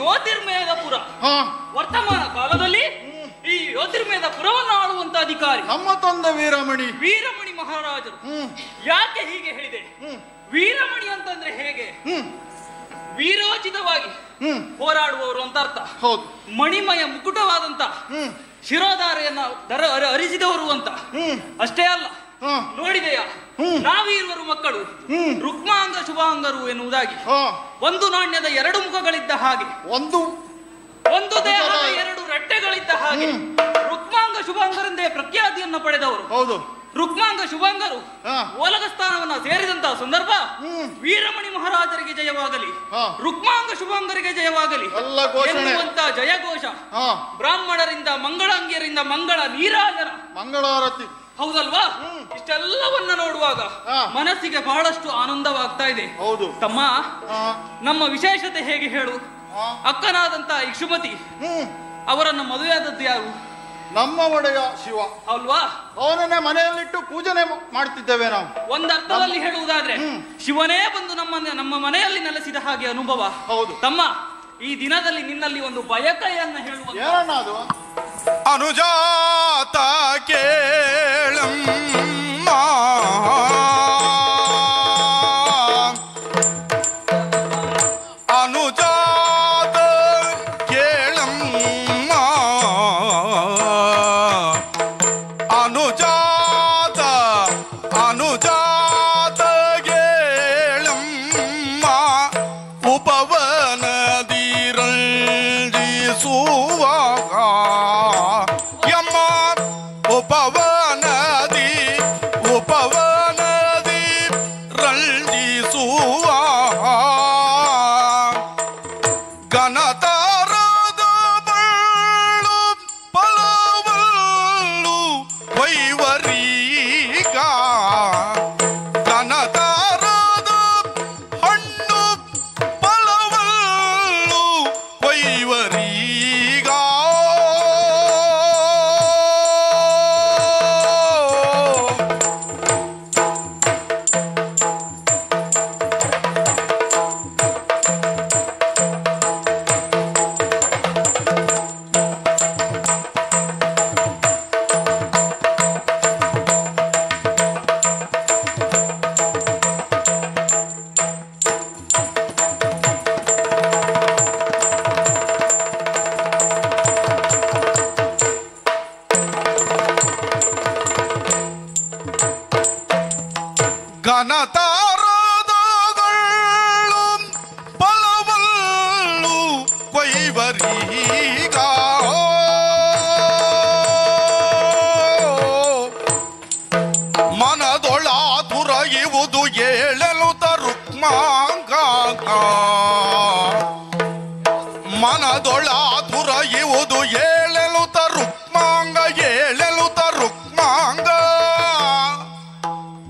ಜ್ಯೋತಿರ್ಮಯದ ಪುರ. ವರ್ತಮಾನ ಕಾಲದಲ್ಲಿ ಈ ಜ್ಯೋತಿರ್ಮಯದ ಪುರವನ್ನು ಆಳುವಂತ ಅಧಿಕಾರಿ ನಮ್ಮ ತಂದೆ ವೀರಮಣಿ ಮಹಾರಾಜರು. ಯಾಕೆ ಹೀಗೆ ಹೇಳಿದೆ? ವೀರಮಣಿ ಅಂತಂದ್ರೆ ಹೇಗೆ? ವೀರೋಚಿತವಾಗಿ ಹೋರಾಡುವವರು ಅಂತ ಅರ್ಥ. ಮಣಿಮಯ ಮುಕುಟವಾದಂತ ಶಿರೋಧಾರೆಯನ್ನ ಅರಿಸಿದವರು ಅಂತ ಅಷ್ಟೇ ಅಲ್ಲ. ನೋಡಿದೆಯಾ, ನಾವೀರ್ವರು ಮಕ್ಕಳು ರುಕ್ಮಾಂಗ ಶುಭಾಂಗರು ಎನ್ನುವುದಾಗಿ ಒಂದು ನಾಣ್ಯದ ಎರಡು ಮುಖಗಳಿದ್ದ ಹಾಗೆ, ಒಂದು ದೇಹದ ಎರಡು ರಟ್ಟೆಗಳಿದ್ದ ಹಾಗೆ ರುಕ್ಮಾಂಗ ಶುಭಾಂಗರೆಂದೇ ಪ್ರಖ್ಯಾತಿಯನ್ನು ಪಡೆದವರು. ರುಕ್ಮಾಂಗ ಶುಭಾಂಗರು ಓಲಗ ಸ್ಥಾನವನ್ನ ಸೇರಿದಂತಹ ಸಂದರ್ಭ ವೀರಮಣಿ ಮಹಾರಾಜರಿಗೆ ಜಯವಾಗಲಿ, ರುಕ್ಮಾಂಗ ಶುಭಾಂಗರಿಗೆ ಜಯವಾಗಲಿ ಎನ್ನುವಂತ ಜಯಘೋಷ ಬ್ರಾಹ್ಮಣರಿಂದ, ಮಂಗಳಾಂಗಿಯರಿಂದ ಮಂಗಳ ನೀರಾಜನ ಮಂಗಳಾರತಿ. ಹೌದಲ್ವಾ? ಇಷ್ಟೆಲ್ಲವನ್ನ ನೋಡುವಾಗ ಮನಸ್ಸಿಗೆ ಬಹಳಷ್ಟು ಆನಂದವಾಗ್ತಾ ಇದೆ. ತಮ್ಮ, ನಮ್ಮ ವಿಶೇಷತೆ ಹೇಗೆ ಹೇಳು? ಅಕ್ಕನಾದಂತ ಇಕ್ಷುಮತಿ ಅವರನ್ನ ಮದುವೆಯಾದದ್ದು ಯಾರು? ನಮ್ಮ ಒಡೆಯ ಶಿವ ಅಲ್ವಾ? ಅವನನ್ನೇ ಮನೆಯಲ್ಲಿಟ್ಟು ಪೂಜನೆ ಮಾಡ್ತಿದ್ದೇವೆ ನಾವು. ಒಂದರ್ಥದಲ್ಲಿ ಹೇಳುವುದಾದ್ರೆ ಶಿವನೇ ಬಂದು ನಮ್ಮ ಮನೆಯಲ್ಲಿ ನೆಲೆಸಿದ ಹಾಗೆ ಅನುಭವ. ತಮ್ಮ, ಈ ದಿನದಲ್ಲಿ ನಿನ್ನಲ್ಲಿ ಒಂದು ಬಯಕೆಯನ್ನ ಹೇಳುವ. ಏನದು? ಅನುಜಾತ ಕೇಳಮ್ಮ, ಅನುಜಾತ ಕೇಳಮ್ಮ, ಅನುಜಾತ ಅನುಜಾತ ಕೇಳಮ್ಮ, ಉಪವನದಿರಂಜಿಸುವಾಗ ಯಮ್ಮ, ಉಪವನದಿ ರಂಜಿಸುವ ಘನತಾರದ ಬಳ್ಳು ಫಲವಲ್ಲು ವೈವರೀಗ, ಘನತಾರದ ಹಣ್ಣು ಫಲವಲ್ಲು ವೈವರೀಗ. ಘನತಾರದಗಳು ಫಲವಲ್ಲು ಕೊಯ್ವರೀಗ, ಮನದೊಳಾತುರ ಇವುದು ಏಳಲು ರುಕ್ಮಾಂಗ, ಮನದೊಳಾತುರ ಇವುದು ಏಳಲು ರುಕ್ಮಾಂಗ, ಏಳಲು ರುಕ್ಮಾಂಗ,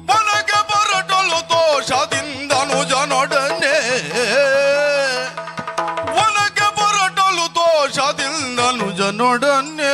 ಮನಗೆ ಬರಟಲು ದೋಷದಿಂದನು ಜನೊಡನೆ, ಒನಗೆ ಬರಟಲು ದೋಷದಿಂದನು ಜನೊಡನೆ.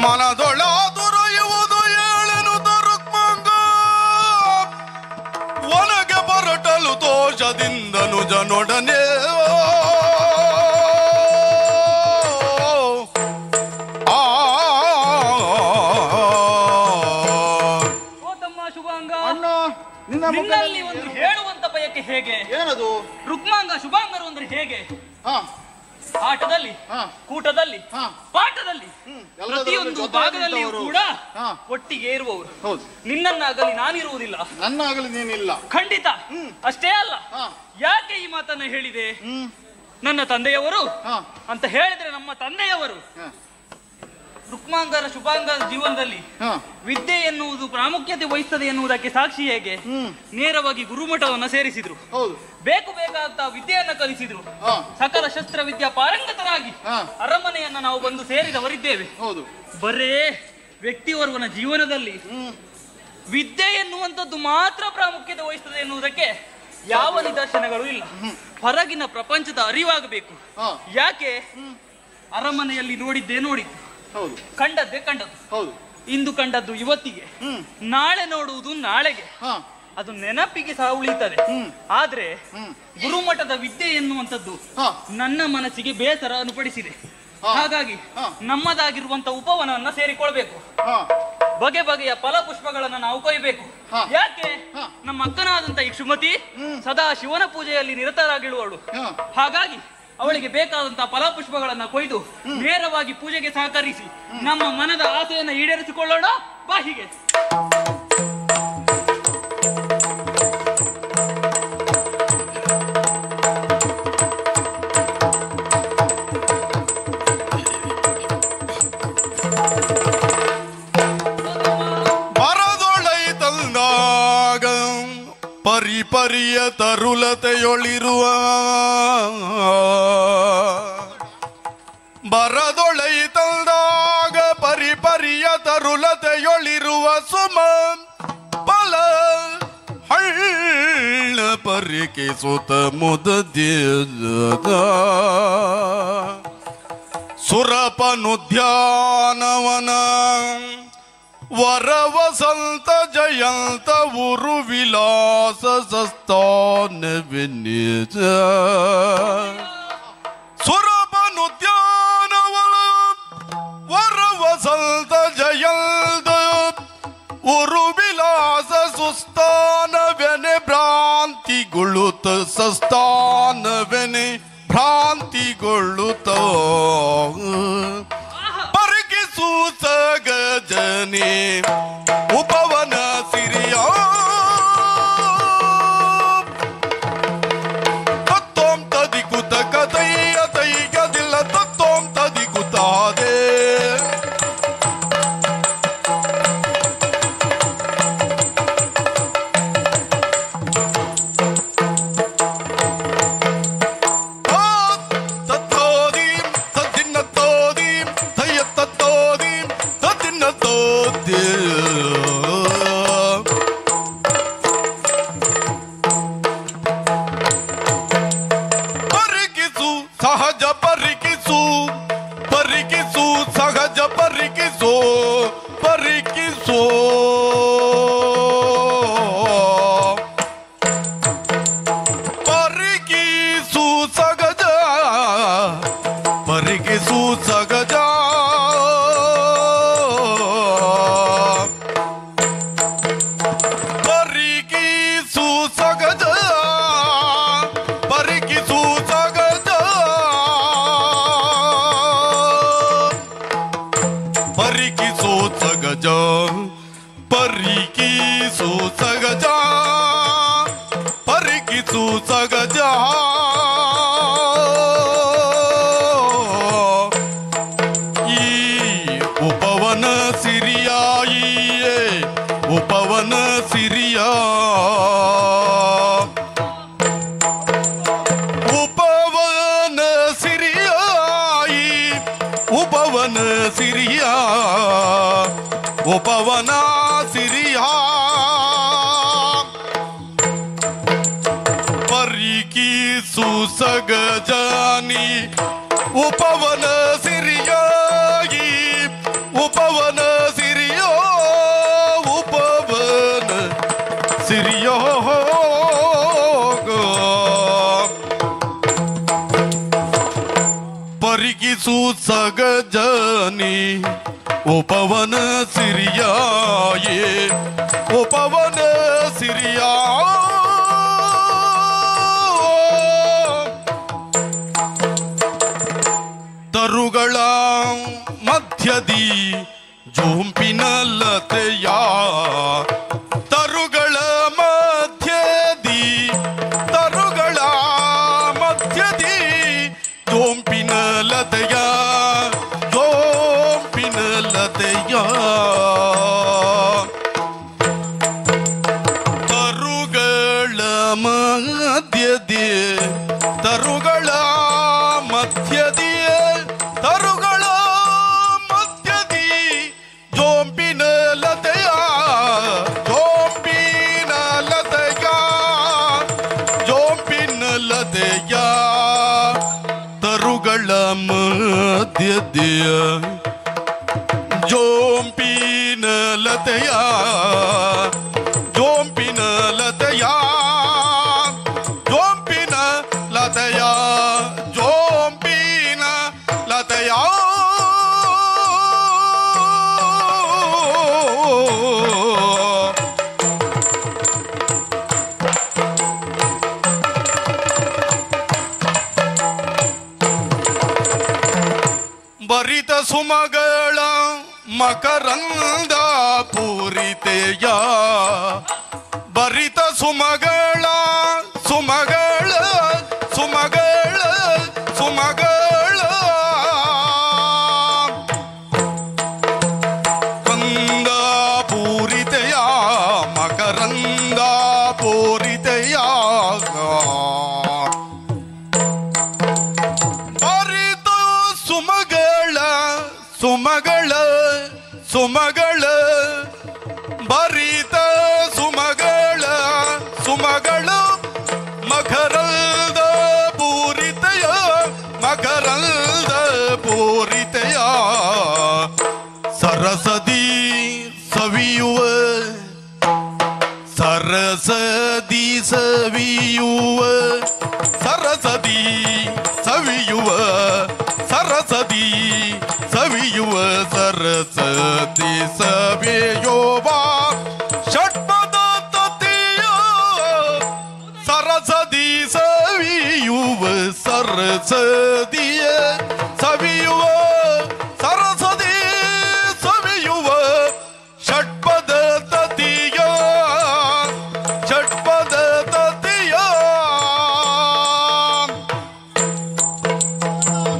ಮನದೊಳಾದುರಯುವುದು ಏಳೆನು ರುಕ್ಮಾಂಗ, ಒನಗೆ ಬರಟಲು ದೋಷದಿಂದನು ಜನೊಡನೆ. ನಿನ್ನಲ್ಲಿ ಒಂದು ಹೇಳುವಂತ ಬಯಕೆ ಹೇಗೆ? ಏನದು? ರುಕ್ಮಾಂಗ ಶುಭಾಂಗರು ಅಂದ್ರೆ ಹೇಗೆ? ಆಟದಲ್ಲಿ, ಕೂಟದಲ್ಲಿ, ಪಾಠದಲ್ಲಿ, ಪ್ರತಿಯೊಂದು ಭಾಗದಲ್ಲಿಯೂ ಕೂಡ ಒಟ್ಟಿಗೆ ಇರುವವರು. ನಿನ್ನನ್ನಾಗಲಿ ನಾನಿರುವುದಿಲ್ಲ, ನನ್ನಾಗಲಿ ನೀನಿಲ್ಲ. ಖಂಡಿತ. ಅಷ್ಟೇ ಅಲ್ಲ, ಯಾಕೆ ಈ ಮಾತನ್ನ ಹೇಳಿದೆ? ನನ್ನ ತಂದೆಯವರು ಅಂತ ಹೇಳಿದ್ರೆ ನಮ್ಮ ತಂದೆಯವರು ರುಕ್ಮಾಂಗರ ಶುಭಾಂಗರ ಜೀವನದಲ್ಲಿ ವಿದ್ಯೆ ಎನ್ನುವುದು ಪ್ರಾಮುಖ್ಯತೆ ವಹಿಸ್ತದೆ ಎನ್ನುವುದಕ್ಕೆ ಸಾಕ್ಷಿ ಹೇಗೆ? ನೇರವಾಗಿ ಗುರುಮಠವನ್ನ ಸೇರಿಸಿದ್ರು, ಬೇಕು ಬೇಕಾದ ವಿದ್ಯೆಯನ್ನ ಕಲಿಸಿದ್ರು, ಸಕಲ ಶಸ್ತ್ರ ವಿದ್ಯಾ ಪಾರಂಗತರಾಗಿ ಅರಮನೆಯನ್ನ ನಾವು ಬಂದು ಸೇರಿದವರಿದ್ದೇವೆ. ಬರೇ ವ್ಯಕ್ತಿಯೋರ್ವನ ಜೀವನದಲ್ಲಿ ವಿದ್ಯೆ ಎನ್ನುವಂಥದ್ದು ಮಾತ್ರ ಪ್ರಾಮುಖ್ಯತೆ ವಹಿಸ್ತದೆ ಎನ್ನುವುದಕ್ಕೆ ಯಾವ ನಿದರ್ಶನಗಳು ಇಲ್ಲ. ಹೊರಗಿನ ಪ್ರಪಂಚದ ಅರಿವಾಗಬೇಕು. ಯಾಕೆ? ಅರಮನೆಯಲ್ಲಿ ನೋಡಿದ್ದೇ ನೋಡಿದ್ದು, ಕಂಡದ್ದೇ ಕಂಡದ್ದು, ಇಂದು ಕಂಡದ್ದು ಇವತ್ತಿಗೆ, ನಾಳೆ ನೋಡುವುದು ನಾಳೆಗೆ, ಅದು ನೆನಪಿಗೆ ಸಹ ಉಳಿಯುತ್ತದೆ. ಆದ್ರೆ ಗುರುಮಠದ ವಿದ್ಯೆ ಎನ್ನುವಂಥದ್ದು ನನ್ನ ಮನಸ್ಸಿಗೆ ಬೇಸರ ಅನುಪಡಿಸಿದೆ. ಹಾಗಾಗಿ ನಮ್ಮದಾಗಿರುವಂತ ಉಪವನವನ್ನ ಸೇರಿಕೊಳ್ಬೇಕು. ಬಗೆ ಬಗೆಯ ಫಲಪುಷ್ಪಗಳನ್ನ ನಾವು ಕೊಯ್ಬೇಕು. ಯಾಕೆ? ನಮ್ಮ ಅಕ್ಕನಾದಂತ ಇಕ್ಷುಮತಿ ಸದಾ ಶಿವನ ಪೂಜೆಯಲ್ಲಿ ನಿರತರಾಗಿರುವವಳು. ಹಾಗಾಗಿ ಅವಳಿಗೆ ಬೇಕಾದಂತಹ ಫಲಪುಷ್ಪಗಳನ್ನ ಕೊಯ್ದು ನೇರವಾಗಿ ಪೂಜೆಗೆ ಸಹಕರಿಸಿ ನಮ್ಮ ಮನದ ಆಸೆಯನ್ನು ಈಡೇರಿಸಿಕೊಳ್ಳೋಣ. ಬಾ ಹೀಗೆ. ಪರಿಪರಿಯ ತರುಲತೆಯೊಳಿರುವ ಬರದೊಳೈ ತಂದಾಗ ಪರಿಪರಿಯ ತರುಲತೆಯೊಳಿರುವ ಸುಮ ಫಲ ಹಳ್ಳ ಪರಿಕಿಸುತ್ತ ಮುದದ ಸುರಪನುದ್ಯಾನವನ ವರವಸಂತ ಜಯಂತ ಉರು ವಿಲಾಸ ಸಸ್ತಾನ ವಿನಿಜ ಸುರಪನುದ್ಯಾನವನ ವರವಸಂತ ಜಯಂತ ಉರು ವಿಲಾಸ ಸುಸ್ಥಾನವೆನೆ ಭ್ರಾಂತಿಗೊಳ್ಳುತ್ತ ಸಸ್ಥಾನವೆನೆ ಭ್ರಾಂತಿಗೊಳ್ಳುತ್ತ ಸಗಜನೆ ಉಪವನ ಸಿರಿಯ ತತ್ತೋಂ ತದಿಕುತ ಕಥೈಯ ತೈಗದಿಲ್ಲ ತತ್ತೋಂ ತದಿಕುತಾದೆ ಉಪವನ ಸಿರಿಯ ಪರಿಕೀಸು ಸಗಜಾನಿ ಉಪವನ ಸಿರಿಯಾಗಿ ಉಪವನ ಸಿರಿಯೋ ಉಪವನ ಸಿರಿಯೋ ಪರಿಕೀಸು ಸಗಜಾನಿ ಉಪವನ ಸಿರಿಯಾಯೇ ಉಪವನ ಸಿರಿಯ ತರುಗಳ ಮಧ್ಯದಿ ಜೋಂಪಿನ ಲತೆಯ ತರುಗಳ ಮಧ್ಯದಿ ತರುಗಳ ಮಧ್ಯದಿ ಜೋಂಪಿನ ಲತೆಯ ತರುಗಳ ಮಧ್ಯದಿ ತರುಗಳ ಮಧ್ಯದಿ ತರುಗಳ ಮಧ್ಯದಿ ಜೋಂಪಿನ ಲತೆಯ ಜೋ ಮಧ್ಯದೆಯ ಜೋಂಪಿನ ಲತೆಯ ಜೋಂಪಿನ ಲತೆಯ ಜೋಂಪಿನ ಲತೆಯ ಜೋಂಪಿನ ಲತೆಯ ಭರಿತ ಸುಮಗಳ ಮಕರಂದ ಪೂರಿತೆಯ ಭರಿತ ಸುಮಗಳ ಸುಮಗಳ ಸುಮಗಳ ಸುಮಗಳ ಕಂದ ಪೂರಿತೆಯ ಮಕರಂದ ಪೂರಿತೆಯ ಸುಮಗಳ ಸುಮಗಳ ಭರಿತ ಸುಮಗಳ ಸುಮಗಳ ಮಕರಂದ ಪೂರಿತೆಯ ಮಕರಂದ ಪೂರಿತೆಯ ಸರಸದಿ ಸವಿಯುವ ಸರಸದಿ ಸವಿಯುವ ಸರಸದಿ ಸವಿಯುವ ಸರಸದಿ ಸವಿಯುವ ಸರಸತಿ ಸವಿಯೋವ ಷಟ್ಪದ ತತಿಯ ಸರಸದಿ ಸವಿಯುವ ಸರಸದಿಯ ಸವಿಯುವ ಸರಸದಿ ಸವಿಯುವ ಷಟ್ಪದ ತತಿಯ ಷಟ್ಪದ ತತಿಯ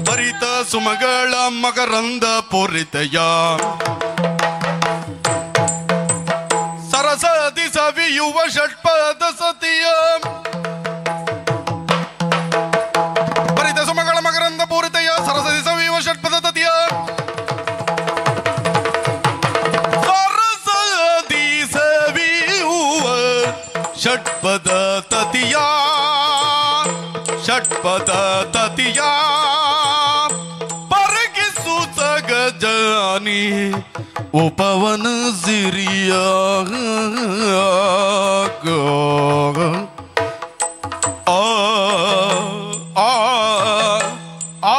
ಭರಿತ ಸುಮಗಳ ಮಕರಂದ ಪೂರಿತೆಯ ಸರಸದಿ ಸವಿಯುವ ಷಟ್ಪದ ಸತಿಯ ಭರಿತ ಸುಮಗಳ ಮಕರಂದ ಪೂರಿತೆಯ ಸರಸದಿ ಸವಿಯುವ ಷಟ್ಪದ ತತಿಯ ಸರಸದಿ ಸವಿಯುವ ಷಟ್ಪದ ತತಿಯ ಷಟ್ಪದ ತತಿಯ ಜಾನಿ ಉಪವನ ಸಿರಿಯ ಆ ಆ ಆ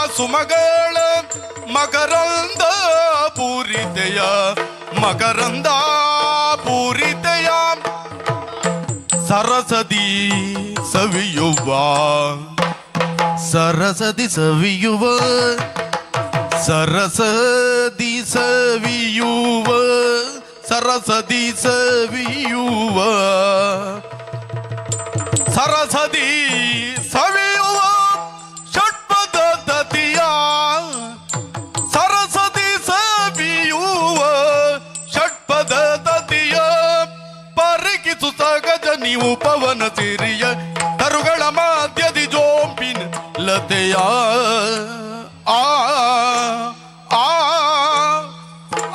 ಸುಮಗಳ ಮಕರಂದ ಪೂರಿತೆಯ ಮಕರಂದ ಪೂರಿತೆಯ ಸರಸದಿ ಸವಿಯುವ ಸರಸದಿ ಸವಿಯುವ ಸರಸದಿ ಸವಿಯುವ ಸರಸದಿ ಸವಿಯುವ ಸರಸದಿ ಸವಿಯುವ ಷಟ್ಪದ್ಧತಿಯ ಸರಸದಿ ಸವಿಯುವ ಷಟ್ಪದ್ಧತಿಯ ಪರಿಕಿಸು ಸಗಜ ನೀವು ಪವನ ಸಿರಿಯ ತರುಗಳ ಮಾಧ್ಯದಿ ಜೋಂಪಿನ ಲತೆಯ ಆ ಆ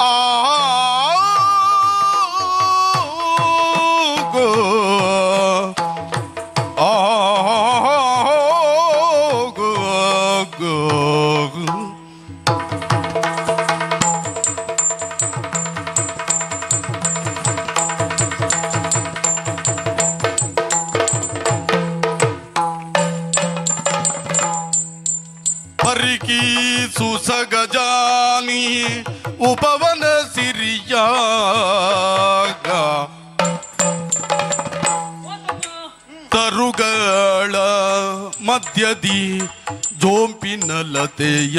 ಆ ಗೋ ಆ ಗೋ ಗೋ ಪರಿಕೀಸು ಸಗಜಾನಿ ಉಪವನ ಸಿರಿಯಾಗ ತರುಗಳ ಮಧ್ಯದಿ ಜೋಂಪಿನ ಲತೆಯ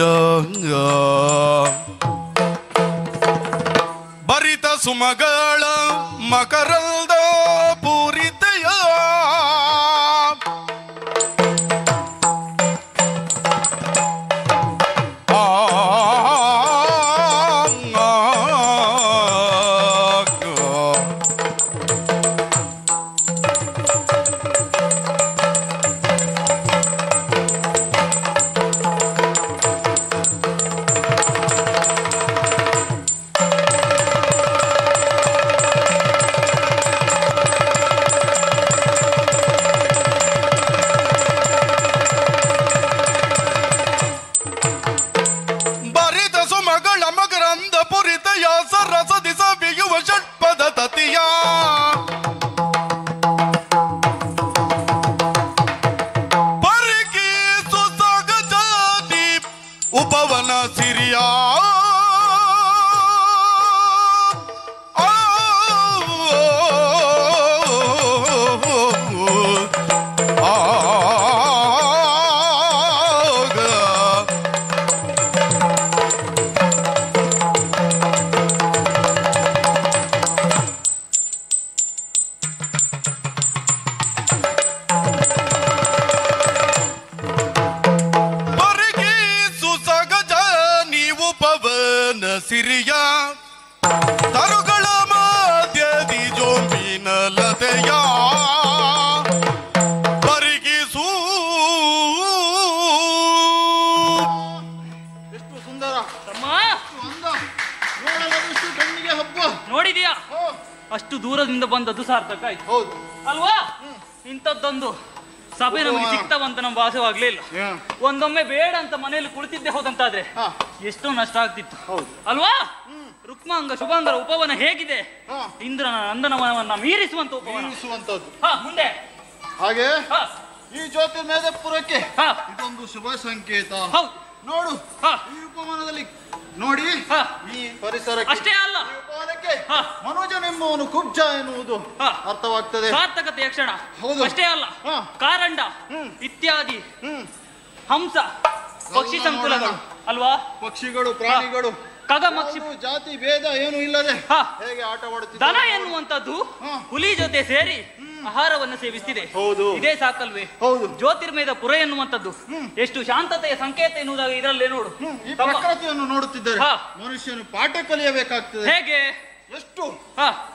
ಭರಿತ ಸುಮಗಳ ಮಕರಂದ ಪೂರಿತೆಯ ಉಪವನ ಸಿರಿಯ ಸಿರಿಯ ತರುಗಳ ಮಧ್ಯದಿ ಜೋಂಪಿನ ಲತೆಯ ಪರಿಗಿಸು ಎಷ್ಟು ಸುಂದರ ತಮ್ಮ ಅಂದ ನೋಡಲು ಕಣ್ಣಿಗೆ ಹಬ್ಬ ನೋಡಿದ್ಯಾ ಅಷ್ಟು ದೂರದಿಂದ ಬಂದದ್ದು ಸಾರ್ಥಕ ಆಯ್ತು ಹೌದು ಅಲ್ವಾ ಇಂಥದ್ದೊಂದು ಸಭೆ ನಮಗೆ ಸಿಕ್ತವಂತ ನಮ್ಮ ಭಾಸವಾಗ್ಲಿಲ್ಲ ಒಂದೊಮ್ಮೆ ಬೇಡ ಅಂತ ಮನೆಯಲ್ಲಿ ಕುಳಿತಿದ್ದೆ ಹೋದಂತಾದ್ರೆ ಎಷ್ಟೋ ನಷ್ಟ ಆಗ್ತಿತ್ತು ಅಲ್ವಾ ರುಕ್ಮಾಂಗ ಶುಭಾಂಗರ ಉಪವನ ಹೇಗಿದೆ ಇಂದ್ರನ ನಂದನವನವನ್ನ ಮೀರಿಸುವಂತ ಉಪವನ ಮುಂದೆ ಹಾಗೆ ಈ ಜ್ಯೋತಿರ್ಮೇಧಪುರಕ್ಕೆ ಇದೊಂದು ಶುಭ ಸಂಕೇತ ನೋಡು ಈ ಉಪವನದಲ್ಲಿ ನೋಡಿ ಈ ಪರಿಸರಕ್ಕೆ ಅಷ್ಟೇ ಅಲ್ಲ ಉಪವನಕ್ಕೆ ಮನೋಜನೆಂಬುವನು ಕುಬ್ಜ ಎನ್ನುವುದು ಅರ್ಥವಾಗ್ತದೆ ಸಾರ್ಥಕತೆಯ ಕ್ಷಣ ಹೌದು ಅಷ್ಟೇ ಅಲ್ಲ ಕಾರಂಡ ಇತ್ಯಾದಿ ಹಂಸ ಪಕ್ಷಿ ಸಂಕುಲಗಳು ಅಲ್ವಾ ಪಕ್ಷಿಗಳು ಪ್ರಾಣಿಗಳು ಖಗಮಕ್ಷಿ ಜಾತಿ ಭೇದ ಏನು ಇಲ್ಲದೆ ಹೇಗೆ ಆಟವಾಡುತ್ತಿದೆ ದನ ಎನ್ನುವಂತದ್ದು ಹುಲಿ ಜೊತೆ ಸೇರಿ ಆಹಾರವನ್ನು ಸೇವಿಸ್ತಿದೆ ಇದೇ ಸಾಕಲ್ವೇ ಜ್ಯೋತಿರ್ಮೇಧ ಪುರ ಎನ್ನುವಂತದ್ದು ಎಷ್ಟು ಶಾಂತತೆಯ ಸಂಕೇತ ಎನ್ನುವುದಾಗಿ ಇದರಲ್ಲೇ ನೋಡು ಈ ಪ್ರಕೃತಿಯನ್ನು ನೋಡುತ್ತಿದ್ದರೆ ಮನುಷ್ಯನು ಪಾಠ ಕಲಿಯಬೇಕಾಗ್ತದೆ ಹೇಗೆ ಎಷ್ಟು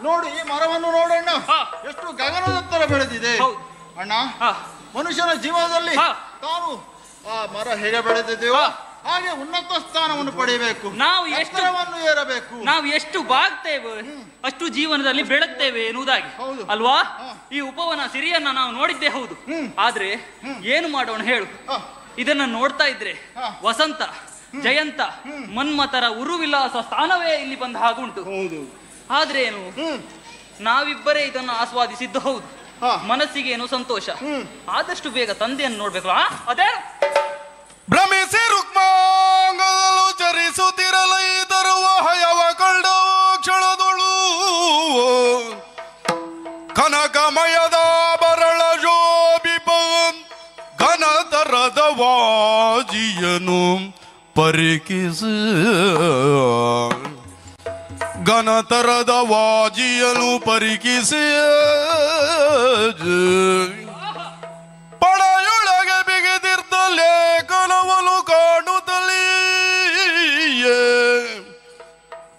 ನೋಡು ಈ ಮರವನ್ನು ನೋಡೋಣ ಎಷ್ಟು ಗಗನದತ್ತರ ಬೆಳೆದಿದೆ ಅಣ್ಣ ಮನುಷ್ಯನ ಜೀವನದಲ್ಲಿ ತಾನು ಆ ಮರ ಹೇಗೆ ಬೆಳೆದಿದೆಯೋ ಹಾಗೆ ಉನ್ನತ ಸ್ಥಾನವನ್ನು ಪಡೆಯಬೇಕು ನಾವು ಎಷ್ಟರವನ್ನು ಏರಬೇಕು ನಾವು ಎಷ್ಟು ಬಾಗ್ತೇವೆ ಅಷ್ಟು ಜೀವನದಲ್ಲಿ ಬೆಳಗ್ತೇವೆ ಎನ್ನುವುದಾಗಿ ಅಲ್ವಾ ಈ ಉಪವನ ಸಿರಿಯನ್ನ ನಾವು ನೋಡಿದ್ದೇ ಹೌದು ಆದ್ರೆ ಏನು ಮಾಡೋಣ ಹೇಳು ಇದನ್ನ ನೋಡ್ತಾ ಇದ್ರೆ ವಸಂತ ಜಯಂತ ಮನ್ಮಥರ ಉರುವಿಲಾಸ ಸ್ಥಾನವೇ ಇಲ್ಲಿ ಬಂದ ಹಾಗುಂಟು ಆದ್ರೆ ಏನು ನಾವಿಬ್ಬರೇ ಇದನ್ನು ಆಸ್ವಾದಿಸಿದ್ದು ಹೌದು ಮನಸ್ಸಿಗೆ ಏನು ಸಂತೋಷ ಆದಷ್ಟು ಬೇಗ ತಂದೆಯನ್ನು ನೋಡ್ಬೇಕು ಅದೇ ಭ್ರಮಿಸಿ ರುಕ್ಮಾಂಗದಲು ಚರಿಸುತ್ತಿರಲೈ ತರುವ ಹಯವ ಕಂಡ ಕ್ಷಣದೊಳು ಕನಕಮಯದ ಬರಳ ಜೋಬಿಪ ಘನತರದ ವಾಜಿಯನು ಪರಿಕಿಸಿ ಘನತರದ ವಾಜಿಯನು ಪರಿಕಿಸಿ ಪಡೆಯೊಳಗೆ ಬಿಗಿದಿರ್ದ ಲೇಖನವನು ಕಾಣುತ್ತಲೀಯೇ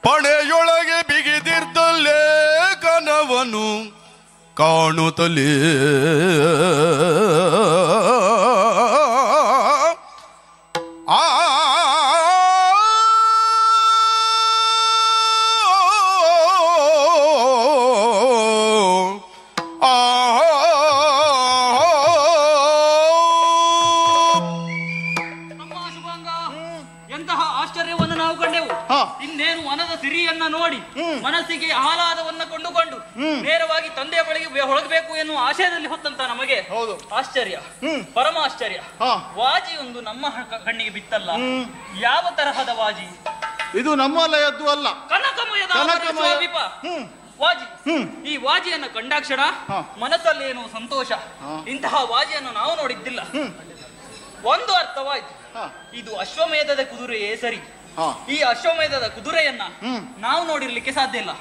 ಪಡೆಯೊಳಗೆ ಬಿಗಿದಿರ್ದ ಲೇಖನವನು ಕಾಣುತ್ತಲೇ ನೋಡಿ ಮನಸ್ಸಿಗೆ ಆಹ್ಲಾದವನ್ನ ಕೊಂಡುಕೊಂಡು ನೇರವಾಗಿ ತಂದೆಯ ಬಳಿಗೆ ಹೊಳಗಬೇಕು ಎನ್ನುವ ಆಶಯದಲ್ಲಿ ಹೊತ್ತಂತ ನಮಗೆ ಆಶ್ಚರ್ಯ, ಪರಮ ಆಶ್ಚರ್ಯ. ವಾಜಿ ಒಂದು ನಮ್ಮ ಕಣ್ಣಿಗೆ ಬಿತ್ತಲ್ಲ. ಯಾವ ತರಹದ ವಾಜಿ ಇದು? ನಮ್ಮಲಯದ್ದು ಅಲ್ಲ, ಕನಕಮಯದ ವಾಜಿ. ಈ ವಾಜಿಯನ್ನು ಕಂಡಾಕ್ಷಣ ಮನಸ್ಸಲ್ಲಿ ಏನೋ ಸಂತೋಷ. ಇಂತಹ ವಾಜಿಯನ್ನು ನಾವು ನೋಡಿದ್ದಿಲ್ಲ. ಒಂದು ಅರ್ಥವಾಯ್ತು, ಇದು ಅಶ್ವಮೇಧದ ಕುದುರೆಯೇ ಸರಿ. ಈ ಅಶ್ವಮೇಧದ ಕುದುರೆಯನ್ನ ನಾವು ನೋಡಿರ್ಲಿಕ್ಕೆ ಸಾಧ್ಯ ಇಲ್ಲ.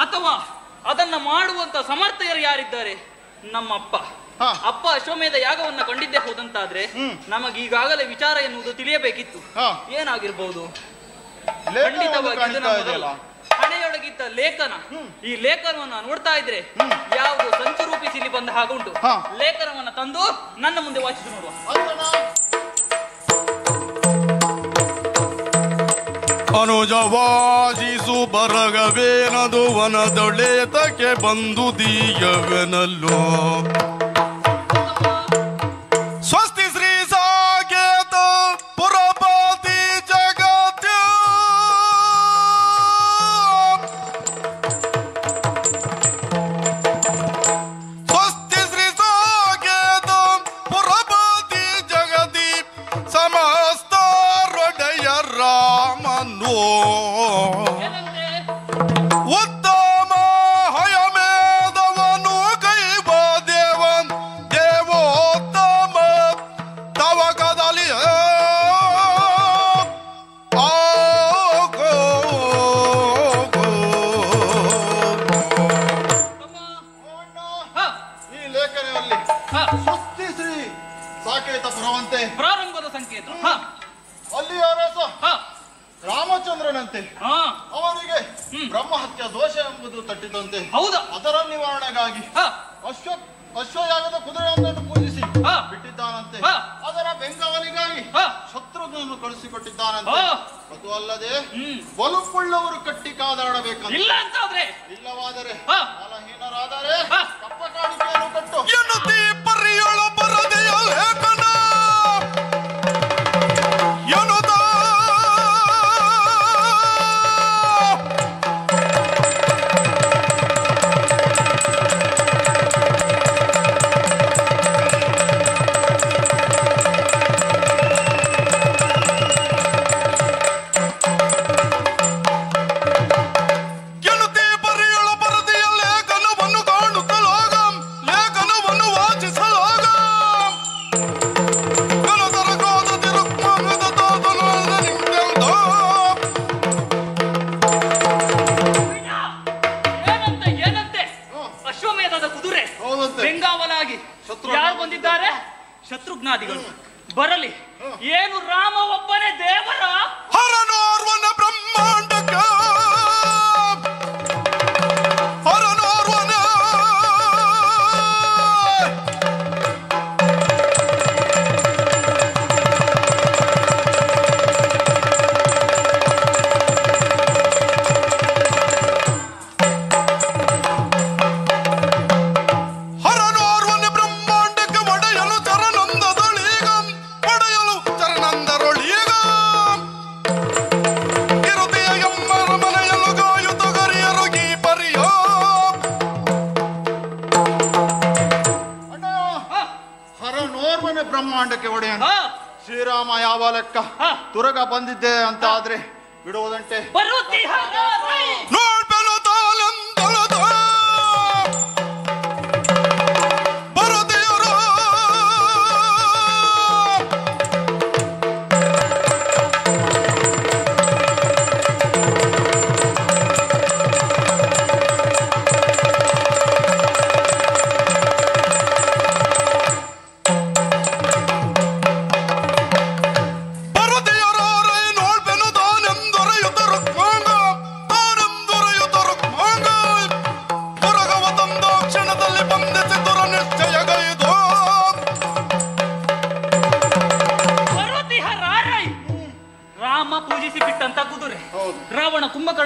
ಅಥವಾ ಅದನ್ನ ಮಾಡುವಂತ ಸಮರ್ಥರು ಯಾರಿದ್ದಾರೆ? ನಮ್ಮ ಅಪ್ಪ. ಅಪ್ಪ ಅಶ್ವಮೇಧ ಯಾಗವನ್ನ ಕಂಡಿದ್ದೇ ಹೋದಂತಾದ್ರೆ ನಮಗೀಗಾಗಲೇ ವಿಚಾರ ಎನ್ನುವುದು ತಿಳಿಯಬೇಕಿತ್ತು. ಏನಾಗಿರ್ಬಹುದು? ಖಂಡಿತವಾಗಿ ಹಣೆಯೊಳಗಿದ್ದ ಲೇಖನ. ಈ ಲೇಖನವನ್ನ ನೋಡ್ತಾ ಇದ್ರೆ ಯಾವುದು ಸಂಚು ರೂಪಿಸಿಲಿ ಬಂದ ಹಾಗುಂಟು. ಲೇಖನವನ್ನ ತಂದು ನನ್ನ ಮುಂದೆ ವಾಚಿಸಿ ನೋಡುವ. ಅನುಜವಾಜಿಸು ಬರಗವೇನದು ವನದೊಳೆತಕ್ಕೆ ಬಂದು ದೀಯವೆನಲ್ಲೋ. ಸ್ವಸ್ತಿ ಶ್ರೀ ಸಾಕೇತ ಪುರಪತಿ ಜಗತ್ಯ ಸ್ವಸ್ತಿ ಶ್ರೀ ಸಾಕೇತ ಪುರಪತಿ ಜಗದಿ ಸಮಸ್ತ ರಾಮನು ಉತ್ತಮ ಹಯಮೇಧವನು ಕೈವ ದೇವನ್ ದೇವೋತ್ತಮ ತವಕದಲ್ಲಿ ಈ ಲೇಖನೆಯಲ್ಲಿ ಸ್ವಸ್ತಿ ಶ್ರೀ ಸಾಕೇತ ಪುರವಂತೆ ಪ್ರಾರಂಭದ ಸಂಕೇತ. ಅಲ್ಲಿ ಅರಸ ರಾಮಚಂದ್ರನಂತೆ ಅವನಿಗೆ ಬ್ರಹ್ಮಹತ್ಯ ದೋಷ ಎಂಬುದು ತಟ್ಟಿದಂತೆ. ಹೌದಾ? ಅದರ ನಿವಾರಣೆಗಾಗಿ ಅಶ್ವಯಾಗದ ಕುದುರೆಯೊಂದನ್ನು ಪೂಜಿಸಿ ಬಿಟ್ಟಿದ್ದಾನಂತೆ. ಅದರ ಬೆಂಗಾವಲಿಗಾಗಿ ಶತ್ರುಘ್ನನ್ನು ಕಳಿಸಿಕೊಟ್ಟಿದ್ದಾನಂತೆ. ಅದು ಅಲ್ಲದೆ ಬಲುಕೊಳ್ಳವರು ಕಟ್ಟಿ ಕಾದಾಡಬೇಕಂತ. ಇಲ್ಲವಾದರೆ ಬಲಹೀನರಾದರೆ ಕಪ್ಪ ಕಾಣಿಕೆಯನ್ನು ಕೊಟ್ಟು ಶತ್ರುಘ್ನಾದಿಗಳು ಬರಲಿ. ಏನು ರಾಮ ಒಬ್ಬನೇ ದೇವರ ಹರನೋರ್ವನ ಬ್ರಹ್ಮಾಂಡಕ ಹರನೋರ್ವನ ಬ್ರಹ್ಮಾಂಡಕ್ಕೆ ಒಡೆಯನು ಶ್ರೀರಾಮ ಯಾವ ಲೆಕ್ಕ ತುರಗ ಬಂದಿದ್ದೆ ಅಂತ ಆದ್ರೆ ಬಿಡುವುದಂತೆ.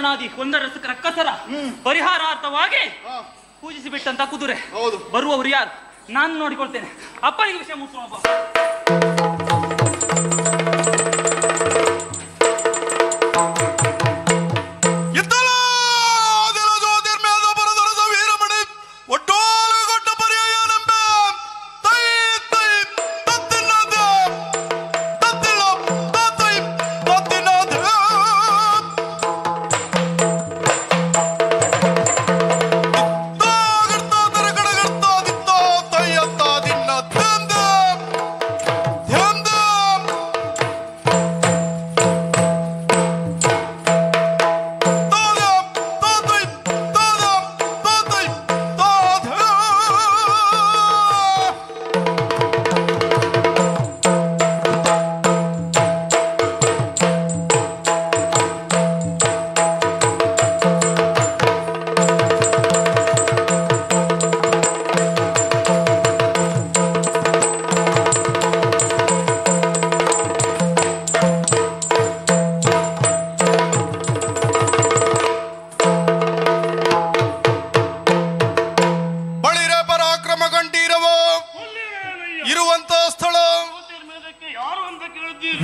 ಕಂಸನಾದಿ ಕೊಂದ ರಕ್ಕಸರ ಪರಿಹಾರಾರ್ಥವಾಗಿ ಪೂಜಿಸಿ ಬಿಟ್ಟಂತ ಕುದುರೆ. ಬರುವವರು ಯಾರು ನಾನು ನೋಡಿಕೊಳ್ತೇನೆ. ಅಪ್ಪನಿಗೆ ವಿಷಯ ಮುಗಿಸುವ.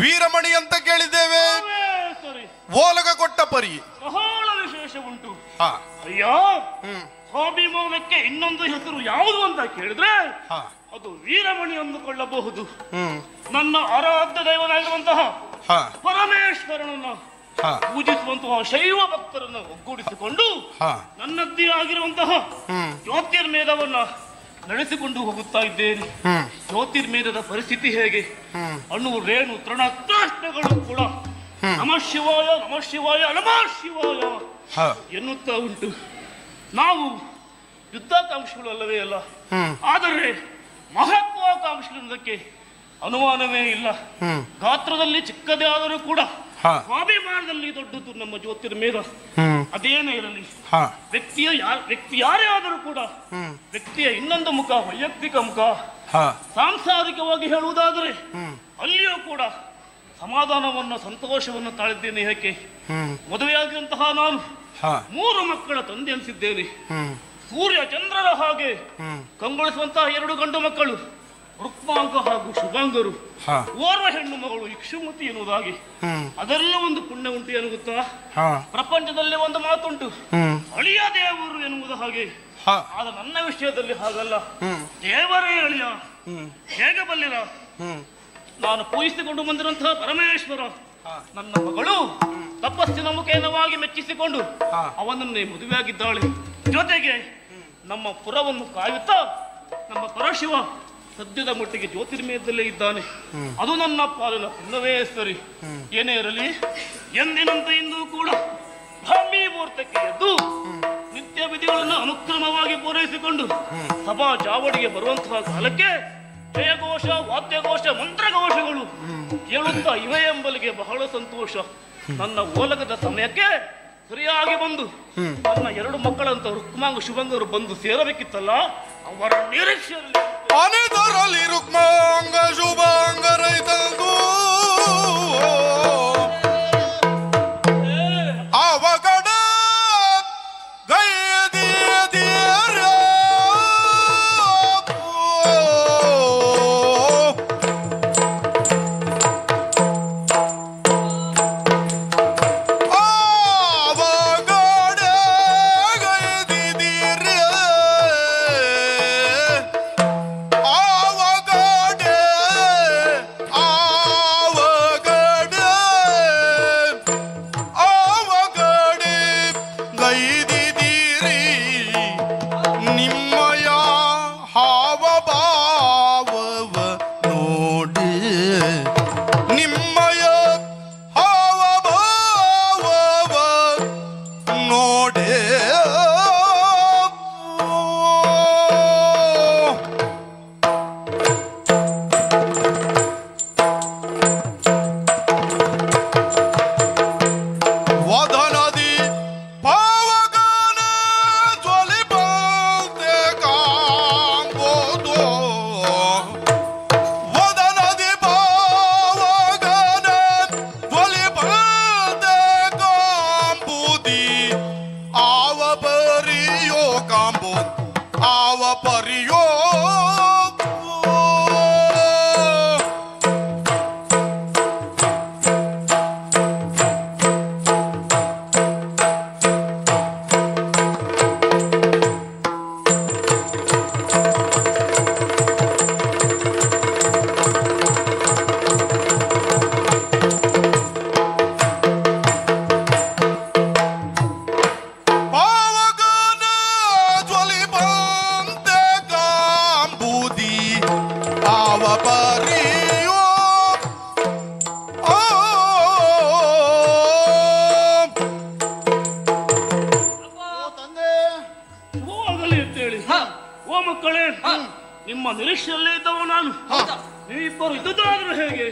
ವೀರಮಣಿ ಅಂತ ಕೇಳಿದ್ದೇವೆ. ಓಲಗ ಕೊಟ್ಟ ಪರಿ ಬಹಳ ವಿಶೇಷ ಉಂಟು. ಅಯ್ಯ, ಸ್ವಾಭಿಮಾನಕ್ಕೆ ಇನ್ನೊಂದು ಹೆಸರು ಯಾವುದು ಅಂತ ಕೇಳಿದ್ರೆ ಅದು ವೀರಮಣಿ ಅಂದುಕೊಳ್ಳಬಹುದು. ನನ್ನ ಆರಾಧ್ಯ ದೈವನಾಗಿರುವಂತಹ ಪರಮೇಶ್ವರನನ್ನು ಪೂಜಿಸುವಂತಹ ಶೈವ ಭಕ್ತರನ್ನು ಒಗ್ಗೂಡಿಸಿಕೊಂಡು ನನ್ನದ್ದೇ ಆಗಿರುವಂತಹ ಜ್ಯೋತಿರ್ಮೇಧವನ್ನ ನಡೆಸಿಕೊಂಡು ಹೋಗುತ್ತಾ ಇದ್ದೇನೆ. ಜ್ಯೋತಿರ್ಮೇಧದ ಪರಿಸ್ಥಿತಿ ಹೇಗೆ? ಅಣು ರೇಣು ತೃಣ ತ್ರಾಷ್ಟಗಳು ಕೂಡ ನಮಃ ಶಿವಾಯ ನಮಃ ಶಿವಾಯ ನಮಃ ಶಿವಾಯ ಎನ್ನುತ್ತಾ ಉಂಟು. ನಾವು ಯುದ್ಧಾಕಾಂಕ್ಷಿಗಳು ಅಲ್ಲವೇ ಅಲ್ಲ, ಆದರೆ ಮಹತ್ವಾಕಾಂಕ್ಷಿಗಳಕ್ಕೆ ಅನುಮಾನವೇ ಇಲ್ಲ. ಗಾತ್ರದಲ್ಲಿ ಚಿಕ್ಕದೇ ಆದರೂ ಕೂಡ ಸ್ವಾಭಿಮಾನದಲ್ಲಿ ದೊಡ್ಡದು ನಮ್ಮ ಜ್ಯೋತಿರ್ಮೇಧ. ಅದೇನೇ ಇರಲಿ, ವ್ಯಕ್ತಿ ಯಾರೇ ಆದರೂ ಕೂಡ ವ್ಯಕ್ತಿಯ ಇನ್ನೊಂದು ಮುಖ ವೈಯಕ್ತಿಕ ಮುಖ. ಸಾಂಸಾರಿಕವಾಗಿ ಹೇಳುವುದಾದರೆ ಅಲ್ಲಿಯೂ ಕೂಡ ಸಮಾಧಾನವನ್ನು ಸಂತೋಷವನ್ನು ತಾಳಿದ್ದೇನೆ. ಯಾಕೆ? ಮದುವೆಯಾಗಿರುವಂತಹ ನಾನು 3 ಮಕ್ಕಳ ತಂದೆ ಅನಿಸಿದ್ದೇನೆ. ಸೂರ್ಯ ಚಂದ್ರರ ಹಾಗೆ ಕಂಗೊಳಿಸುವಂತಹ 2 ಗಂಡು ಮಕ್ಕಳು ರುಕ್ಮಾಂಗ ಹಾಗೂ ಶುಭಾಂಗರು, ಓರ್ವ ಹೆಣ್ಣು ಮಗಳು ಇಕ್ಷುಮತಿ ಎನ್ನುವುದಾಗಿ. ಅದೆಲ್ಲ ಒಂದು ಪುಣ್ಯ ಉಂಟು ಎನ್ನುತ್ತಾ ಪ್ರಪಂಚದಲ್ಲಿ ಒಂದು ಮಾತುಂಟು, ಅಳಿಯ ದೇವರು ಎನ್ನುವುದು ಹಾಗೆ. ಆದ್ರೆ ನನ್ನ ವಿಷಯದಲ್ಲಿ ಹಾಗಲ್ಲ, ದೇವರೇ ಅಳಿಯ. ಹೇಗೆ ಬಲ್ಲಿರ? ನಾನು ಪೂಜಿಸಿಕೊಂಡು ಬಂದಿರುವಂತಹ ಪರಮೇಶ್ವರ ನನ್ನ ಮಗಳು ತಪಸ್ಸಿನ ಮುಖೇನವಾಗಿ ಮೆಚ್ಚಿಸಿಕೊಂಡು ಅವನನ್ನೇ ಮದುವೆಯಾಗಿದ್ದಾಳೆ. ಜೊತೆಗೆ ನಮ್ಮ ಪುರವನ್ನು ಕಾಯುತ್ತಾ ನಮ್ಮ ಪರಶಿವ ಸದ್ಯದ ಮಟ್ಟಿಗೆ ಜ್ಯೋತಿರ್ಮೇಧದಲ್ಲೇ ಇದ್ದಾನೆ. ಅದು ನನ್ನ ಪಾಲಿನ ಪುಣ್ಯವೇ ಸರಿ. ಏನೇ ಇರಲಿ, ಎಂದಿನಂತೆ ಇಂದು ಕೂಡ ಬ್ರಾಹ್ಮಿ ಮುಹೂರ್ತಕ್ಕೆ ಎದ್ದು ನಿತ್ಯ ವಿಧಿಗಳನ್ನು ಅನುಕ್ರಮವಾಗಿ ಪೂರೈಸಿಕೊಂಡು ಸಭಾ ಚಾವಡಿಗೆ ಬರುವಂತಹ ಕಾಲಕ್ಕೆ ಜಯಘೋಷ, ವಾದ್ಯಘೋಷ, ಮಂತ್ರಘೋಷಗಳು ಕೇಳುತ್ತಾ ಇವೆ ಎಂಬಲಿಗೆ ಬಹಳ ಸಂತೋಷ. ನನ್ನ ಓಲಗದ ಸಮಯಕ್ಕೆ ಸರಿಯಾಗಿ ಬಂದು ನನ್ನ 2 ಮಕ್ಕಳಂತ ರುಕ್ಮಾಂಗ ಶುಭಂಗರು ಬಂದು ಸೇರಬೇಕಿತ್ತಲ್ಲ, ಅವರ ನಿರೀಕ್ಷೆಯಲ್ಲಿ ಅನಿತರಲ್ಲಿ ರುಕ್ಮಾಂಗ ಶುಭಾಂಗ ರೈತಂದು ಅವಗಡ ಗೈದಿಯರ ಆ ಪರಿಯೋ ಓ ಮಕ್ಕಳೇ, ನಿಮ್ಮ ನಿರೀಕ್ಷೆಯಲ್ಲೇ ಇದ್ದವ ನಾನು. ನೀವಿಬ್ಬರು ಇದ್ದುದಾದ್ರೂ ಹೇಗೆ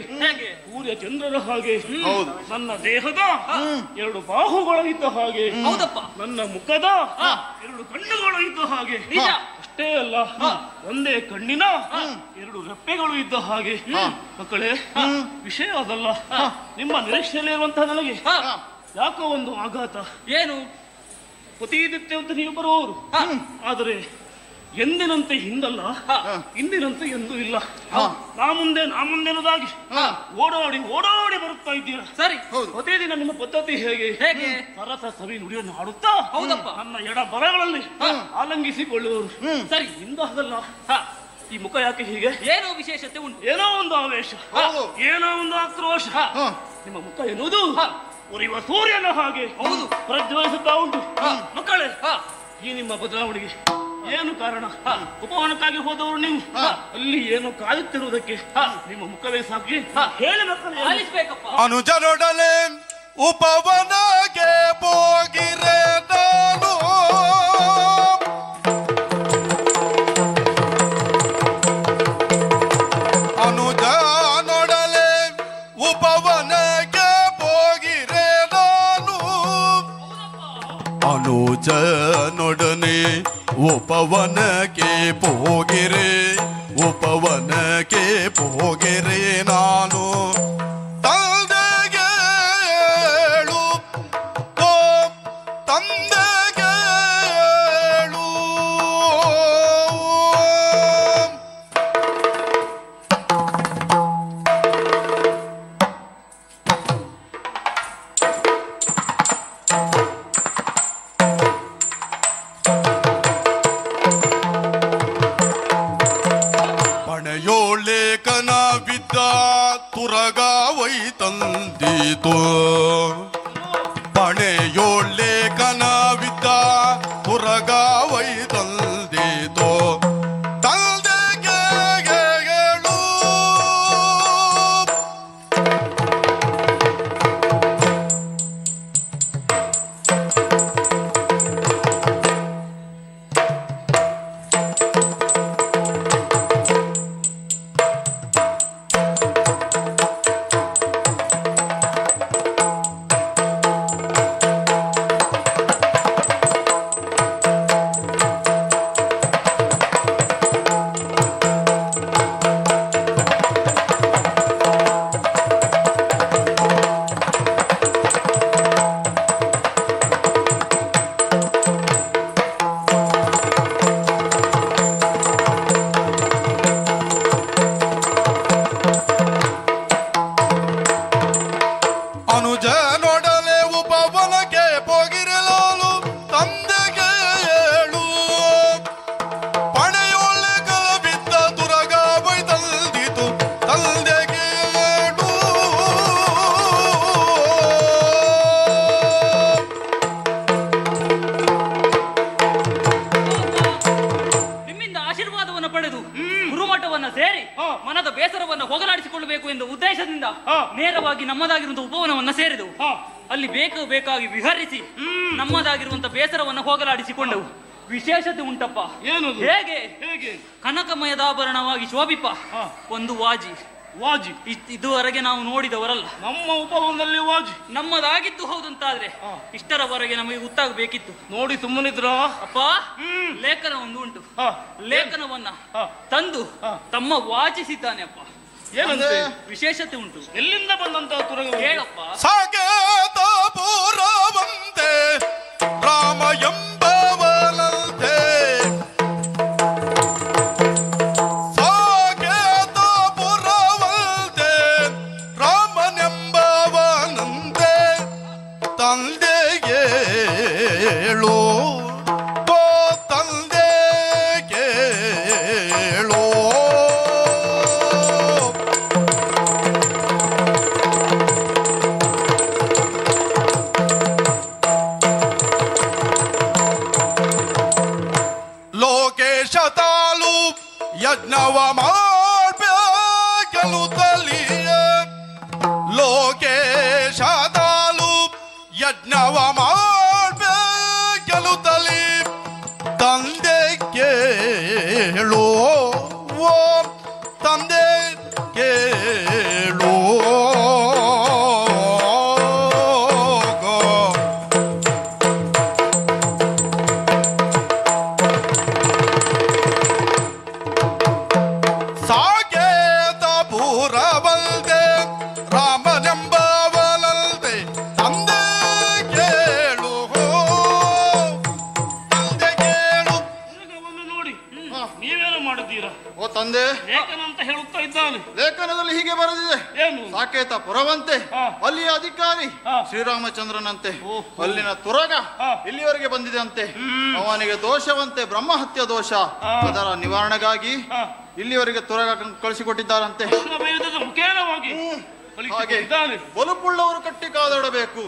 ಸೂರ್ಯ ಚಂದ್ರರ ಹಾಗೆ ನನ್ನ ದೇಹದ 2 ಬಾಹುಗಳು ಇದ್ದ ಹಾಗೆ, ನನ್ನ ಮುಖದ 2 ಕಣ್ಣುಗಳು ಇದ್ದ ಹಾಗೆ, ಅಷ್ಟೇ ಅಲ್ಲ ಒಂದೇ ಕಣ್ಣಿನ 2 ರೆಪ್ಪೆಗಳು ಇದ್ದ ಹಾಗೆ. ಮಕ್ಕಳೇ, ವಿಷಯ ಅದಲ್ಲ. ನಿಮ್ಮ ನಿರೀಕ್ಷೆಯಲ್ಲಿ ಇರುವಂತಹ ನನಗೆ ಯಾಕೋ ಒಂದು ಆಘಾತ. ಏನು? ಪ್ರತಿನಿತ್ಯ ಅಂತ ನೀವು ಬರುವವರು, ಆದರೆ ಎಂದಿನಂತೆ ಹಿಂದಲ್ಲ, ಇಂದಿನಂತೆ ಎಂದೂ ಇಲ್ಲ. ನಾ ಮುಂದೆ ಅನ್ನೋದಾಗಿ ಓಡಾಡಿ ಓಡಾಡಿ ಬರುತ್ತಾ ಇದ್ದೀರಾ. ಸರಿ, ಪ್ರತಿದಿನ ನಿಮ್ಮ ಪದ್ಧತಿ ಹೇಗೆ ಸರಸ ಸವಿ ನುಡಿಯನ್ನು ಹಾಡುತ್ತಾ ನನ್ನ ಎಡ ಬರಗಳಲ್ಲಿ ಆಲಂಗಿಸಿಕೊಳ್ಳುವರು. ಸರಿ, ಇಂದು ಅದಲ್ಲ. ಈ ಮುಖ ಯಾಕೆ ಹೀಗೆ? ಏನೋ ವಿಶೇಷತೆ ಉಂಟು, ಏನೋ ಒಂದು ಆವೇಶ, ಏನೋ ಒಂದು ಆಕ್ರೋಶ. ನಿಮ್ಮ ಮುಖ ಎನ್ನುವುದು ಉರಿಯುವ ಸೂರ್ಯನ ಹಾಗೆ ಪ್ರಜ್ವಲಿಸುತ್ತಾ ಉಂಟು. ಮಕ್ಕಳೇ, ಈ ನಿಮ್ಮ ಬದಲಾವಣೆಗೆ ಏನು ಕಾರಣ? ಉಪವನಕ್ಕಾಗಿ ಹೋದವರು ನೀವು, ಅಲ್ಲಿ ಏನು ಕಾಯುತ್ತಿರುವುದಕ್ಕೆ ನಿಮ್ಮ ಮುಖವೇ ಸಾಕಿ. ಹೇಳಿ ಮಕ್ಕಳೇ. ಅನುಜನೊಡನೆ ಉಪವನಕ್ಕೆ ಹೋಗಿರೆ ನಾನು, ಅನುಜನೊಡನೆ ಉಪವನಕ್ಕೆ ಹೋಗಿರೆ ನಾನು, ಅನುಜನೊಡನೆ ಉಪವನಕ್ಕೆ ಹೋಗಿರೆ, ಉಪವನಕ್ಕೆ ಹೋಗಿರೆ ನಾನು. ತಂದೆಗೆ ಹೇಳು, ಓ ತಂದೆಗೆ ಹೇಳು. ಪಣೆಯೋಳ್ಳೆಕನ ಬಿದ್ದ ತುರಗಾವೈ ತಂದೀತು, ಪಣೆಯೋಳ್ಳೆಕನ ಬಿದ್ದ ತುರಗಾವೈ ತಂದೀತು. ತಂದೆಗೆ ಹೇಳು, ಅನುಜನೊಡನೆ ಉಪವನಕ್ಕೆ ಹೋಗಿರಲಾಲು. ತಂದೆಗೆ ಹೇಳು, ಪಣೆಯೊಳ್ಳೆ ಕಲ ಬಿದ್ದ ತುರಗಾವೈ ತಂದಿತು. ತಂದೆಗೆ ಹೇಳು, ನಿಮ್ಮಿಂದ ಆಶೀರ್ವಾದವನ್ನು ಪಡೆದು ಗುರುಮಠವನ್ನ ಸೇರಿ ಮನದ ಬೇಸರವನ್ನು ಹೋಗಲಾಡಿಸಿಕೊಳ್ಳಬೇಕು ಎಂಬ ಉದ್ದೇಶದಿಂದ ನೇರವಾಗಿ ನಮ್ಮದಾಗಿರುವಂತಹ ಉಪವನವನ್ನ ಸೇರಿದೆವು. ಅಲ್ಲಿ ಬೇಕಾಗಿ ವಿಹರಿಸಿ ನಮ್ಮದಾಗಿರುವಂತಹ ಬೇಸರವನ್ನು ಹೋಗಲಾಡಿಸಿಕೊಂಡೆವು. ವಿಶೇಷತೆ ಉಂಟಪ್ಪ. ಏನು? ಹೇಗೆ ಕನಕಮಯದಾಭರಣವಾಗಿ ಶೋಭಿಪ ಒಂದು ವಾಜಿ. ಇದುವರೆಗೆ ನಾವು ನೋಡಿದವರಲ್ಲ. ನಮ್ಮ ಉಪವನದಲ್ಲಿ ವಾಜಿ ನಮ್ಮದಾಗಿದ್ದು ಹೌದಂತಾದ್ರೆ ಇಷ್ಟರವರೆಗೆ ನಮಗೆ ಗೊತ್ತಾಗಬೇಕಿತ್ತು. ನೋಡಿ ಸುಮ್ಮನಿದ್ರ ಅಪ್ಪ. ಲೇಖನ ಒಂದು ಉಂಟು, ಲೇಖನವನ್ನ ತಂದು ತಮ್ಮ ವಾಚಿಸಿದ್ದಾನೆ ಅಪ್ಪ. ಏನಂತೆ? ವಿಶೇಷತೆ ಉಂಟು. ಎಲ್ಲಿಂದ ಬಂದಂತ ತುರಗ ಹೇಳಪ್ಪ. ಸಾಗೇತ ಪುರವಂತೆ ರಾಮ ಎಂಬವನಂತೆ, ಸಾಗೇತ ಪುರವಂತೆ ರಾಮನೆಂಬವನಂತೆ. ತಂದೆಗೆ ಹೇಳು, ಓ ತಂದೆಗೆ ಹೇಳು. ಲೋಕೇಶ ತಾಲು ಯಜ್ಞವ ಮಾಡ್ಬೇಡ, ಗೆಲುತ್ತಲಿಯ ಲೋಕೇಶದಾಲು ಯಜ್ಞವ ಮಾಡ್ಬೇ ಗೆಲುತ್ತಲಿ ತಂದೆ ಕೇಳೋ ಓ ತಂದೆ ಕೇಳೋ ಸಾಕೇತ ಪೂರವಲ್ದೆ ರಾಮನೆಂಬವಲಲ್ದೆ ತಂದೆ ಕೇಳು ತಂದೆ ಕೇಳು. ನೋಡಿ ನೀವೇನು ಮಾಡಿದ್ದೀರಾ? ಓ ತಂದೆ, ಲೇಖನ ಅಂತ ಹೇಳುತ್ತಾ ಇದ್ದಾನೆ. ಲೇಖನದಲ್ಲಿ ಹೀಗೆ ಬರೆದಿದೆ, ಏನು? ಸಾಕೇತ ಪುರವಂತೆ ಅಲ್ಲಿಯ ಅಧಿಕಾರಿ ಶ್ರೀರಾಮಚಂದ್ರನಂತೆ, ಅಲ್ಲಿನ ತುರಗ ಇಲ್ಲಿವರೆಗೆ ಬಂದಿದೆ ಅಂತೆ. ಅವನಿಗೆ ದೋಷವಂತೆ, ಬ್ರಹ್ಮಹತ್ಯ ದೋಷ, ಅದರ ನಿವಾರಣೆಗಾಗಿ ಇಲ್ಲಿವರೆಗೆ ತುರಗ ಕಳಿಸಿಕೊಟ್ಟಿದ್ದಾರಂತೆ. ಮುಖೇನವಾಗಿ ಹಾಗೆ ಬಲುಪುಳ್ಳವರು ಕಟ್ಟಿ ಕಾದಾಡಬೇಕು,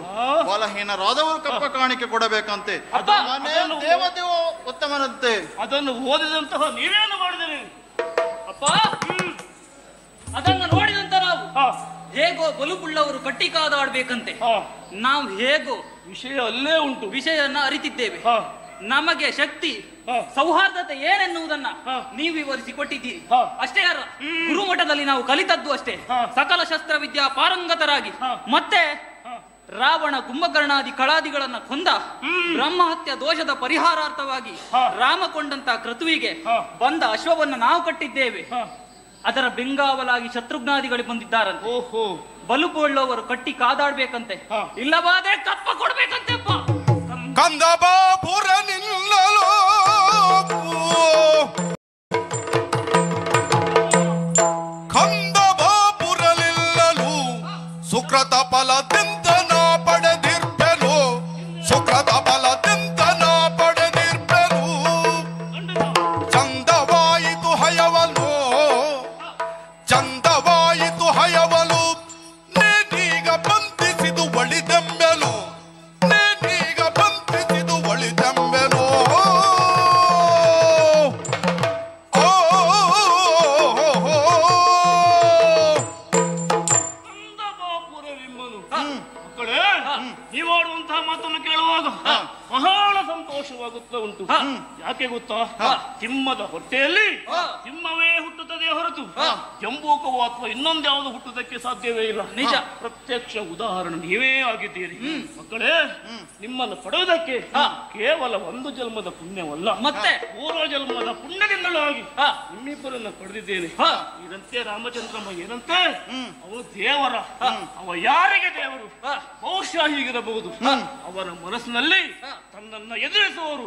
ಬಲಹೀನರಾದವರು ಕಪ್ಪ ಕಾಣಿಕೆ ಕೊಡಬೇಕಂತೆ. ದೇವದೇವ ಉತ್ತಮನಂತೆ. ಅದನ್ನು ಓದಿದಂತಹ ನೀವೇನು ಮಾಡಿದಿರಿ ಅಪ್ಪ? ಅದನ್ನು ನೋಡಿದಂತ ನಾವು ಹೇಗೋ ಬಲುಪುಳ್ಳವರು ಕಟ್ಟಿ ಕಾದಾಡ್ಬೇಕಂತೆ, ನಾವು ಹೇಗೋ ವಿಷಯ ಅಲ್ಲೇ ಉಂಟು, ವಿಷಯನ್ನ ಅರಿತಿದ್ದೇವೆ. ನಮಗೆ ಶಕ್ತಿ ಸೌಹಾರ್ದತೆ ಏನೆನ್ನುವುದನ್ನ ನೀವು ವಿವರಿಸಿಕೊಟ್ಟಿದ್ದೀರಿ. ಅಷ್ಟೇ ಅಲ್ಲ, ಗುರುಮಠದಲ್ಲಿ ನಾವು ಕಲಿತದ್ದು ಅಷ್ಟೇ. ಸಕಲ ಶಸ್ತ್ರವಿದ್ಯಾ ಪಾರಂಗತರಾಗಿ ಮತ್ತೆ ರಾವಣ ಕುಂಭಕರ್ಣಾದಿ ಕಳಾದಿಗಳನ್ನ ಕೊಂದ ಬ್ರಹ್ಮಹತ್ಯ ದೋಷದ ಪರಿಹಾರಾರ್ಥವಾಗಿ ರಾಮ ಕೊಂಡಂತ ಕ್ರತುವಿಗೆ ಬಂದ ಅಶ್ವವನ್ನ ನಾವು ಕಟ್ಟಿದ್ದೇವೆ. ಅದರ ಬೆಂಗಾವಲಾಗಿ ಶತ್ರುಘ್ನಾದಿಗಳು ಬಂದಿದ್ದಾರಂತೆ. ಓಹೋ, ಬಲುಪುಳ್ಳವರು ಕಟ್ಟಿ ಕಾದಾಡ್ಬೇಕಂತೆ, ಇಲ್ಲವಾದ್ರೆ ಕಪ್ಪ ಕೊಡ್ಬೇಕಂತೆ. ಕಂದಬಾಪುರ ನಿಲ್ಲಲು ಕಂದಬಾಪುರ ನಿಲ್ಲಲು ಸುಕೃತ ಫಲದಿಂದ ನಾ ಪಡೆದಿರ್ಪೆನು, ಸುಕೃತ ಫಲದಿಂದ ನಾ ಪಡೆದಿರ್ಪೆನು. ಚಂದವಾಯಿತು ಹಯವಲು, ಚಂದವಾಯಿತು ಹಯವಲು, ನೀನೀಗ ಬಂಧಿಸಿದು ಒಳಿದೆಂಬೆಲು, ನೀನೀಗ ಬಂಧಿಸಿದು ಒಳಿದೆಂಬೆನು. ಮಕ್ಕಳೇ, ನೀವಾಡುವಂತಹ ಮಾತನ್ನು ಕೇಳುವಾಗ ಬಹಳ ಸಂತೋಷವಾಗುತ್ತಾ ಉಂಟು. ಯಾಕೆ ಗೊತ್ತಾ? ಸಿಂಹದ ಹೊಟ್ಟೆಯಲ್ಲಿ ಸಿಂಹವೇ ಹುಟ್ಟುತ್ತದೆ ಹೊರತು ಜಂಬೂಕವೋ ಅಥವಾ ಇನ್ನೊಂದ್ಯಾವುದು ಹುಟ್ಟುವುದಕ್ಕೆ ಸಾಧ್ಯವೇ ಇಲ್ಲ. ನಿಜ, ಪ್ರತ್ಯಕ್ಷ ಉದಾಹರಣೆ ನೀವೇ ಆಗಿದ್ದೀರಿ. ಮಕ್ಕಳೇ, ನಿಮ್ಮನ್ನು ಪಡೆಯುವುದಕ್ಕೆ ಕೇವಲ ಒಂದು ಜನ್ಮದ ಪುಣ್ಯವಲ್ಲ, ಮತ್ತೆ ಪೂರ್ವ ಜನ್ಮದ ಪುಣ್ಯದಿಂದಲೂ ಆಗಿ ನಿಮ್ಮಿಬ್ಬರನ್ನ ಪಡೆದಿದ್ದೇನೆ. ಇದಂತೆ ರಾಮಚಂದ್ರಮ್ಮ ಏನಂತೆ, ಅವನು ದೇವರ, ಅವ ಯಾರಿಗೆ ದೇವರು? ಬಹುಶಃ ಹೀಗಿರಬಹುದು, ಅವರ ಮನಸ್ಸಿನಲ್ಲಿ ತನ್ನನ್ನ ಎದುರಿಸುವವರು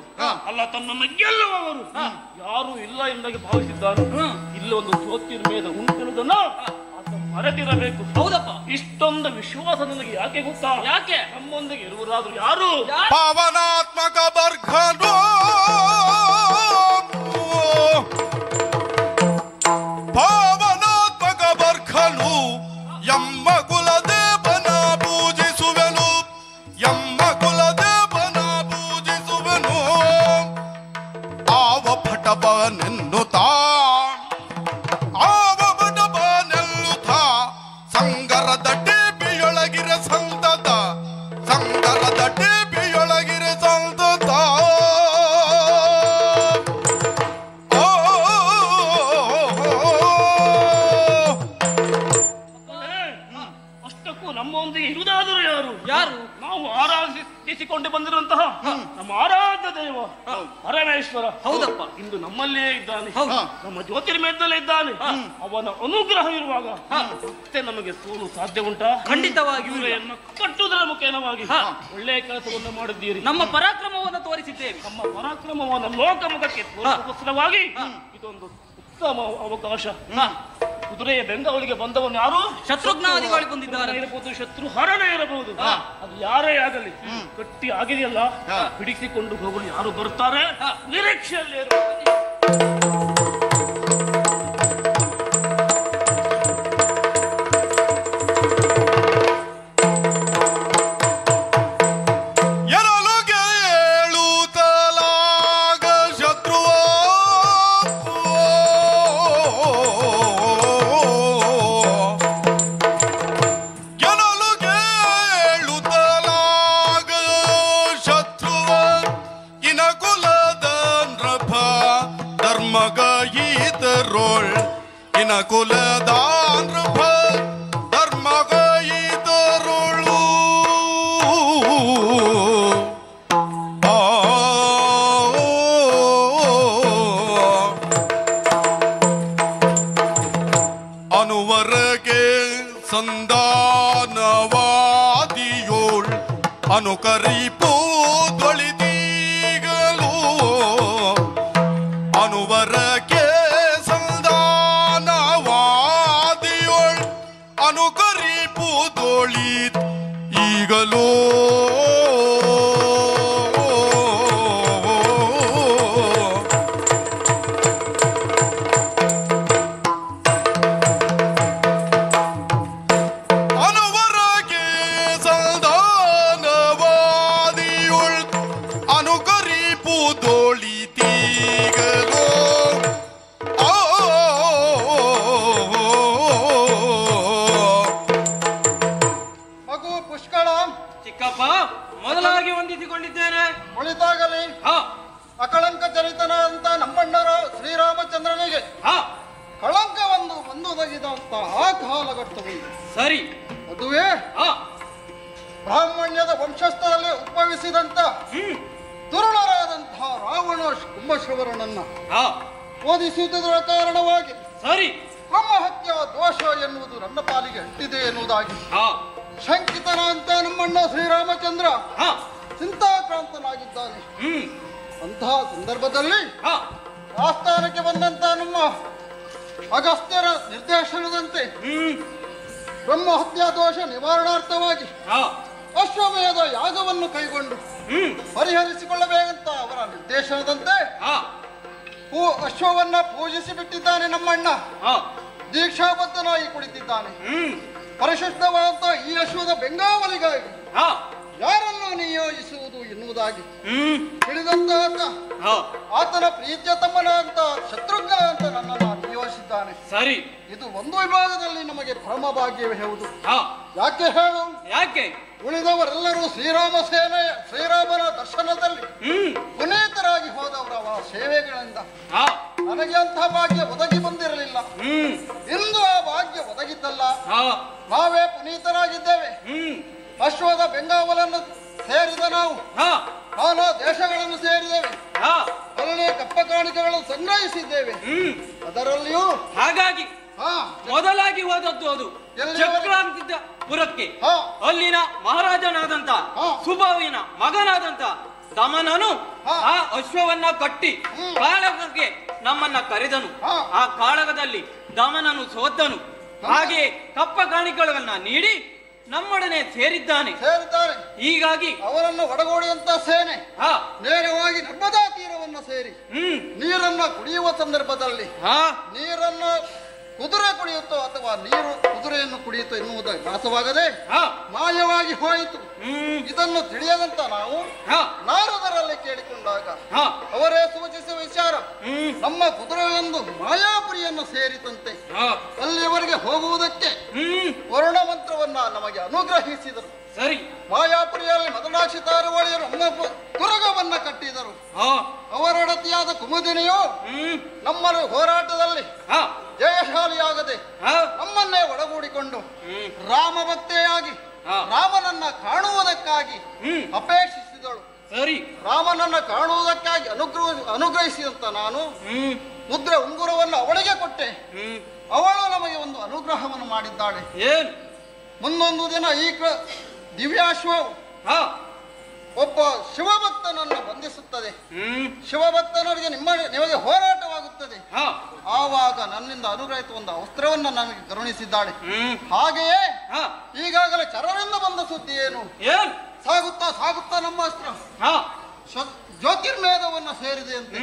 ಅಲ್ಲ, ತನ್ನನ್ನು ಗೆಲ್ಲುವವರು ಯಾರು ಇಲ್ಲ ಎಂದಾಗಿ ಭಾವಿಸಿದ್ದಾರೆ. ಇಲ್ಲಿ ಒಂದು ಜ್ಯೋತಿರ್ಮೇಧ ಉಂಟೆನ್ನುವುದನ್ನ ಆತ ಮರೆತಿರಬೇಕು. ಹೌದಪ್ಪ, ಇಷ್ಟೊಂದು ವಿಶ್ವಾಸ ನನಗೆ ಯಾಕೆ ಗೊತ್ತಾ? ಯಾಕೆ? ನಮ್ಮೊಂದಿಗೆ ಇರುವರಾದ್ರು ಯಾರು? ಪಾವನಾತ್ಮಕ ಬರ್ಘನು, ಪಾವನಾತ್ಮಕ ಬರ್ಘನು, ಎಮ್ಮ ಕುಲದೇವನ ಪೂಜಿಸುವೆನು, ಎಮ್ಮ ಕುಲದೇವನ ಪೂಜಿಸುವೆನು. ಆವ ಭಟಬನೆನ್ನುತ್ತಾ, ಆವ ಭಟಬನೆನ್ನುತ್ತಾ, ಸಂಗರದ ಟೇಪಿಯೊಳಗಿರೆ ಸಂತತ, ಸಂಗರದ ಟೇಪಿಯೊಳಗಿರೆ ಸಂತತ. ಅಷ್ಟಕ್ಕೂ ನಮ್ಮೊಂದಿಗೆ ಇರುವುದಾದರೂ ಯಾರು? ಯಾರು? ನಾವು ಆರಾಧಿಸಿಕೊಂಡು ಬಂದಿರುವಂತಹ ನಮ್ಮ ಆರಾಧ್ಯ ದೈವ ಪರಮೇಶ್ವರ. ಹೌದಪ್ಪ, ಇಂದು ನಮ್ಮಲ್ಲೇ ಇದ್ದಾನೆ, ಹೌದು. ನಮ್ಮ ಜ್ಯೋತಿರ್ಮೇಧದಲ್ಲೇ ಇದ್ದಾನೆ. ಅವನ ಅನುಗ್ರಹ ಇರುವಾಗ ಮತ್ತೆ ನಮಗೆ ಸೋಲು ಸಾಧ್ಯ ಉಂಟಾ? ಖಂಡಿತವಾಗಿಯೂ ಇಲ್ಲ. ಇವರನ್ನು ಕಟ್ಟುವುದರ ಮುಖೇನವಾಗಿ ಒಳ್ಳೆಯ ಕೆಲಸವನ್ನು ಮಾಡಿದ್ದೀರಿ. ನಮ್ಮ ಪರಾಕ್ರಮವನ್ನು ತೋರಿಸಿದ್ದೇವೆ. ನಮ್ಮ ಪರಾಕ್ರಮವನ್ನು ಲೋಕಮುಖಕ್ಕೆ ತೋರಿಸೋಸ್ಕರವಾಗಿ ಇದೊಂದು ಉತ್ತಮ ಅವಕಾಶ. ಕುದುರೆಯ ಬೆಂಗಾವಲಿಗೆ ಬಂದವನು ಯಾರು? ಶತ್ರುಘ್ನಾದಿಗಳು ಬಂದಿದ್ದಾರೆ. ಇರಬಹುದು, ಶತ್ರು ಹರಣ ಇರಬಹುದು, ಅದು ಯಾರೇ ಆಗಲಿ ಗಟ್ಟಿ ಆಗಿದೆಯಲ್ಲ, ಬಿಡಿಸಿಕೊಂಡು ಹೋಗಲು ಯಾರು ಬರ್ತಾರೆ ನಿರೀಕ್ಷೆಯಲ್ಲೇ ಇರಬಹುದು. ನಿನ ಕುಲದ ನೃಪ ಧರ್ಮಗೈದರುಳು ಅನುವರಗೆ ಸಂಧಾನವಾದಿಯೋಳ್ ಅನುಕರಿಪು ದ್ವಳಿದೀಗಲು ಅನುವರಗೆ ಸಂಧಾನವಾದಿಯೋಳ್ ಅನುಕರಿಪು ದ್ವಳಿ ಈಗಲೋ ಮೊದಲಾಗಿ ವಂದಿಸಿಕೊಂಡಿದ್ದೇನೆ. ಒಳಿತಾಗಲಿ. ಅಕಳಂಕ ಚರಿತನ ಅಂತ ನಮ್ಮಣ್ಣರ ಶ್ರೀರಾಮಚಂದ್ರನಿಗೆ ಕಳಂಕವನ್ನು ಬಂದೊದಗಿದಂತ ಆ ಕಾಲಘಟ್ಟವಿದೆ. ಸರಿ, ಅದುವೇ ಬ್ರಾಹ್ಮಣ್ಯದ ವಂಶಸ್ಥರಲ್ಲಿ ಉದ್ಭವಿಸಿದಂತ ದುರುಳರಾದಂತಹ ರಾವಣ ಕುಂಭಶ್ರವರನನ್ನ ಓದಿಸುವುದರ ಕಾರಣವಾಗಿ ಸರಿ ಬ್ರಹ್ಮಹತ್ಯ ದೋಷ ಎನ್ನುವುದು ನನ್ನ ಪಾಲಿಗೆ ಅಂಟಿದೆ ಎನ್ನುವುದಾಗಿ ಶಂಕಿತನ ಅಂತ ನಮ್ಮಣ್ಣ ಶ್ರೀರಾಮಚಂದ್ರ ಚಿಂತಾಕ್ರಾಂತನಾಗಿದ್ದಾನೆ. ಅಂತಹ ಸಂದರ್ಭದಲ್ಲಿ ಆಸ್ಥಾನಕ್ಕೆ ಬಂದಂತ ನಮ್ಮ ಅಗಸ್ತ್ಯರ ನಿರ್ದೇಶನದಂತೆ ಬ್ರಹ್ಮಹತ್ಯಾ ದೋಷ ನಿವಾರಣಾರ್ಥವಾಗಿ ಅಶ್ವಮೇಧ ಯಾಗವನ್ನು ಕೈಗೊಂಡು ಪರಿಹರಿಸಿಕೊಳ್ಳಬೇಕಂತ ಅವರ ನಿರ್ದೇಶನದಂತೆ ಅಶ್ವವನ್ನ ಪೂಜಿಸಿ ಬಿಟ್ಟಿದ್ದಾನೆ ನಮ್ಮಣ್ಣ. ದೀಕ್ಷಾಬದ್ಧನಾಗಿ ಕುಳಿತಿದ್ದಾನೆ. ಪರಿಶುದ್ಧವಾದಂತ ಈ ಅಶ್ವದ ಬೆಂಗಾವಲಿಗಾಗಿ ಯಾರನ್ನು ನಿಯೋಜಿಸುವುದು ಎನ್ನುವುದಾಗಿ ತಿಳಿದಂತ ಆತನ ಪ್ರೀತಿಯ ತಮ್ಮನಾದಂತ ಶತ್ರುಘ್ನ ಅಂತ ನನ್ನನ್ನು ನಿಯೋಜಿಸಿದ್ದಾನೆ. ಸರಿ, ಇದು ಒಂದು ವಿಭಾಗದಲ್ಲಿ ನಮಗೆ ಪರಮ ಭಾಗ್ಯವೇ ಹೌದು. ಯಾಕೆ ಹೇಳು? ಯಾಕೆ ಉಳಿದವರೆಲ್ಲರೂ ಶ್ರೀರಾಮನ ದರ್ಶನದಲ್ಲಿ ಪುನೀತರಾಗಿ ಹೋದವರ ಸೇವೆಗಳಿಂದ ನನಗೆ ಅಂಥ ಭಾಗ್ಯ ಒದಗಿ ಬಂದಿರಲಿಲ್ಲ. ಇಂದು ಆ ಭಾಗ್ಯ ಒದಗಿದ್ದಲ್ಲ. ನಾವೇ ಪುನೀತರಾಗಿದ್ದೇವೆ. ಅಶ್ವದ ಬೆಂಗಾವಲನ್ನು ಸೇರಿದ ನಾವು ನಾನಾ ದೇಶಗಳನ್ನು ಸೇರಿದ್ದೇವೆ. ಅಲ್ಲಿ ಕಪ್ಪ ಕಾಣಿಕೆಗಳನ್ನು ಸಂಗ್ರಹಿಸಿದ್ದೇವೆ. ಅದರಲ್ಲಿಯೂ ಹಾಗಾಗಿ ಮೊದಲಾಗಿ ಹೋದದ್ದು ಅದು ಚಕ್ರಾಂತಿದ್ದ ಪುರಕ್ಕೆ. ಅಲ್ಲಿನ ಮಹಾರಾಜನಾದಂತ ಸುಬಾವಿನ ಮಗನಾದಂತ ದಮನನು ಆ ಅಶ್ವವನ್ನ ಕಟ್ಟಿ ಕಾಳಗಕ್ಕೆ ನಮ್ಮನ್ನ ಕರೆದನು. ಆ ಕಾಳಗದಲ್ಲಿ ದಮನನು ಸೋತನು. ಹಾಗೆ ಕಪ್ಪ ಕಾಣಿಕೆಗಳನ್ನ ನೀಡಿ ನಮ್ಮೊಡನೆ ಸೇರಿದ್ದಾನೆ. ಹೀಗಾಗಿ ಅವರನ್ನು ಒಡಗೂಡಿದಂತ ಸೇನೆ ನೇರವಾಗಿ ನರ್ಮದಾ ತೀರವನ್ನು ಸೇರಿ ನೀರನ್ನ ಕುಡಿಯುವ ಸಂದರ್ಭದಲ್ಲಿ ನೀರನ್ನು ಕುದುರೆ ಕುಡಿಯುತ್ತೋ ಅಥವಾ ನೀರು ಕುದುರೆಯನ್ನು ಕುಡಿಯುತ್ತೋ ಎನ್ನುವುದು ನಾಶವಾಗದೆ ಮಾಯವಾಗಿ ಹೋಯಿತು. ಇದನ್ನು ತಿಳಿಯದಂತ ನಾವು ನಾರದರಲ್ಲಿ ಕೇಳಿಕೊಂಡಾಗ ಅವರೇ ಸೂಚಿಸುವ ವಿಚಾರ ನಮ್ಮ ಕುದುರೆಯೊಂದು ಮಾಯಾಪುರಿಯನ್ನು ಸೇರಿತಂತೆ. ಅಲ್ಲಿಯವರೆಗೆ ಹೋಗುವುದಕ್ಕೆ ವರುಣ ಮಂತ್ರವನ್ನ ನಮಗೆ ಅನುಗ್ರಹಿಸಿದರು. ಸರಿ, ಮಾಯಾಪುರಿಯಲ್ಲಿ ಮದನಾಕ್ಷಿ ತಾರವಾಳಿಯರು ನಮ್ಮ ತುರಗವನ್ನ ಕಟ್ಟಿದರು. ಅವರೊಡತಿಯಾದ ಕುಮುದಿನಿಯು ನಮ್ಮ ಹೋರಾಟದಲ್ಲಿ ಜಯಶಾಲಿಯಾಗದೆ ನಮ್ಮನ್ನೇ ಒಡಗೂಡಿಕೊಂಡು ರಾಮ ಭಕ್ತೆಯಾಗಿ ರಾಮನನ್ನ ಕಾಣುವುದಕ್ಕಾಗಿ ಅಪೇಕ್ಷಿಸಿದಳು. ಸರಿ, ರಾಮನನ್ನ ಕಾಣುವುದಕ್ಕಾಗಿ ಅನುಗ್ರಹಿಸಿದಂತ ನಾನು ಮುದ್ರೆ ಉಂಗುರವನ್ನು ಅವಳಿಗೆ ಕೊಟ್ಟೆ. ಅವಳು ನಮಗೆ ಒಂದು ಅನುಗ್ರಹವನ್ನು ಮಾಡಿದ್ದಾಳೆ. ಏನು? ಮುಂದೊಂದು ದಿನ ಈ ದಿವ್ಯಾಶ್ವವು ಒಬ್ಬ ಶಿವಭಕ್ತನನ್ನು ಬಂಧಿಸುತ್ತದೆ. ಶಿವಭಕ್ತನರಿಗೆ ನಿಮಗೆ ಹೋರಾಟವಾಗುತ್ತದೆ. ಆವಾಗ ನನ್ನಿಂದ ಅನುಗ್ರಹಿತ ಒಂದು ಅಸ್ತ್ರವನ್ನು ನನಗೆ ಕರುಣಿಸಿದ್ದಾಳೆ. ಹಾಗೆಯೇ ಈಗಾಗಲೇ ಚರರಿಂದ ಬಂದ ಸುದ್ದಿ ಏನು? ಸಾಗುತ್ತಾ ಸಾಗುತ್ತಾ ನಮ್ಮ ಅಸ್ತ್ರ ಜ್ಯೋತಿರ್ಮೇಧವನ್ನ ಸೇರಿದೆ ಅಂತೆ.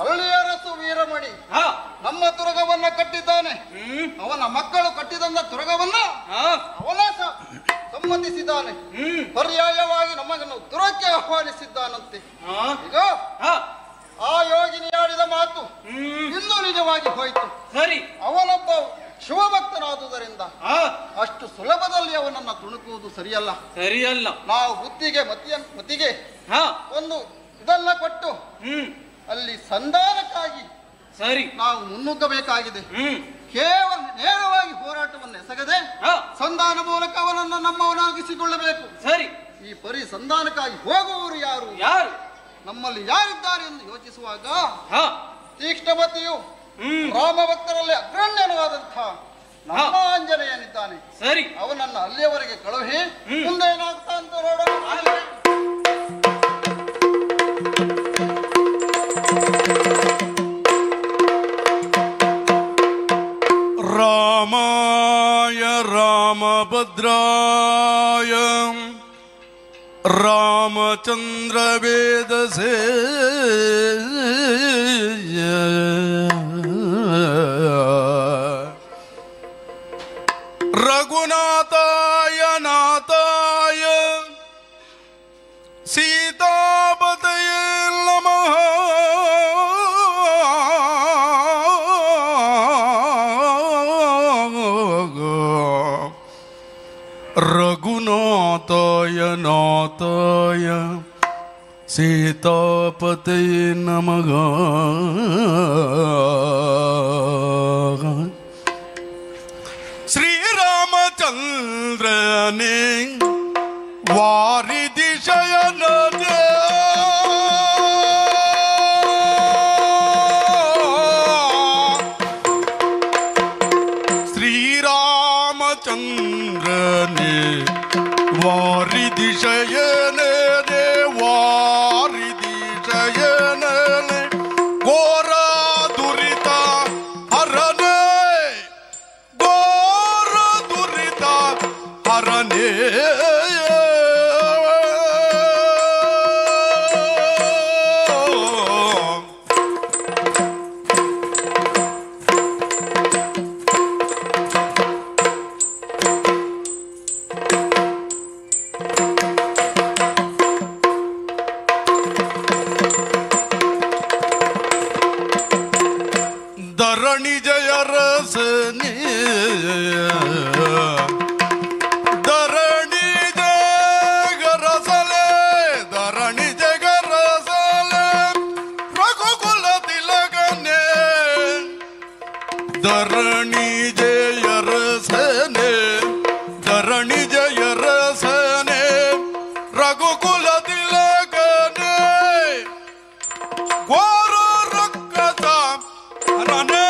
ಅರಳಿಯ ರಸು ವೀರಮಣಿ ನಮ್ಮ ತುರಗವನ್ನ ಕಟ್ಟಿದ್ದಾನೆ. ಅವನ ಮಕ್ಕಳು ಕಟ್ಟಿದಂತ ತುರಗವನ್ನ ಅವನೇ ಸಮ್ಮತಿಸಿದ್ದಾನೆ. ಪರ್ಯಾಯವಾಗಿ ನಮ್ಮನ್ನು ತುರಕ್ಕೆ ಆಹ್ವಾನಿಸಿದ್ದಾನಂತೆ. ಈಗ ಆ ಯೋಗಿನಿ ಆಡಿದ ಮಾತು ಇಂದು ನಿಜವಾಗಿ ಹೋಯಿತು. ಸರಿ, ಅವನೊಬ್ಬ ಶಿವಭಕ್ತನಾದುದರಿಂದ ಅಷ್ಟು ಸುಲಭದಲ್ಲಿ ಅವನನ್ನ ತುಣುಕುವುದು ಸರಿಯಲ್ಲ. ನಾವು ಬುದ್ಧಿಗೆ ಮತಿಗೆ ಒಂದು ಇದೆಲ್ಲ ಕೊಟ್ಟು ಅಲ್ಲಿ ಸಂಧಾನಕ್ಕಾಗಿ ಸರಿ ನಾವು ಮುನ್ನುಗ್ಗಬೇಕಾಗಿದೆ. ಕೇವಲ ಸಂಧಾನ ಮೂಲಕ ಅವನನ್ನು ನಮ್ಮವನಾಗಿಸಿಕೊಳ್ಳಬೇಕು. ಸರಿ. ಈ ಪರಿ ಸಂಧಾನಕ್ಕಾಗಿ ಹೋಗುವವರು ಯಾರು ಯಾರು ನಮ್ಮಲ್ಲಿ ಯಾರಿದ್ದಾರೆ ಎಂದು ಯೋಚಿಸುವಾಗ ತೀಕ್ಷ್ಣಮತಿಯು ರಾಮ ಭಕ್ತರಲ್ಲಿ ಅಗ್ರಣ್ಯನಾದಂತಹ ನಮ್ಮ ಆಂಜನೇಯನಿದ್ದಾನೆ. ಸರಿ, ಅವನನ್ನು ಅಲ್ಲಿಯವರೆಗೆ ಕಳುಹಿ ಮುಂದೆ ಏನಾಗ್ತಾ ಅಂತ ನೋಡೋಣ. ರಾಮಾಯ ರಾಮಭದ್ರಾಯ ರಾಮಚಂದ್ರ ವೇದಸೇ ರಘುನಾಥಾಯ ನಾಥಾಯ ಸೀತಾಪತಯೇ ನಮಃ. ರಘುನಾಥಾಯ ನಾಥಾಯ ಸೀತಾಪತಯೇ ನಮಃ. ಶ್ರೀರಾಮಚಂದ್ರನೇ ವಾರಿಧಿ ಶಯನನೇ ಶ್ರೀರಾಮಚಂದ್ರನೇ ವಾರಿಧಿ ಶಯನೇ ವಾರಿಧಿ ಶಯನೇ ಘೋರ ದುರಿತ ಹರನೇ ಘೋರ ದುರಿತ ಹರನೇ. ಧರಣಿ ಜಯ ರಸನೇ ಧರಣಿ ಜಗ ರಸಲೆ ಧರಣಿ ಜಗ ರಸಲೆ ರಘುಕುಲ ತಿಲಕನೇ ಧರಣಿ ಜಯ ರಸನೆ ಧರಣಿ ಜಯ ರಸನೆ ರಘುಕುಲ ತಿಲಕನೇ ಘೋರ ರಕ್ಕಸ ಹರನೇ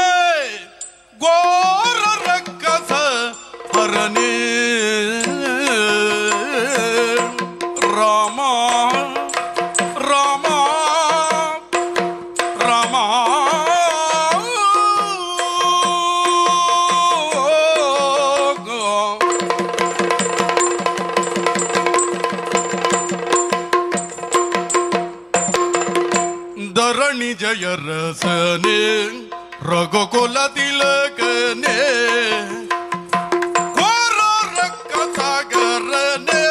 ಘೋರ ರಕ್ಕಸ ಹರನೇ. ರಾಮ ರಾಮ ರಾಮ ಧರಣಿ ಜಯ ರಸನೆ ರಘುಕುಲ ತಿಲಕನೇ ಘೋರ ರಕ್ಕಸ ಗರನೇ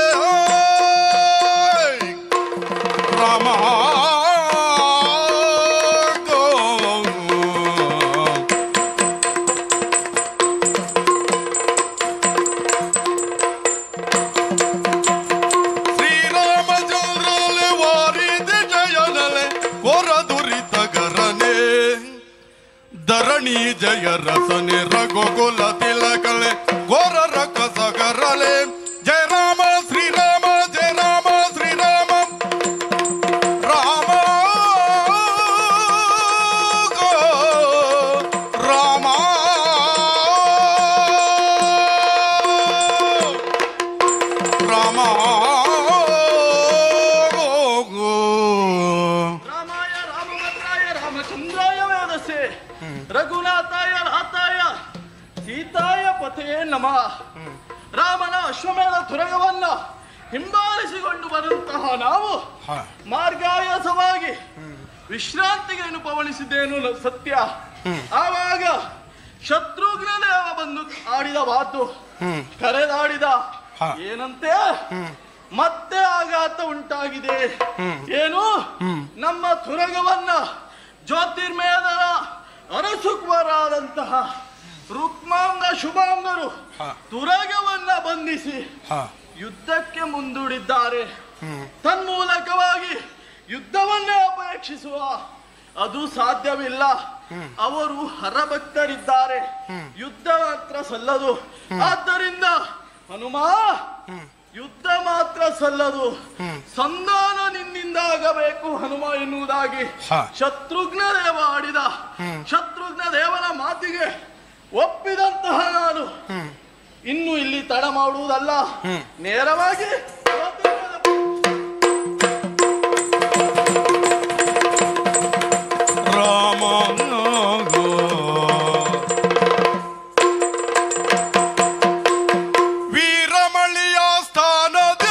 ರಾಮ ಶ್ರೀರಾಮಚಂದ್ರಲೆ ವಾರಿಧಿ ಜಯನಲೆ ಘೋರ ದುರಿತ ಗರನೇ ಧರಣಿ ಜಯ ರಸನೆ ರಘುಕುಲ ತಿಲಕಲೆ ಘೋರ ರಕ್ಕಸ ಗರಲೆ. ಜಯ ರಾಮ ಶ್ರೀರಾಮ ಜಯ ರಾಮ ಶ್ರೀರಾಮ ರಾಮ ರಾಮ ರಾಮ ರಾಮಾಯ ರಾಮಭದ್ರಾಯ ರಾಮಚಂದ್ರಾಯ ವೇದಸೆ ರಘುನಾಥಾಯ ನಾಥಾಯ ಸೀತಾಯ ಪತೆಯೇ ನಮಃ. ರಾಮನ ಅಶ್ವಮೇಧ ತುರಗವನ್ನ ಹಿಂಬಾಲಿಸಿಕೊಂಡು ಬರುವಂತಹ ನಾವು ಮಾರ್ಗಾಯಾಸವಾಗಿ ವಿಶ್ರಾಂತಿಗೆ ಪವಣಿಸಿದ್ದೇನು ಸತ್ಯ. ಆವಾಗ ಶತ್ರುಘ್ನ ದೇವ ಬಂದು ಆಡಿದ ಮಾತು ಕರೆದಾಡಿದ ಏನಂತೆ ಮತ್ತೆ ಆಘಾತ ಉಂಟಾಗಿದೆ. ಏನು ನಮ್ಮ ತುರಗವನ್ನ ಜ್ಯೋತಿರ್ಮೇಧರ ಅರಸುಕುವರಾದಂತಹ ರುಕ್ಮಾಂಗ ಶುಭಾಂಗರು ತುರಗವನ್ನ ಬಂಧಿಸಿ ಯುದ್ಧಕ್ಕೆ ಮುಂದೂಡಿದ್ದಾರೆ. ತನ್ಮೂಲಕವಾಗಿ ಯುದ್ಧವನ್ನೇ ಅಪೇಕ್ಷಿಸುವ ಅದು ಸಾಧ್ಯವಿಲ್ಲ. ಅವರು ಹರಭಕ್ತರಿದ್ದಾರೆ, ಯುದ್ಧ ಮಾತ್ರ ಸಲ್ಲದು. ಆದ್ದರಿಂದ ಹನುಮ, ಯುದ್ಧ ಮಾತ್ರ ಸಲ್ಲದು, ಸಂಧಾನ ನಿನ್ನಿಂದ ಆಗಬೇಕು ಹನುಮ ಎನ್ನುವುದಾಗಿ ಶತ್ರುಘ್ನ ದೇವ ಆಡಿದ. ಶತ್ರುಘ್ನ ದೇವನ ಮಾತಿಗೆ ಒಪ್ಪಿದಂತಹ ನಾನು ಇನ್ನು ಇಲ್ಲಿ ತಡ ಮಾಡುವುದಲ್ಲ, ನೇರವಾಗಿ ರಾಮ ವೀರಮಳಿಯ ಸ್ಥಾನದ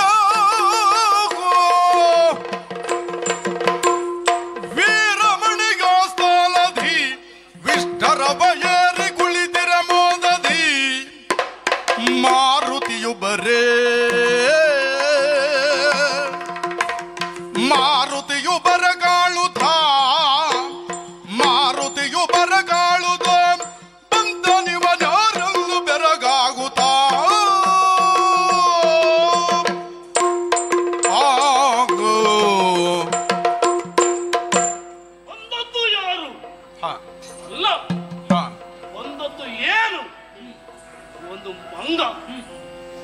ವೀರಮಣಿಗ ಸ್ಥಾನದಿ ವಿಷ್ಠರ ಬಯರಿ ಕುಳಿತಿರ ಮೋದದಿ ಮಾರುತಿಯು ಬರೇ ಮಾರುತಿಯು ಬರಗಾಳುತ್ತ ಮಾರುತಿಯು ಬರಗಾಳುತ್ತ ಬಂದ ನಿವನಾರಲ್ಲೂ ಬೆರಗಾಗುತ್ತ ಒಂದೊತ್ತು ಯಾರು ಅಲ್ಲ, ಒಂದೊತ್ತು ಏನು? ಒಂದು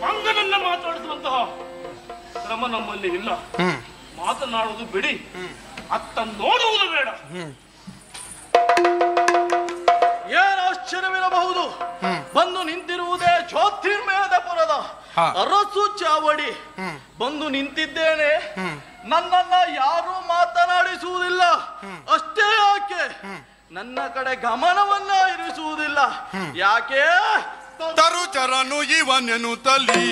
ಮಂಗನನ್ನ ಮಾತಾಡಿಸುವಂತಹ ಕ್ರಮ ನಮ್ಮಲ್ಲಿ ಇಲ್ಲ. ಮಾತನಾಡುವುದು ಬಿಡಿ, ಅತ್ತ ನೋಡುವುದು ಬೇಡ. ಏನು ಆಶ್ಚರ್ಯವಿರಬಹುದು, ಬಂದು ನಿಂತಿರುವುದೇ ಜ್ಯೋತಿರ್ಮೇಧಪುರದ ಅರಸು ಚಾವಡಿ. ಬಂದು ನಿಂತಿದ್ದೇನೆ, ನನ್ನನ್ನ ಯಾರೂ ಮಾತನಾಡಿಸುವುದಿಲ್ಲ. ಅಷ್ಟೇ ಯಾಕೆ ನನ್ನ ಕಡೆ ಗಮನವನ್ನ ಇರಿಸುವುದಿಲ್ಲ. ಯಾಕೆ? ತರುಚರನು ಇವನೆನು ತಲಿ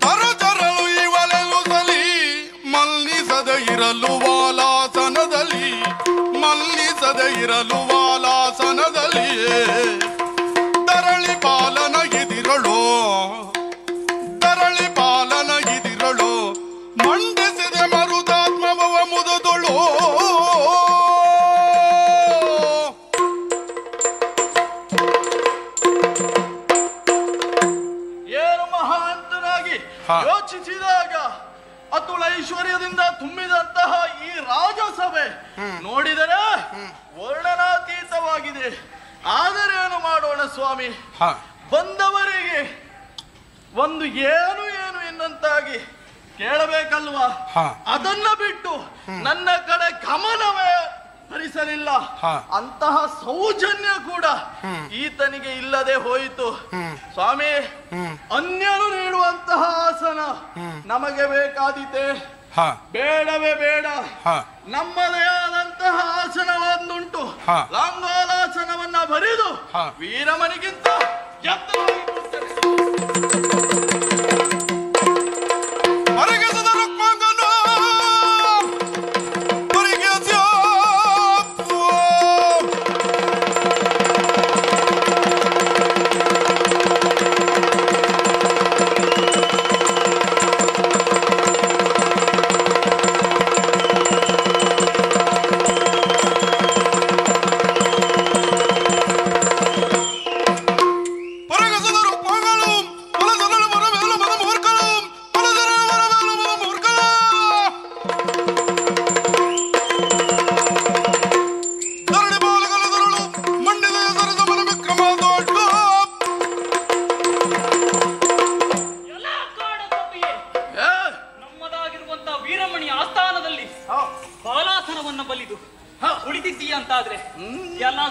ತರುಚರನು ಇವನೆನು ತಲಿ ಮಲ್ಲಿಸದ ಇರಲು ವಾಲಾಸನದಲ್ಲಿ ಮಲ್ಲಿಸದ ಇರಲು ವಾಲಾಸನದಲ್ಲಿ ತರಳಿ ಪಾಲನಗಿದಿರಳು ತರಳಿ ಪಾಲನಗಿದಿರಳು ಮಂಡಿಸಿದೆ ಮರುದಾತ್ಮವ ಮುದುದೊಳು ಯೋಚಿಸಿದಾಗ ಅತುಲ ಐಶ್ವರ್ಯದಿಂದ ತುಂಬಿದಂತಹ ಈ ರಾಜಸಭೆ ನೋಡಿದರೆ ವರ್ಣನಾತೀತವಾಗಿದೆ. ಆದರೇನು ಮಾಡೋಣ ಸ್ವಾಮಿ, ಬಂದವರಿಗೆ ಒಂದು ಏನು ಏನು ಎನ್ನುವಂತಾಗಿ ಕೇಳಬೇಕಲ್ವಾ? ಅದನ್ನ ಬಿಟ್ಟು ನನ್ನ ಕಡೆ ಗಮನವೇ ಹರಿಸಲಿಲ್ಲ. ಅಂತಹ ಸೌಜನ್ಯ ಕೂಡ ಈತನಿಗೆ ಇಲ್ಲದೆ ಹೋಯಿತು. ಸ್ವಾಮಿ, ಅನ್ಯರು ನೀಡುವಂತಹ ಆಸನ ನಮಗೆ ಬೇಕಾದೀತೆ? ಬೇಡವೇ ಬೇಡ. ನಮ್ಮದೇ ಆದಂತಹ ಆಸನ ಒಂದುಂಟು, ಲಾಂಗೋಲಾಸನವನ್ನ ಬರಿದು ವೀರಮನಿಗಿಂತ ಎತ್ತರವಾಗಿ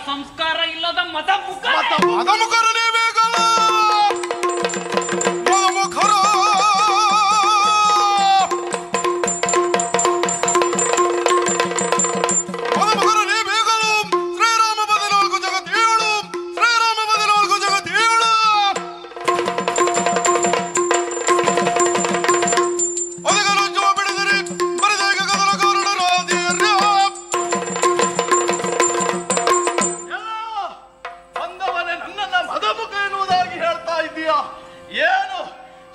ಸಂಸ್ಕಾರ ಇಲ್ಲದ ಮತ ಮುಖರನೇ ಬೇಕಲ್ಲ. ಮುಖರ ಮುಖರನೇ ಬೇಕಲು. ಶ್ರೀರಾಮ ಬದಲಾಲ್ಕು ಜಗತ್ತೇಳು, ಶ್ರೀರಾಮ ಬದಲಾಲ್ಕು ಜಗತ್ತೇಳು. ಅದಗಲು ಜೋ ಬಿಡಿದರೆ ಬರಿದಾಗ ಗದಲ ಗೌರಡರಾದಿಯರ ಏನು?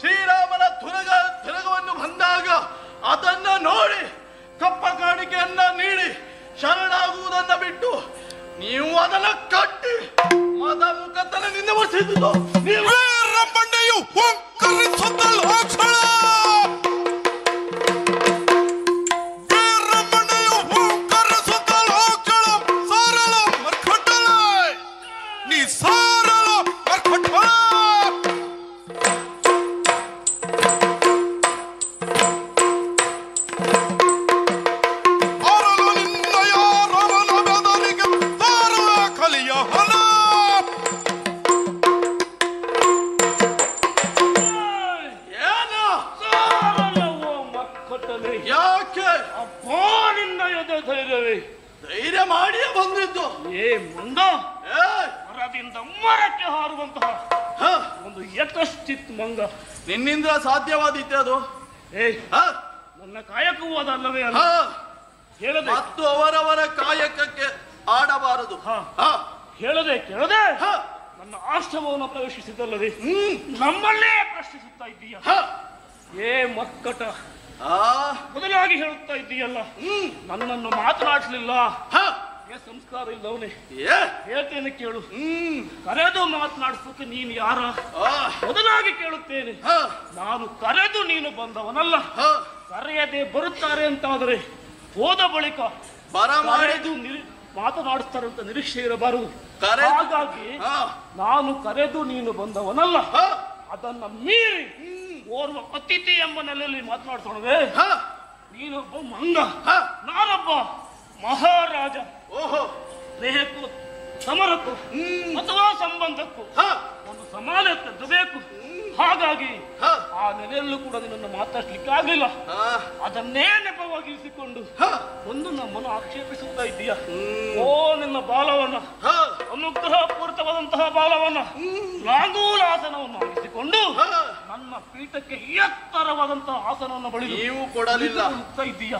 ಶ್ರೀರಾಮನ ತುರಗವನ್ನು ಬಂದಾಗ ಅದನ್ನ ನೋಡಿ ಕಪ್ಪ ಕಾಣಿಕೆಯನ್ನ ನೀಡಿ ಶರಣಾಗುವುದನ್ನ ಬಿಟ್ಟು ನೀವು ಅದನ್ನ ಕಟ್ಟಿ ಮದ ಮುಖತನದಿಂದ ಒಸಿದ್ದು ಬಂಡೆಯು ನೀ ಸಾರ ಯಾಕೆ ಅಪ್ಪ ನಿನ್ನ ಎದೆ ಧೈರ್ಯವೇ ಧೈರ್ಯ ಮಾಡಿಯೇ ಬಂದಿದ್ದು. ಏ ಮಂದ, ಮರದಿಂದ ಮರಕ್ಕೆ ಹಾರುವಂತಹ ಒಂದು ಯಕಶ್ಚಿತ್ ಮಂಗ, ನಿನ್ನಿಂದ ಸಾಧ್ಯವಾದಿತ್ತೆ ಅದು. ನನ್ನ ಕಾಯಕವೂ ಅದಲ್ಲವೇ ಅಲ್ಲ ಹೇಳದೆ, ಮತ್ತು ಅವರವರ ಕಾಯಕಕ್ಕೆ ಆಡಬಾರದು. ಹೇಳದೆ ಕೇಳದೆ ನನ್ನ ಆಶ್ರಮವನ್ನು ಪ್ರವೇಶಿಸಿದಲ್ಲದೆ ನಮ್ಮಲ್ಲೇ ಪ್ರಶ್ನಿಸುತ್ತಾ ಇದ್ದೀಯ. ಏ ಮಕ್ಕಟ, ಮೊದಲಾಗಿ ಹೇಳುತ್ತಾ ಇದ್ದೀಯಲ್ಲ, ನನ್ನನ್ನು ಮಾತನಾಡಿಸಲಿಲ್ಲ, ಸಂಸ್ಕಾರ ಇಲ್ಲವನೇ. ಹೇಳ್ತೇನೆ ಕೇಳು, ಕರೆದು ಮಾತನಾಡಿಸೋಕೆ ನೀನು ಯಾರ? ಮೊದಲಾಗಿ ಕೇಳುತ್ತೇನೆ, ನಾನು ಕರೆದು ನೀನು ಬಂದವನಲ್ಲ. ಕರೆಯದೆ ಬರುತ್ತಾರೆ ಅಂತಾದರೆ ಹೋದ ಬಳಿಕ ಕರೆದು ಮಾತನಾಡಿಸ್ತಾರೆ ಅಂತ ನಿರೀಕ್ಷೆ ಇರಬಾರದು. ಹಾಗಾಗಿ ನಾನು ಕರೆದು ನೀನು ಬಂದವನಲ್ಲ, ಅದನ್ನ ಮೀರಿ ಓರ್ವ ಅತಿಥಿ ಎಂಬ ನೆಲೆಯಲ್ಲಿ ಮಾತನಾಡ್ತೊಳವೆ. ನೀನೊಬ್ಬ ಮಂಗ, ನಾನೊಬ್ಬ ಮಹಾರಾಜ. ಸ್ನೇಹಕ್ಕೂ ಸಮರಕ್ಕೂ ಅಥವಾ ಸಂಬಂಧಕ್ಕೂ ಒಂದು ಸಮಾನತೆ ಬೇಕು. ಹಾಗಾಗಿ ಆ ನೆಲೆಯಲ್ಲೂ ಕೂಡ ನಿನ್ನನ್ನು ಮಾತಾಡ್ಲಿಕ್ಕೆ ಆಗಲಿಲ್ಲ. ಅದನ್ನೇ ನೆಪವಾಗಿರಿಸಿಕೊಂಡು ಒಂದು ನಮ್ಮನ್ನು ಆಕ್ಷೇಪಿಸುತ್ತಾ ಇದ್ದೀಯ. ಓ ನಿನ್ನ ಬಾಲವನ್ನ, ಅನುಗ್ರಹ ಪೂರಿತವಾದಂತಹ ಬಾಲವನ್ನ ಲಾಂಗೂಲಾಸನವನ್ನು ಆಗಿಸಿಕೊಂಡು ನನ್ನ ಪೀಠಕ್ಕೆ ಎತ್ತರವಾದಂತಹ ಆಸನವನ್ನು ಬಳಿ ನೀವು ಕೊಡಲಿಲ್ಲ ಇದ್ದೀಯ.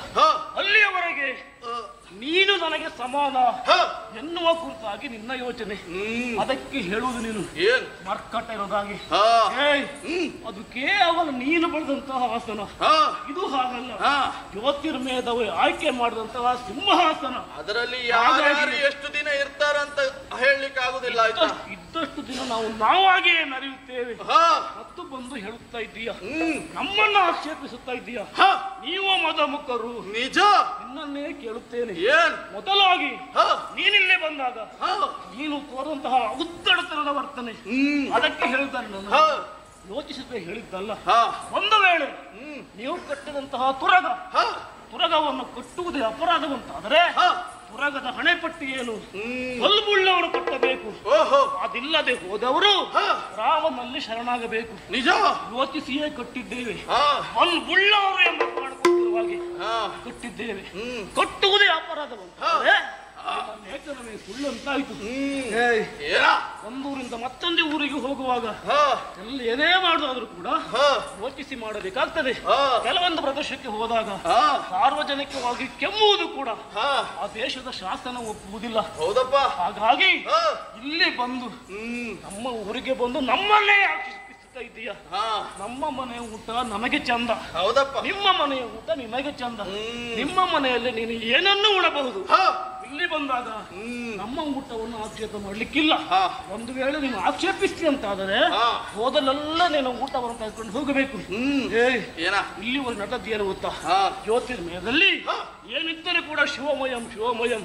ಅಲ್ಲಿಯವರೆಗೆ ನೀನು ನನಗೆ ಸಮಾನ ಎನ್ನುವ ಕುರಿತಾಗಿ ನಿನ್ನ ಯೋಚನೆ. ಅದಕ್ಕೆ ಹೇಳುವುದು ನೀನು ಮರ್ಕಟ ಇರೋದಾಗಿ. ಅದು ಕೇವಲ ನೀನು ಬೆಳೆದಂತಹ ಆಸನ, ಇದು ಹಾಗಲ್ಲ. ಜ್ಯೋತಿರ್ಮೇಧವೇ ಆಯ್ಕೆ ಮಾಡಿದಂತಹ ಸಿಂಹಾಸನ. ಅದರಲ್ಲಿ ಯಾರು ಎಷ್ಟು ದಿನ ಇರ್ತಾರಂತ ಹೇಳಲಿಕ್ಕೆ ಆಗುದಿಲ್ಲ. ಇದ್ದಷ್ಟು ದಿನ ನಾವು ನಾವಾಗಿಯೇ ಮೆರೆಯುತ್ತೇವೆ. ಮತ್ತು ಬಂದು ಹೇಳುತ್ತಾ ಇದ್ದೀಯ, ನಮ್ಮನ್ನು ಆಕ್ಷೇಪಿಸುತ್ತಾ ಇದ್ದೀಯ. ನೀವು ಮದಮುಖರು. ನಿಜ, ನಿನ್ನನ್ನೇ ಕೇಳುತ್ತೇನೆ. ಮೊದಲಾಗಿ ನೀನಿಲ್ಲೇ ಬಂದಾಗ ನೀನು ತೋರುವಂತಹ ಉದ್ದಡತನದ ವರ್ತನೆ, ಅದಕ್ಕೆ ಹೇಳಿದ್ದಾರೆ. ನಾನು ಯೋಚಿಸದೆ ಹೇಳಿದ್ದಲ್ಲ. ಒಂದು ವೇಳೆ ನೀವು ಕಟ್ಟಿದಂತಹ ತುರಗವನ್ನು ಕಟ್ಟುವುದೇ ಅಪರಾಧವಂತಾದರೆ ತುರಗದ ಹಣೆಪಟ್ಟಿ ಏನು? ಕಲ್ಲುಬುಳ್ಳವರು ಕಟ್ಟಬೇಕು. ಅದಿಲ್ಲದೆ ಹೋದವರು ರಾಮನಲ್ಲಿ ಶರಣಾಗಬೇಕು. ನಿಜ, ಯೋಚಿಸಿಯೇ ಕಟ್ಟಿದ್ದೇವೆ. ಕಲ್ಲುಬುಳ್ಳವರು ಎಂಬ ಮಾಡಿಕೊಟ್ಟಿರುವಾಗೆ ಕಟ್ಟಿದ್ದೇವೆ. ಕಟ್ಟುವುದೇ ಅಪರಾಧವಂತಾದರೆ ಲೇಖನವೇ ಸುಳ್ಳು ಅಂತಾಯ್ತು. ಒಂದೂರಿಂದ ಮತ್ತೊಂದು ಊರಿಗೆ ಹೋಗುವಾಗ ಎಲ್ಲಿ ಏನೇ ಮಾಡುದಾದ್ರೂ ಕೂಡ ಯೋಚಿಸಿ ಮಾಡಬೇಕಾಗ್ತದೆ. ಕೆಲವೊಂದು ಪ್ರದೇಶಕ್ಕೆ ಹೋದಾಗ ಸಾರ್ವಜನಿಕವಾಗಿ ಕೆಮ್ಮುವುದು ಕೂಡ ಆ ದೇಶದ ಶಾಸನ ಒಪ್ಪುವುದಿಲ್ಲ. ಹೌದಪ್ಪ. ಹಾಗಾಗಿ ಇಲ್ಲಿ ಬಂದು ನಮ್ಮ ಊರಿಗೆ ಬಂದು ನಮ್ಮನ್ನೇ ಆಕ್ಷೇಪಿಸುತ್ತಾ ಇದೀಯ. ನಮ್ಮ ಮನೆಯ ಊಟ ನಮಗೆ ಚಂದ, ಹೌದಪ್ಪ. ನಿಮ್ಮ ಮನೆಯ ಊಟ ನಿಮಗೆ ಚಂದ. ನಿಮ್ಮ ಮನೆಯಲ್ಲಿ ನೀನು ಏನನ್ನೂ ಉಣಬಹುದು. ಇಲ್ಲಿ ಬಂದಾಗ ನಮ್ಮ ಊಟವನ್ನು ಆಕ್ಷೇಪ ಮಾಡ್ಲಿಕ್ಕಿಲ್ಲ. ಒಂದು ವೇಳೆ ನೀನು ಆಕ್ಷೇಪಿಸ್ತಿ ಅಂತಾದರೆ ಹೋದಲೆಲ್ಲ ನೀನು ಊಟವನ್ನು ತೆಗೆದುಕೊಂಡು ಹೋಗಬೇಕು. ಇಲ್ಲಿವರೆಗೆ ನಡೆದ ಏನು ಗೊತ್ತಾ? ಜ್ಯೋತಿರ್ಮಯದಲ್ಲಿ ಏನಿದ್ದರೆ ಕೂಡ ಶಿವಮಯಂ ಶಿವಮಯಂ.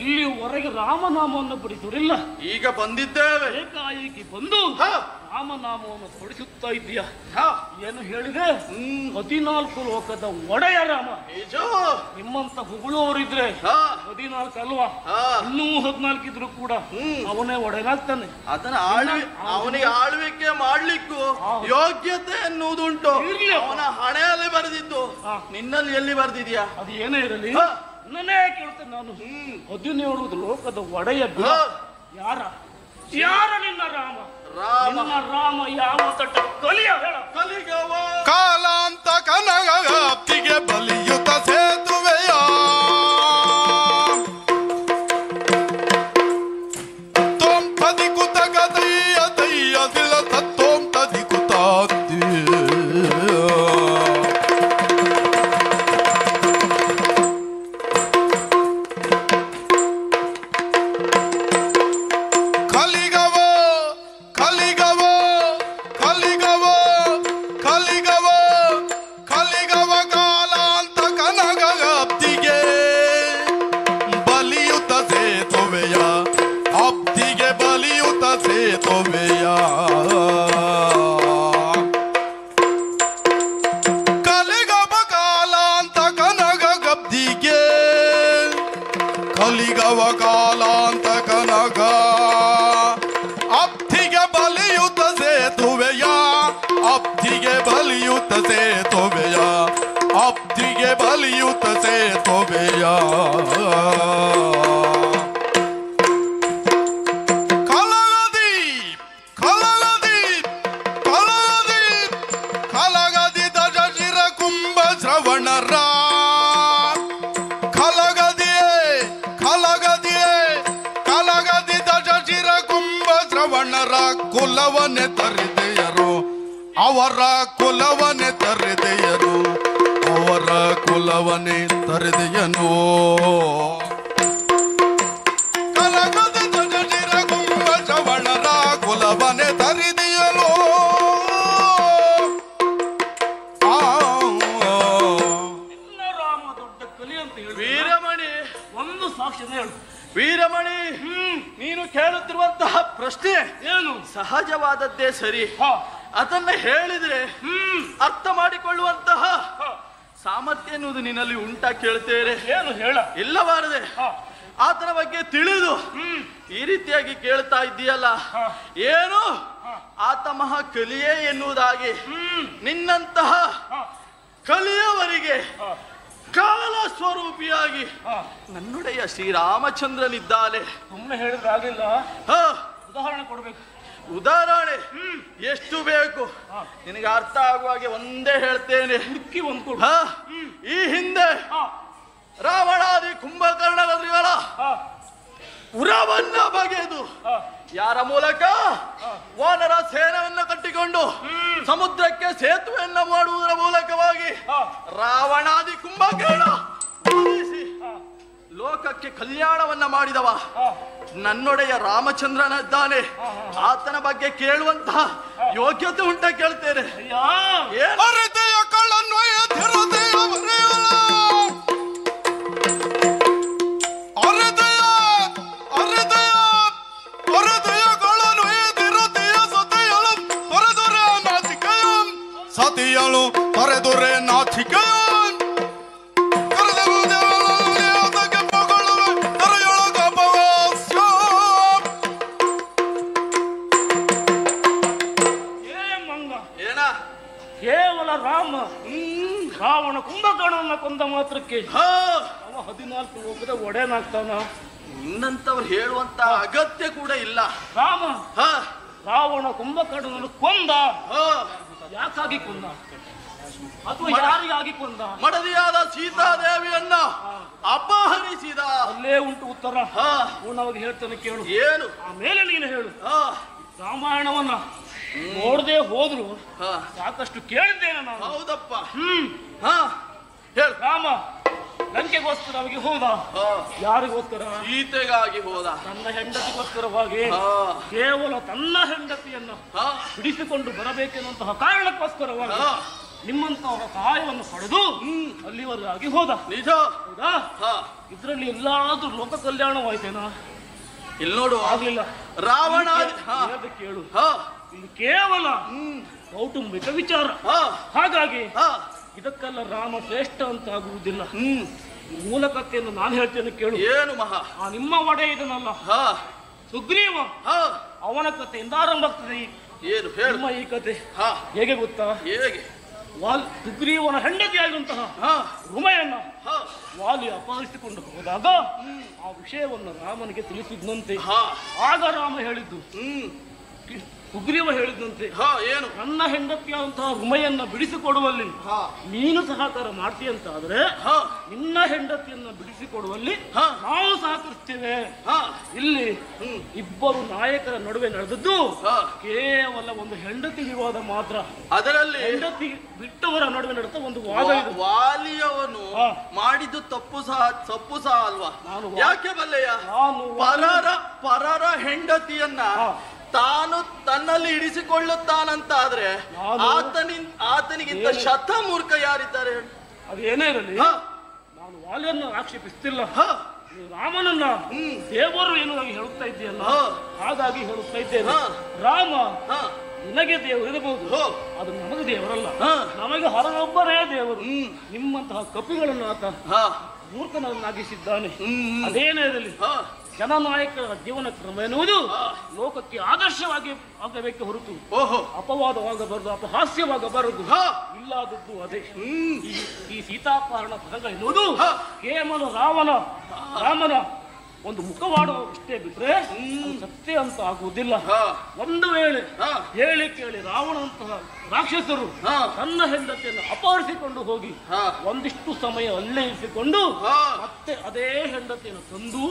ಇಲ್ಲಿವರೆಗೆ ರಾಮನಾಮವನ್ನು ಪಡಿಸೋರಿಲ್ಲ. ಈಗ ಬಂದಿದ್ದೇವೆ. ಏಕಾಏಕಿ ಬಂದು ರಾಮನಾಮವನ್ನು ಪಡಿಸುತ್ತಾ ಇದ್ದೀಯ. ಏನು ಹೇಳಿದೆ? 14 ಲೋಕದ ಒಡೆಯ ರಾಮ. ನಿಮ್ಮಂತ ಹೊಗಳುವವರಿದ್ರೆ 14 ಅಲ್ವಾ, ಇನ್ನೂ 14 ಇದ್ರು ಕೂಡ ಅವನೇ ಒಡೆಯನಾಗ್ತಾನೆ. ಅದನ್ನ ಅವನಿಗೆ ಆಳ್ವಿಕೆ ಮಾಡ್ಲಿಕ್ಕೂ ಯೋಗ್ಯತೆ ಎನ್ನುವುದುಂಟು. ಅವನ ಹಣೆಯಲ್ಲಿ ಬರೆದಿದ್ದು ನಿನ್ನಲ್ಲಿ ಎಲ್ಲಿ ಬರೆದಿದ್ಯಾ? ಅದು ಏನೇ ಇರಲಿ, ನನ್ನೇ ಕೇಳ್ತೇನೆ ನಾನು. 14 ಲೋಕದ ಒಡೆಯ ಯಾರ ನಿನ್ನ ರಾಮ? ನಿನ್ನ ರಾಮ ಯಾವ ತಟ್ಟ ಕಲಿಯ ಹೇಳ? ಕಾಲಾಂತ ಕನಗಪ್ತಿಗೆ ಬಲಿಯುತ ಸೇತುವೆಯ ತೋಂ ತದಿ ಕುತ ಗದಯ್ಯ ದಯ್ಯ ದಿಲ ತತ್ತೋಂ ತದಿ ಕುತ ಕಲಿಗವ ಕಾಲಾಂತ ಕನಗ ಸೇತುವೆಯ ಅಬ್ದಿಗೆ ಬಲಿಯುತ ಸೇತುವೆಯ ಕಲಗದಿ ದಜಶಿರ ಕುಂಭ ಶ್ರವಣರ ಕಲಗದಿ ದಜಶಿರ ಕುಂಭ ಶ್ರವಣರ ಕುಲವನೆ ತರಿದೆಯರು ಅವರ ಕುಲವನೆ ತರಿದೆಯರು ಅವರ ಕುಲವನೆ ತರಿದೆಯನು ಕಲಗದಿ ದಜಶಿರ ಕುಂಭ ಶ್ರವಣರ ಕುಲವನೆ ತರಿದೆಯನು ವೀರಮಣಿ, ನೀನು ಕೇಳುತ್ತಿರುವಂತಹ ಪ್ರಶ್ನೆ ಏನು ಸಹಜವಾದದ್ದೇ ಸರಿ. ಅದನ್ನ ಹೇಳಿದ್ರೆ ಅರ್ಥ ಮಾಡಿಕೊಳ್ಳುವಂತಹ ಸಾಮರ್ಥ್ಯ ಎನ್ನುವುದು ನಿನ್ನಲ್ಲಿ ಉಂಟಾ ಕೇಳ್ತೇನೆ. ಏನು ಹೇಳ ಇಲ್ಲಬಾರದೆ ಆತನ ಬಗ್ಗೆ ತಿಳಿದು ಈ ರೀತಿಯಾಗಿ ಕೇಳ್ತಾ ಇದ್ದೀಯಲ್ಲ, ಏನು ಆತ ಮಹಾ ಕಲಿಯೇ ಎನ್ನುವುದಾಗಿ ನಿನ್ನಂತಹ ಕಲಿಯವರಿಗೆ ಕಾಲ ಸ್ವರೂಪಿಯಾಗಿ ನನ್ನೊಡೆಯ ಶ್ರೀರಾಮಚಂದ್ರನಿದ್ದಾನೆ. ಸುಮ್ಮನೆ ಹೇಳಿದ್ರೆ ಆಗಿಲ್ಲ, ಉದಾಹರಣೆ ಕೊಡ್ಬೇಕು. ಉದಾಹರಣೆ ಎಷ್ಟು ಬೇಕು ನಿನಗೆ ಅರ್ಥ ಆಗುವ ಹಾಗೆ ಒಂದೇ ಹೇಳ್ತೇನೆ. ಈ ಹಿಂದೆ ರಾವಣಾದಿ ಕುಂಭಕರ್ಣಗಳ ಉರವನ್ನ ಬಗೆದು ಯಾರ ಮೂಲಕ ವಾನರ ಸೇನವನ್ನು ಕಟ್ಟಿಕೊಂಡು ಸಮುದ್ರಕ್ಕೆ ಸೇತುವೆಯನ್ನು ಮಾಡುವುದರ ಮೂಲಕವಾಗಿ ರಾವಣಾದಿ ಕುಂಭಕರ್ಣ ಲೋಕಕ್ಕೆ ಕಲ್ಯಾಣವನ್ನ ಮಾಡಿದವ ನನ್ನೊಡೆಯ ರಾಮಚಂದ್ರನಿದ್ದಾನೆ. ಆತನ ಬಗ್ಗೆ ಕೇಳುವಂತಹ ಯೋಗ್ಯತೆ ಉಂಟ ಕೇಳ್ತೇನೆ. ಸತಿಯಳು ತೊರೆದುರೆ ನಾಚಿಕ ಕೇವಲ ರಾಮ ರಾವಣ ಕುಂಭಕರ್ಣನ ಕೊಂದ ಮಾತ್ರಕ್ಕೆ ಅವ 14 ಲೋಕದ ಒಡೆಯನಾಗ್ತಾನ. ಇನ್ನಂತವ್ರು ಹೇಳುವಂತ ಅಗತ್ಯ ಕೂಡ ಇಲ್ಲ. ರಾಮ ರಾವಣ ಕುಂಭಕರ್ಣನನ್ನು ಕೊಂದ, ಯಾಕಾಗಿ ಕೊಂದ ಅಥವಾ ಯಾರಿಗಾಗಿ ಕೊಂದ? ಮಡದಿಯಾದ ಸೀತಾದೇವಿಯನ್ನ ಅಪಹರಿಸಿದ. ಅಲ್ಲೇ ಉಂಟು ಉತ್ತರ. ಪೂರ್ಣವಾಗಿ ಹೇಳ್ತಾನೆ ಕೇಳು. ಏನು? ಆಮೇಲೆ ನೀನು ಹೇಳು. ರಾಮಾಯಣವನ್ನ ನೋಡದೆ ಹೋದ್ರು ಸಾಕಷ್ಟು ಕೇಳಿದ್ದೇನೆ ನಾನು. ಹೌದಪ್ಪ. ಹೇಳು. ರಾಮ ಲಂಕೆಗೋಸ್ಕರ ಅವಿಗೆ ಹೋದ. ಯಾರಿಗೋಸ್ಕರ? ಸೀತೆಗಾಗಿ ಹೋದ. ತನ್ನ ಹೆಂಡತಿಗೋಸ್ಕರವಾಗಿ, ಕೇವಲ ತನ್ನ ಹೆಂಡತಿಯನ್ನು ಬಿಡಿಸಿಕೊಂಡು ಬರಬೇಕೆನ್ನುವಂತಹ ಕಾರಣಕ್ಕೋಸ್ಕರವಾಗಿ ನಿಮ್ಮಂತವರ ಸಹಾಯವನ್ನು ಪಡೆದು ಅಲ್ಲಿವರೆಗಾಗಿ ಹೋದ. ನಿಜ ಹೌದಾ? ಇದ್ರಲ್ಲಿ ಎಲ್ಲಾದ್ರೂ ಲೋಕ ಕಲ್ಯಾಣವಾಯ್ತೇನಾ? ಇಲ್ಲಿ ನೋಡು, ಆಗ್ಲಿಲ್ಲ. ರಾವಣ ಕೇಳು, ಇದು ಕೇವಲ ಕೌಟುಂಬಿಕ ವಿಚಾರ. ಹಾಗಾಗಿ ಇದಕ್ಕೆಲ್ಲ ರಾಮ ಶ್ರೇಷ್ಠ ಅಂತ ಆಗುವುದಿಲ್ಲ. ಮೂಲಕತೆಯನ್ನು ನಾನು ಹೇಳ್ತೇನೆ ಕೇಳು. ಏನು ಮಹಾ? ನಿಮ್ಮ ಒಡೆ ಇದನ್ನಲ್ಲ, ಸುಗ್ರೀವ, ಅವನ ಕಥೆಯಿಂದ ಆರಂಭ ಆಗ್ತದೆ. ಏನು ನಿಮ್ಮ ಈ ಕತೆ ಹೇಗೆ ಗೊತ್ತಾ? ಹೇಗೆ? ಸುಗ್ರೀವನ ಹೆಂಡತಿಯಾಗಿರುವಂತಹ ರುಮೆಯನ್ನ ವಾಲಿ ಅಪಹರಿಸಿಕೊಂಡು ಹೋದಾಗ ಆ ವಿಷಯವನ್ನು ರಾಮನಿಗೆ ತಿಳಿಸಿದ್ನಂತೆ. ಆಗ ರಾಮ ಹೇಳಿದ್ದು, ಸುಗ್ರೀವ ಹೇಳಿದಂತೆ, ಏನು ನನ್ನ ಹೆಂಡತಿಯಾದಂತಹ ರುಮೆಯನ್ನ ಬಿಡಿಸಿಕೊಡುವಲ್ಲಿ ನೀನು ಸಹಕಾರ ಮಾಡ್ತೀಯಂತಾದ್ರೆ ನಿನ್ನ ಹೆಂಡತಿಯನ್ನ ಬಿಡಿಸಿಕೊಡುವಲ್ಲಿ ನಾವು ಸಹಕರಿಸ್ತೇವೆ. ಇಲ್ಲಿ ಇಬ್ಬರು ನಾಯಕರ ನಡುವೆ ನಡೆದದ್ದು ಕೇವಲ ಒಂದು ಹೆಂಡತಿ ವಿವಾದ ಮಾತ್ರ. ಅದರಲ್ಲಿ ಹೆಂಡತಿ ಬಿಟ್ಟವರ ನಡುವೆ ನಡೆದ ಒಂದು ವಾದ. ವಾಲಿಯವನು ಮಾಡಿದ್ದು ತಪ್ಪು ಸಹ ಅಲ್ವಾ? ಯಾಕೆ ಬಲ್ಲೆಯ? ಪರರ ಹೆಂಡತಿಯನ್ನ ತಾನು ತನ್ನಲ್ಲಿ ಇರಿಸಿಕೊಳ್ಳುತ್ತಾನಂತಾದ್ರೆ ಆತನಿಗಿಂತ ಶತಮೂರ್ಖ ಯಾರಿದ್ದಾರೆ? ಅದೇನೇ ಇರಲಿ, ನಾನು ವಾಲಿಯನ್ನು ಆಕ್ಷೇಪಿಸ್ತಿಲ್ಲ. ರಾಮನನ್ನ ದೇವರು ಎನ್ನುವಾಗಿ ಹೇಳುತ್ತಾ ಇದ್ದೀಯಲ್ಲ, ಹಾಗಾಗಿ ಹೇಳುತ್ತಾ ಇದ್ದೇನೆ. ರಾಮ ನಿನಗೆ ದೇವರು ಇರಬಹುದು, ಅದು ನಮಗೆ ದೇವರಲ್ಲ. ನಮಗೆ ಹೊರಗೊಬ್ಬರೇ ದೇವರು. ನಿಮ್ಮಂತಹ ಕಪಿಗಳನ್ನು ಆತ ಮೂರ್ಖನನ್ನಾಗಿಸಿದ್ದಾನೆ. ಅದೇನೇ ಇರಲಿ, ಜನನಾಯಕರ ಜೀವನ ಕ್ರಮ ಎನ್ನುವುದು ಲೋಕಕ್ಕೆ ಆದರ್ಶವಾಗಿ ಆಗಬೇಕೆ ಹೊರತು ಅಪವಾದವಾಗಬಾರದು, ಅಪಹಾಸ್ಯವಾಗಬಾರದು. ಇಲ್ಲಾದದ್ದು ಅದೇ ಈ ಸೀತಾಪಹರಣ ಪ್ರಸಂಗ ಎನ್ನುವುದು ಕೇವಲ ರಾಮನ ಒಂದು ಮುಖವಾಡುವಷ್ಟೇ ಬಿಟ್ರೆ ಸತ್ಯ ಅಂತ ಆಗುವುದಿಲ್ಲ. ಒಂದು ವೇಳೆ ಹೇಳಿ ಕೇಳಿ ರಾವಣಂತಹ ರಾಕ್ಷಸರು ತನ್ನ ಹೆಂಡತಿಯನ್ನು ಅಪಹರಿಸಿಕೊಂಡು ಹೋಗಿ ಒಂದಿಷ್ಟು ಸಮಯ ಅಲ್ಲೇ ಇರಿಸಿಕೊಂಡು ಮತ್ತೆ ಅದೇ ಹೆಂಡತಿಯನ್ನು ತಂದು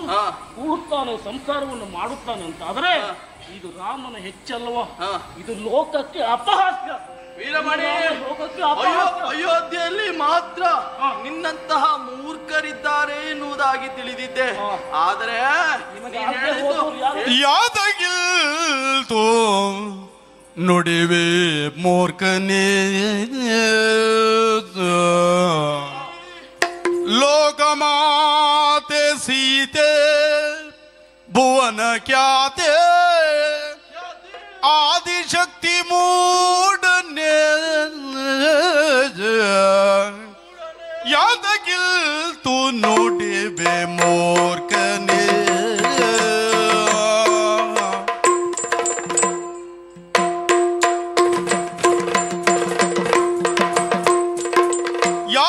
ಕೂಡುತ್ತಾನೆ, ಸಂಸಾರವನ್ನು ಮಾಡುತ್ತಾನೆ ಅಂತ ಆದ್ರೆ ಇದು ರಾಮನ ಹೆಚ್ಚಲ್ವಾ? ಇದು ಲೋಕಕ್ಕೆ ಅಪಹಾಸ್ಯ. ವೀರಮಣಿ, ಅಯೋಧ್ಯೆಯಲ್ಲಿ ಮಾತ್ರ ನಿನ್ನಂತಹ ಮೂರ್ಖರಿದ್ದಾರೆ ಎನ್ನುವುದಾಗಿ ತಿಳಿದಿದ್ದೆ. ಆದರೆ ಯಾದಗಿಲ್ತು ನುಡಿವೆ ಮೂರ್ಖನೇ ಲೋಕಮಾತೆ ಸೀತೆ ಭುವನ ಖ್ಯಾತೆ ಆದಿಶಕ್ತಿ ಮೂಡನೆ ಯಾದಗಿಲ್ತು ನುಡಿವೆ ಮೂರ್ಖನೇ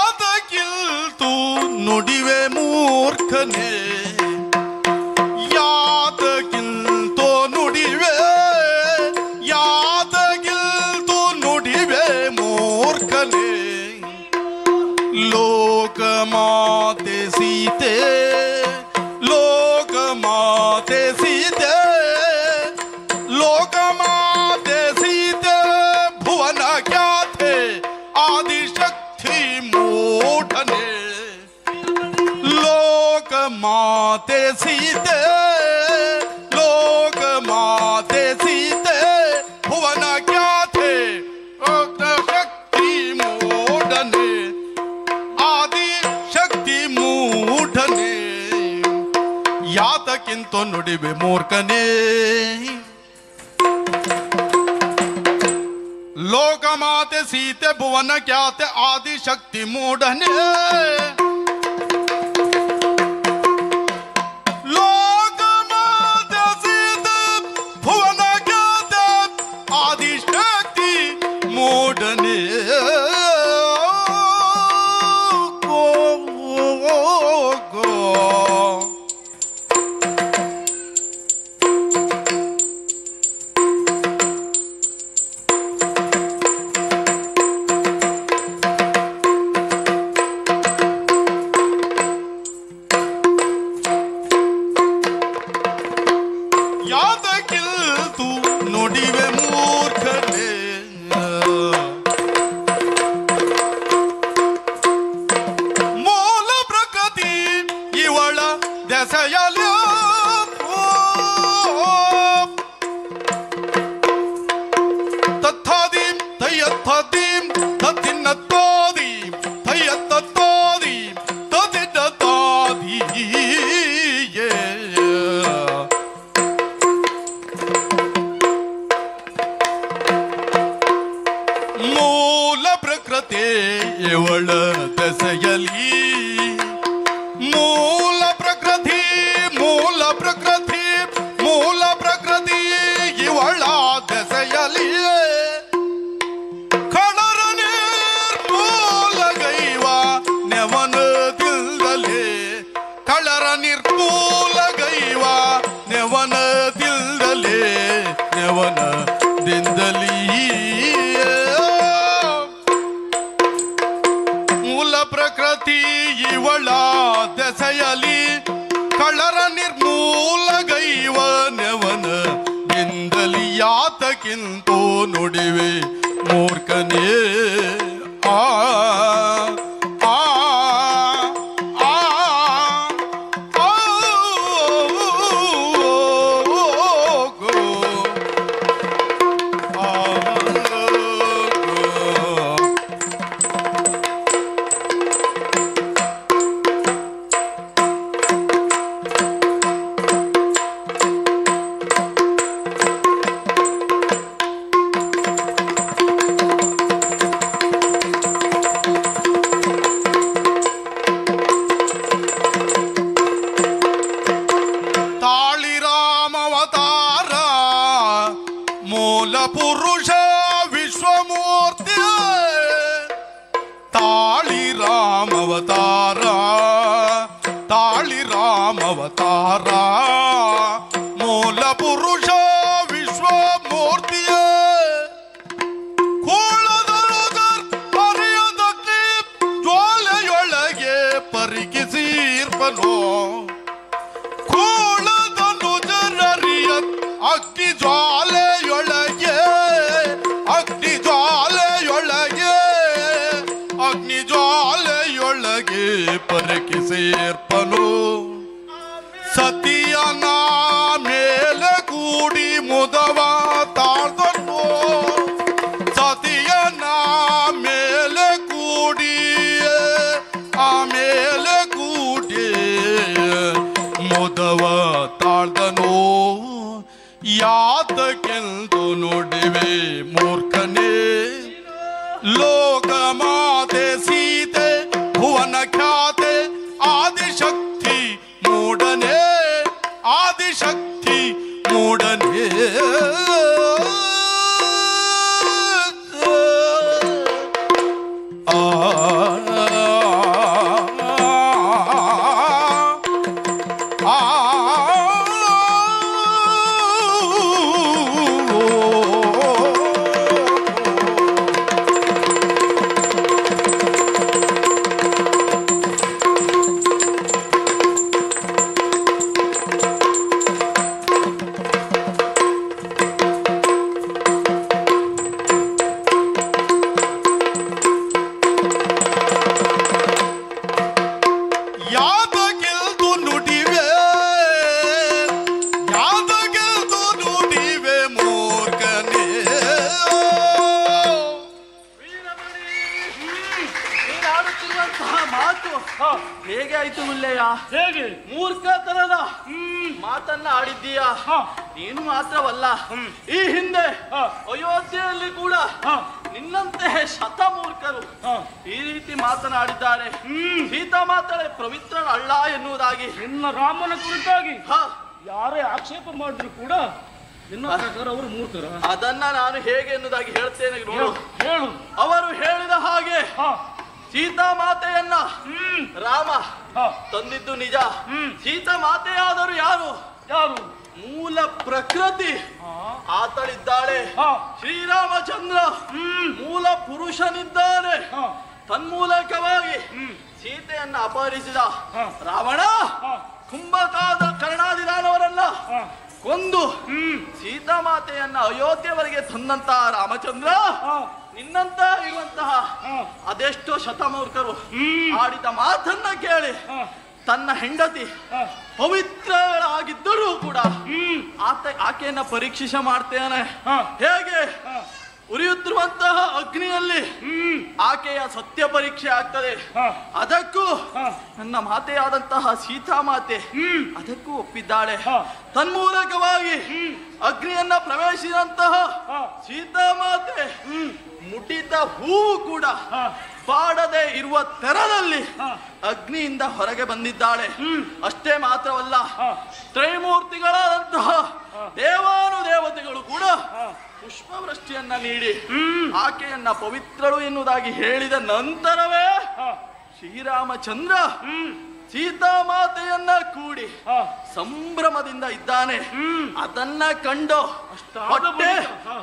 ಯಾದಗಿಲ್ತು ನುಡಿವೆ ಮೂರ್ಖನೇ ಯಾದಗಿಲ್ತು ನುಡಿವೆ ಯಾದಗಿಲ್ತು ನುಡಿವೆ ಮೂರ್ಖನೇ ಲೋಕಮಾತೆ ಸೀತೆ ಲೋಕಮಾತೆ ಸೀತೆ ಲೋಕಮಾತೆ ಸೀತೆ ಭುವನ ಖ್ಯಾತೆ ಆದಿಶಕ್ತಿ ಮೂಢನೆ ಲೋಕಮಾತೆ ಸೀತೆ ಲೋಕಮಾತೆ ಸೀತೆ ಭುವನ ಖ್ಯಾತೆ ಶಕ್ತಿ ಮೂಢನೆ ಆದಿಶಕ್ತಿ ಮೂಢನೆ ಯಾತಕ್ಕಿಂತ ನುಡಿವೆ ಮೂರ್ಖನೇ ಲೋಕಮಾತೆ ಸೀತೆ ಭುವನ ಖ್ಯಾತೆ ಆದಿಶಕ್ತಿ ಮೂಢನೆ ಲೋಕಮಾತೆ ಸೀತೆ ಭುವನ ಖ್ಯಾತೆ ಆದಿಶಕ್ತಿ ಮೂಢನೆ ಯಾದಗಿಲ್ತು ನುಡಿವೆ ಮೂರ್ಖನೇ ಮೂಲ ಪ್ರಕೃತಿ ಇವಳ ದೆಸೆಯಲ ತತ್ಥಾದೀಂ ತಯ್ಯತ್ಥಾದೀಂ ತತ್ತಿನ್ನತ್ತೋದೀಂ ತಯ್ಯತ್ತೋದೀಂ ತತ್ತಿನ್ನತ್ತಾದೀ ಮೂಲ ಪ್ರಕೃತಿ ಇವಳ ದೆಸೆಯಲಿ ಮೂಲ ಪ್ರಕೃತಿ ಮೂಲ ಪ್ರಕೃತಿ ಮೂಲ ಪ್ರಕೃತಿ ಇವಳ ದೆಸೆಯಲಿ ಕಳರ ನಿರ್ಮೂಲಗೈವ ನೆವನದಿಲ್ಲದೆ ಕಳರ ನಿರ್ಮೂಲಗೈವ ನೆವನದಿಲ್ಲದೆ ನೆವನದಿಂದಲೀ ಮೂಲ ಪ್ರಕೃತಿ ಇವಳ ದೆಸೆಯಲಿ ಕಳರ ನಿರ್ಮೂಲಗೈವ ನೆವನ ನಿಂದಲಿ ಯಾತಕ್ಕಿಂತೋ ನುಡಿವೆ ಮೂರ್ಖನೇ ಆ ಆ ಆ ಮೂಲ ಪುರುಷ ವಿಶ್ವಮೂರ್ತಿ ತಾಳಿ ರಾಮವತಾರ ತಾಳಿ ರಾಮವತಾರ ಮೂಲ ಪುರುಷ ವಿಶ್ವಮೂರ್ತಿಯ ಕೂಳದರುದರ್ ಪರಿಯದಕ್ಕೆ ಜ್ವಾಲೆಯೊಳಗೆ ಪರಿಕಿಸಿರ್ಪನೋ ಕೂಳದನು ಜನರಿಯ ಅಗ್ನಿ ಜ್ವಾಲೆಯೊಳಗೆ ಅಗ್ನಿ ಜ್ವಾಲೆಯೊಳಗೆ ಅಗ್ನಿ ಜ್ವಾಲೆಯೊಳಗೆ ಪರಿಕಿಸಿರ್ಪನು ಸತಿಯನ ಮೇಲೆ ಕೂಡಿ ಮುದವ ತಾಳ್ದನು ಸತಿಯನ ಮೇಲೆ ಕೂಡಿ ಆಮೇಲೆ ಕೂಡಿ ಮುದವ ತಾಳ್ದನು ಯಾತಕ್ಕೆಂದು ನುಡಿವೆ ಮೂರ್ಖನೇ ಲೋಕಮಾತೆ ಸೀತೆ ಭುವನ ಖ್ಯಾತೆ ಆದಿಶಕ್ತಿ ಮೂಡನೆ ಆದಿಶಕ್ತಿ ಮೂಡನೆ ಹೇಗೆ ಆಯ್ತು ಮುಲ್ಲೆಯ? ಹೇಗೆ ಮೂರ್ಖತನದ ಮಾತನ್ನ ಆಡಿದ್ದೀಯಾ? ನೀನು ಮಾತ್ರವಲ್ಲ, ಈ ಹಿಂದೆ ಅಯೋಧ್ಯೆಯಲ್ಲಿ ಕೂಡ ನಿನ್ನಂತೆ ಶತಮೂರ್ಖರು ಈ ರೀತಿ ಮಾತನಾಡಿದ್ದಾರೆ. ಸೀತಾ ಮಾತಳೆ ಪವಿತ್ರಳಲ್ಲ ಎನ್ನುವುದಾಗಿ ನಿನ್ನ ರಾಮನ ಕುರಿತಾಗಿ ಯಾರೇ ಆಕ್ಷೇಪ ಮಾಡಿದ್ರು ಕೂಡ ನಿನ್ನ ಪ್ರಕಾರ ಅವರು ಮೂರ್ಖರ? ಅದನ್ನ ನಾನು ಹೇಗೆ ಎನ್ನುವುದಾಗಿ ಹೇಳ್ತೇನೆ ನೋಡು. ಹೇಳು. ಅವರು ಹೇಳಿದ ಹಾಗೆ ಸೀತಾ ಮಾತೆಯನ್ನ ರಾಮ ತಂದಿದ್ದು ನಿಜ. ಸೀತಾ ಮಾತೆಯಾದರೂ ಯಾರು? ಯಾರು? ಮೂಲ ಪ್ರಕೃತಿ ಆತಳಿದ್ದಾಳೆ. ಶ್ರೀರಾಮಚಂದ್ರ ಮೂಲ ಪುರುಷನಿದ್ದಾನೆ. ತನ್ಮೂಲಕವಾಗಿ ಸೀತೆಯನ್ನ ಅಪಹರಿಸಿದ ರಾವಣ ಕುಂಭಕಾದ ಕರ್ಣಾದಿದಾನವರನ್ನ ಕೊಂದು ಸೀತಾ ಮಾತೆಯನ್ನ ಅಯೋಧ್ಯೆವರೆಗೆ ತಂದಂತ ರಾಮಚಂದ್ರ ನಿನ್ನಂತ ಇರುವಂತಹ ಅದೆಷ್ಟೋ ಶತಮೂರ್ಖರು ಆಡಿದ ಮಾತನ್ನ ಕೇಳಿ ತನ್ನ ಹೆಂಡತಿ ಪವಿತ್ರಳಾಗಿದ್ದರೂ ಕೂಡ ಆಕೆಯನ್ನ ಪರೀಕ್ಷಿಸ ಮಾಡ್ತೇನೆ. ಹೇಗೆ ಉರಿಯುತ್ತಿರುವಂತಹ ಅಗ್ನಿಯಲ್ಲಿ ಆಕೆಯ ಸತ್ಯ ಪರೀಕ್ಷೆ ಆಗ್ತದೆ, ಅದಕ್ಕೂ ನನ್ನ ಮಾತೆಯಾದಂತಹ ಸೀತಾ ಮಾತೆ ಅದಕ್ಕೂ ಒಪ್ಪಿದ್ದಾಳೆ. ತನ್ಮೂಲಕವಾಗಿ ಅಗ್ನಿಯನ್ನ ಪ್ರವೇಶಿಸಿದಂತಹ ಸೀತಾ ಮಾತೆ ಮುಟ್ಟಿದ ಹೂವು ಕೂಡ ಬಾಡದೆ ಇರುವ ತೆರದಲ್ಲಿ ಅಗ್ನಿಯಿಂದ ಹೊರಗೆ ಬಂದಿದ್ದಾಳೆ. ಅಷ್ಟೇ ಮಾತ್ರವಲ್ಲ, ತ್ರೈಮೂರ್ತಿಗಳಾದಂತಹ ದೇವಾನುದೇವತೆಗಳು ಕೂಡ ಪುಷ್ಪವೃಷ್ಟಿಯನ್ನ ನೀಡಿ ಆಕೆಯನ್ನ ಪವಿತ್ರಳು ಎನ್ನುವುದಾಗಿ ಹೇಳಿದ ನಂತರವೇ ಶ್ರೀರಾಮಚಂದ್ರ ಸೀತಾ ಮಾತೆಯನ್ನ ಕೂಡಿ ಸಂಭ್ರಮದಿಂದ ಇದ್ದಾನೆ. ಅದನ್ನ ಕಂಡು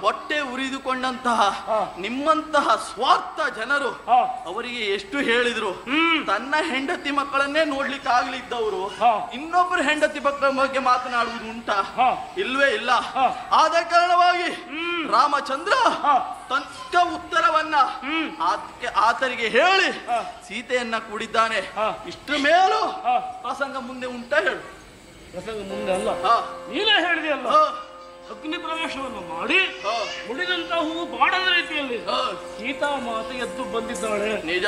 ಹೊಟ್ಟೆ ಉರಿದುಕೊಂಡಂತಹ ನಿಮ್ಮಂತಹ ಸ್ವಾರ್ಥ ಜನರು ಅವರಿಗೆ ಎಷ್ಟು ಹೇಳಿದ್ರು, ತನ್ನ ಹೆಂಡತಿ ಮಕ್ಕಳನ್ನೇ ನೋಡ್ಲಿಕ್ಕೆ ಆಗ್ಲಿದ್ದವರು ಇನ್ನೊಬ್ಬರ ಹೆಂಡತಿ ಮಕ್ಕಳ ಬಗ್ಗೆ ಮಾತನಾಡುವುದು ಉಂಟಾ? ಇಲ್ವೇ ಇಲ್ಲ. ಆದ ಕಾರಣವಾಗಿ ರಾಮಚಂದ್ರ ತಕ್ಕ ಉತ್ತರವನ್ನ ಆತರಿಗೆ ಹೇಳಿ ಸೀತೆಯನ್ನ ಕೂಡಿದ್ದಾನೆ. ಇಷ್ಟರ ಮೇಲೂ ಪ್ರಸಂಗ ಮುಂದೆ ಉಂಟಾ? ಹೇಳು. ಪ್ರಸಂಗ ಮುಂದೆ ಅಲ್ಲ, ನೀನೇ ಹೇಳಿದೆಯಲ್ಲ, ಅಗ್ನಿ ಪ್ರವೇಶವನ್ನು ಮಾಡಿ ಉಳಿದಂತಹ ಹೂವು ಬಾಡದ ರೀತಿಯಲ್ಲಿ ಸೀತಾ ಮಾತೆ ಎದ್ದು ಬಂದಿದ್ದಾಳೆ. ನಿಜ.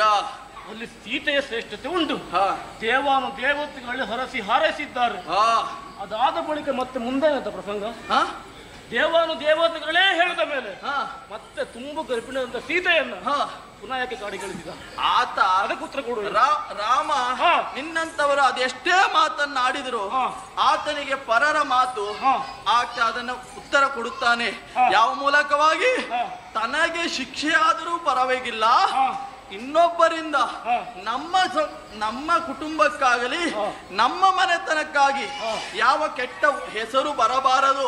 ಅಲ್ಲಿ ಸೀತೆಯ ಶ್ರೇಷ್ಠತೆ ಉಂಟು. ದೇವಾನು ದೇವತೆಗಳಲ್ಲಿ ಹರಸಿ ಹಾರೈಸಿದ್ದಾರೆ. ಅದಾದ ಬಳಿಕ ಮತ್ತೆ ಮುಂದೆ ಪ್ರಸಂಗ ದೇವಾನು ದೇವತೆಗಳೇ ಹೇಳಿದ ಮೇಲೆ ಮತ್ತೆ ತುಂಬು ಗರ್ಭಿಣಿಯಾದ ಸೀತೆಯನ್ನ ಪುನಃ ಯಾಕೆ ಕಾಡಿಗಳಿದ್ದ ಆತ ಅದಕ್ಕೆ ಉತ್ತರ ಕೊಡು. ರಾಮ ನಿನ್ನಂತವರು ಅದೆಷ್ಟೇ ಮಾತನ್ನ ಆಡಿದ್ರು ಆತನಿಗೆ ಪರರ ಮಾತು ಆತ ಅದನ್ನ ಉತ್ತರ ಕೊಡುತ್ತಾನೆ. ಯಾವ ಮೂಲಕವಾಗಿ? ತನಗೆ ಶಿಕ್ಷೆ ಆದರೂ ಪರವಾಗಿಲ್ಲ, ಇನ್ನೊಬ್ಬರಿಂದ ನಮ್ಮ ಕುಟುಂಬಕ್ಕಾಗಲಿ ನಮ್ಮ ಮನೆತನಕ್ಕಾಗಿ ಯಾವ ಕೆಟ್ಟ ಹೆಸರು ಬರಬಾರದು.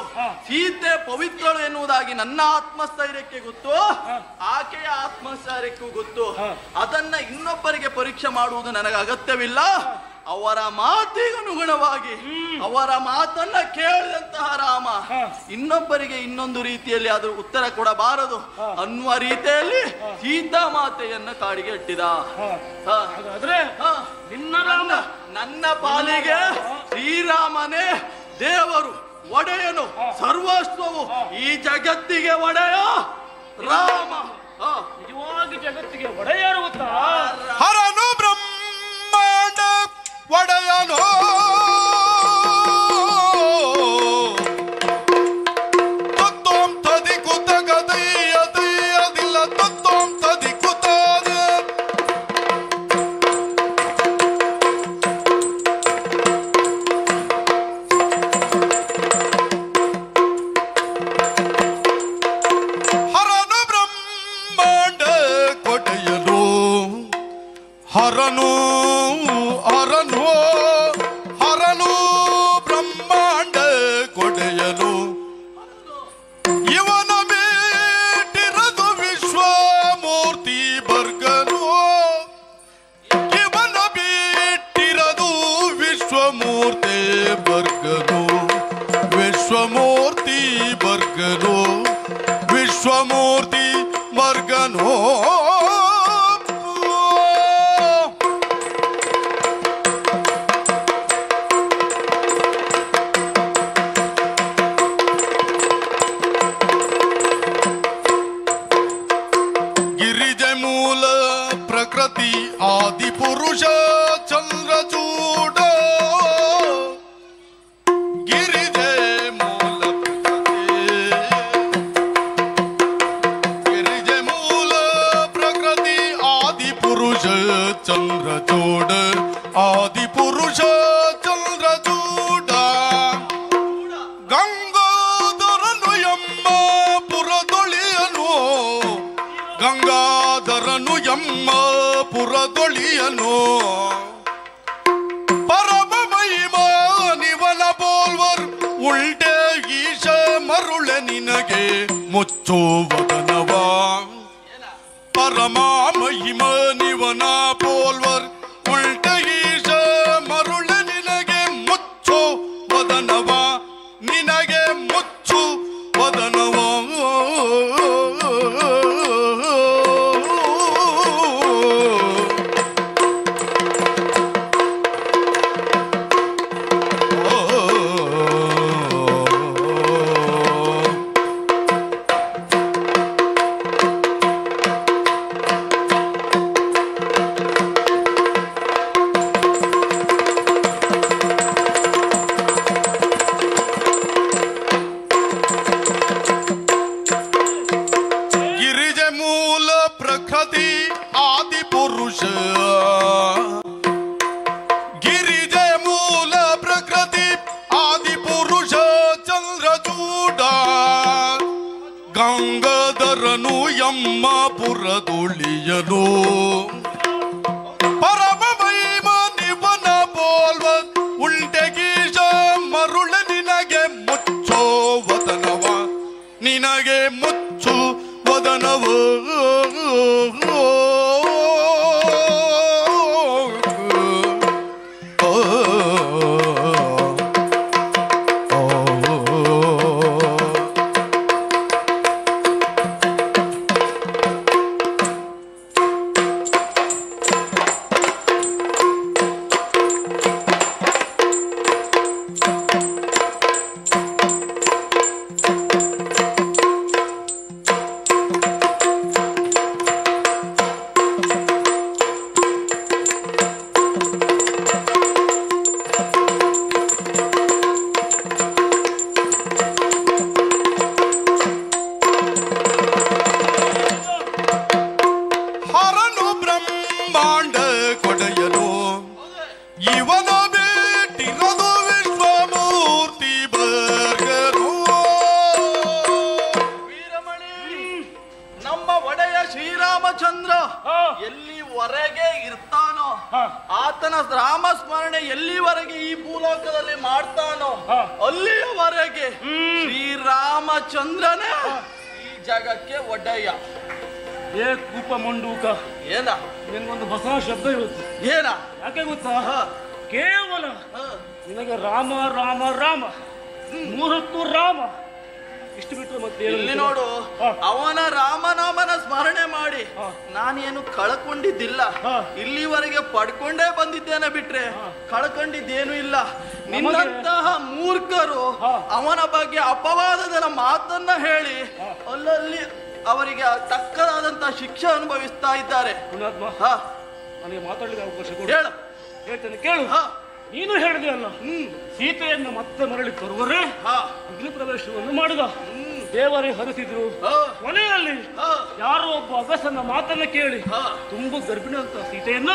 ಸೀತೆ ಪವಿತ್ರಳು ಎನ್ನುವುದಾಗಿ ನನ್ನ ಆತ್ಮಸ್ಥೈರ್ಯಕ್ಕೆ ಗೊತ್ತು, ಆಕೆಯ ಆತ್ಮಸ್ಥೈರ್ಯಕ್ಕೂ ಗೊತ್ತು. ಅದನ್ನ ಇನ್ನೊಬ್ಬರಿಗೆ ಪರೀಕ್ಷೆ ಮಾಡುವುದು ನನಗೆ ಅಗತ್ಯವಿಲ್ಲ. ಅವರ ಮಾತಿಗನುಗುಣವಾಗಿ ಅವರ ಮಾತನ್ನ ಕೇಳಿದಂತಹ ರಾಮ ಇನ್ನೊಬ್ಬರಿಗೆ ಇನ್ನೊಂದು ರೀತಿಯಲ್ಲಿ ಅದು ಉತ್ತರ ಕೊಡಬಾರದು ಅನ್ನುವ ರೀತಿಯಲ್ಲಿ ಸೀತಾ ಮಾತೆಯನ್ನ ಕಾಡಿಗೆ ಇಟ್ಟಿದ. ಹಾಗಾದ್ರೆ ನನ್ನ ಪಾಲಿಗೆ ಶ್ರೀರಾಮನೇ ದೇವರು, ಒಡೆಯನು, ಸರ್ವಸ್ವವು, ಈ ಜಗತ್ತಿಗೆ ಒಡೆಯ ರಾಮ. ನಿಜವಾಗಿ ಜಗತ್ತಿಗೆ ಒಡೆಯರು ಗೊತ್ತಾ? ಹರನು ಬ್ರಹ್ಮಾಂಡ ಒಡೆಯನೋ ತತ್ತೋಂ ತದಿ ಕುತ ಗದೈಯದಿಲ್ಲ ತತ್ತೋಂ ತದಿ ಕುತ ಹರನು ಬ್ರಹ್ಮಾಂಡ ಕೊಡೆಯನು ಹರನು ಹರನು ಹರನು ಬ್ರಹ್ಮಾಂಡ ಕೊಡೆಯನು ಇವನ ಬೇಟಿರದು ವಿಶ್ವಮೂರ್ತಿ ಬರ್ಗನು ಇವನ ಬೇಟಿರದು ವಿಶ್ವಮೂರ್ತಿ ಬರ್ಗನು ವಿಶ್ವಮೂರ್ತಿ ಬರ್ಗನು ವಿಶ್ವಮೂರ್ತಿ ಬರ್ಗನು ಮೂಲ ಪ್ರಕೃತಿ ಆದಿ ಪುರುಷ ಚಂದ್ರಚೂಡ ಗಿರಿಜೆ ಮೂಲ ಗಿರಿಜೆ ಮೂಲ ಪ್ರಕೃತಿ ಆದಿ ಪುರುಷ ಚಂದ್ರಚೂಡ ಆದಿ ಪುರುಷ ಚಂದ್ರಚೂಡ ಗಂಗಾಧರನು ಎಮ್ಮ ಪುರದೊಳಿಯನು ಗಂಗಾಧರನು ಎಮ್ಮ ಪುರದೊಳಿಯನು ಪರಮ ಮಹಿಮಾ ನಿವನ ಬೋಲ್ವರ್ ಉಲ್ಟೆ ಈಶ ಮರುಳೆ ನಿನಗೆ ಮುಚ್ಚೋ ವದನವ ಪರಮ ಮಹಿಮಾ ನಿವನ ಬೋಲ್ವರ್ ಉಲ್ಟೆ ಈಶ ಮರುಳೆ ನಿನಗೆ ಮುಚ್ಚೋ ವದನವ ನಿನಗೆ ಮುಚ್ಚು ವದನವ ಗಿರಿಜೆ ಮೂಲ ಪ್ರಕೃತಿ ಆದಿ ಪುರುಷ ಚಂದ್ರಚೂಡ ಗಂಗಾಧರನು ಎಮ್ಮ ಪುರದೊಳಿಯನು ಪರಮ ಮಹಿಮ ನಿವನ ಬೋಲ್ವ ಉಲ್ಟೆಗೀಶ ಮರುಳ ನಿನಗೆ ಮುಚ್ಚೋ ವದನವ ನಿನಗೆ ಮುಚ್ಚು ವದನವ ಶ್ರೀರಾಮಚಂದ್ರನೇ ಈ ಜಗಕ್ಕೆ ಒಡೆಯ. ಏ ಕೂಪ ಮಂಡೂಕ, ಏನ ನಿನ್ಗೊಂದು ಹೊಸ ಶಬ್ದ ಇವತ್ತು. ಏನ ಯಾಕೆ ಗೊತ್ತಾ? ಕೇವಲ ನಿನಗೆ ರಾಮ ರಾಮ ರಾಮ, ಮೂರತ್ತು ರಾಮ, ಇಷ್ಟು ಬಿಟ್ಟರೆ ಮತ್ತೆ ಇಲ್ಲಿ ನೋಡು, ಅವನ ರಾಮನಾಮನ ಸ್ಮರಣೆ ಮಾಡಿ ನಾನೇನು ಕಳ್ಕೊಂಡಿದ್ದಿಲ್ಲ. ಇಲ್ಲಿವರೆಗೆ ಪಡ್ಕೊಂಡೇ ಬಂದಿದ್ದೇನೆ ಬಿಟ್ರೆ ಕಳ್ಕೊಂಡಿದ್ದೇನು ಇಲ್ಲ. ನಿನ್ನಂತಹ ಮೂರ್ಖರು ಅವನ ಬಗ್ಗೆ ಅಪವಾದದ ಮಾತನ್ನ ಹೇಳಿ ಅಲ್ಲಲ್ಲಿ ಅವರಿಗೆ ತಕ್ಕದಾದಂತಹ ಶಿಕ್ಷೆ ಅನುಭವಿಸ್ತಾ ಇದ್ದಾರೆ. ನನಗೆ ಮಾತಾಡಲಿಕ್ಕೆ ಅವಕಾಶ ಕೊಡು. ಹೇಳು. ಹೇಳ್ತೇನೆ ಕೇಳು. ನೀನು ಹೇಳಿದೆ ಅಲ್ಲ, ಸೀತೆಯನ್ನು ಮತ್ತೆ ಮರಳಿ ತರುವರೆ ಅಗ್ನಿ ಪ್ರವೇಶವನ್ನು ಮಾಡಿದ, ದೇವರೇ ಹರಿಸಿದ್ರು. ಕೊನೆಯಲ್ಲಿ ಯಾರೋ ಒಬ್ಬ ಅಗಸನ ಮಾತನ್ನ ಕೇಳಿ ತುಂಬಾ ಗರ್ಭಿಣಿ ಅಂತ ಸೀತೆಯನ್ನ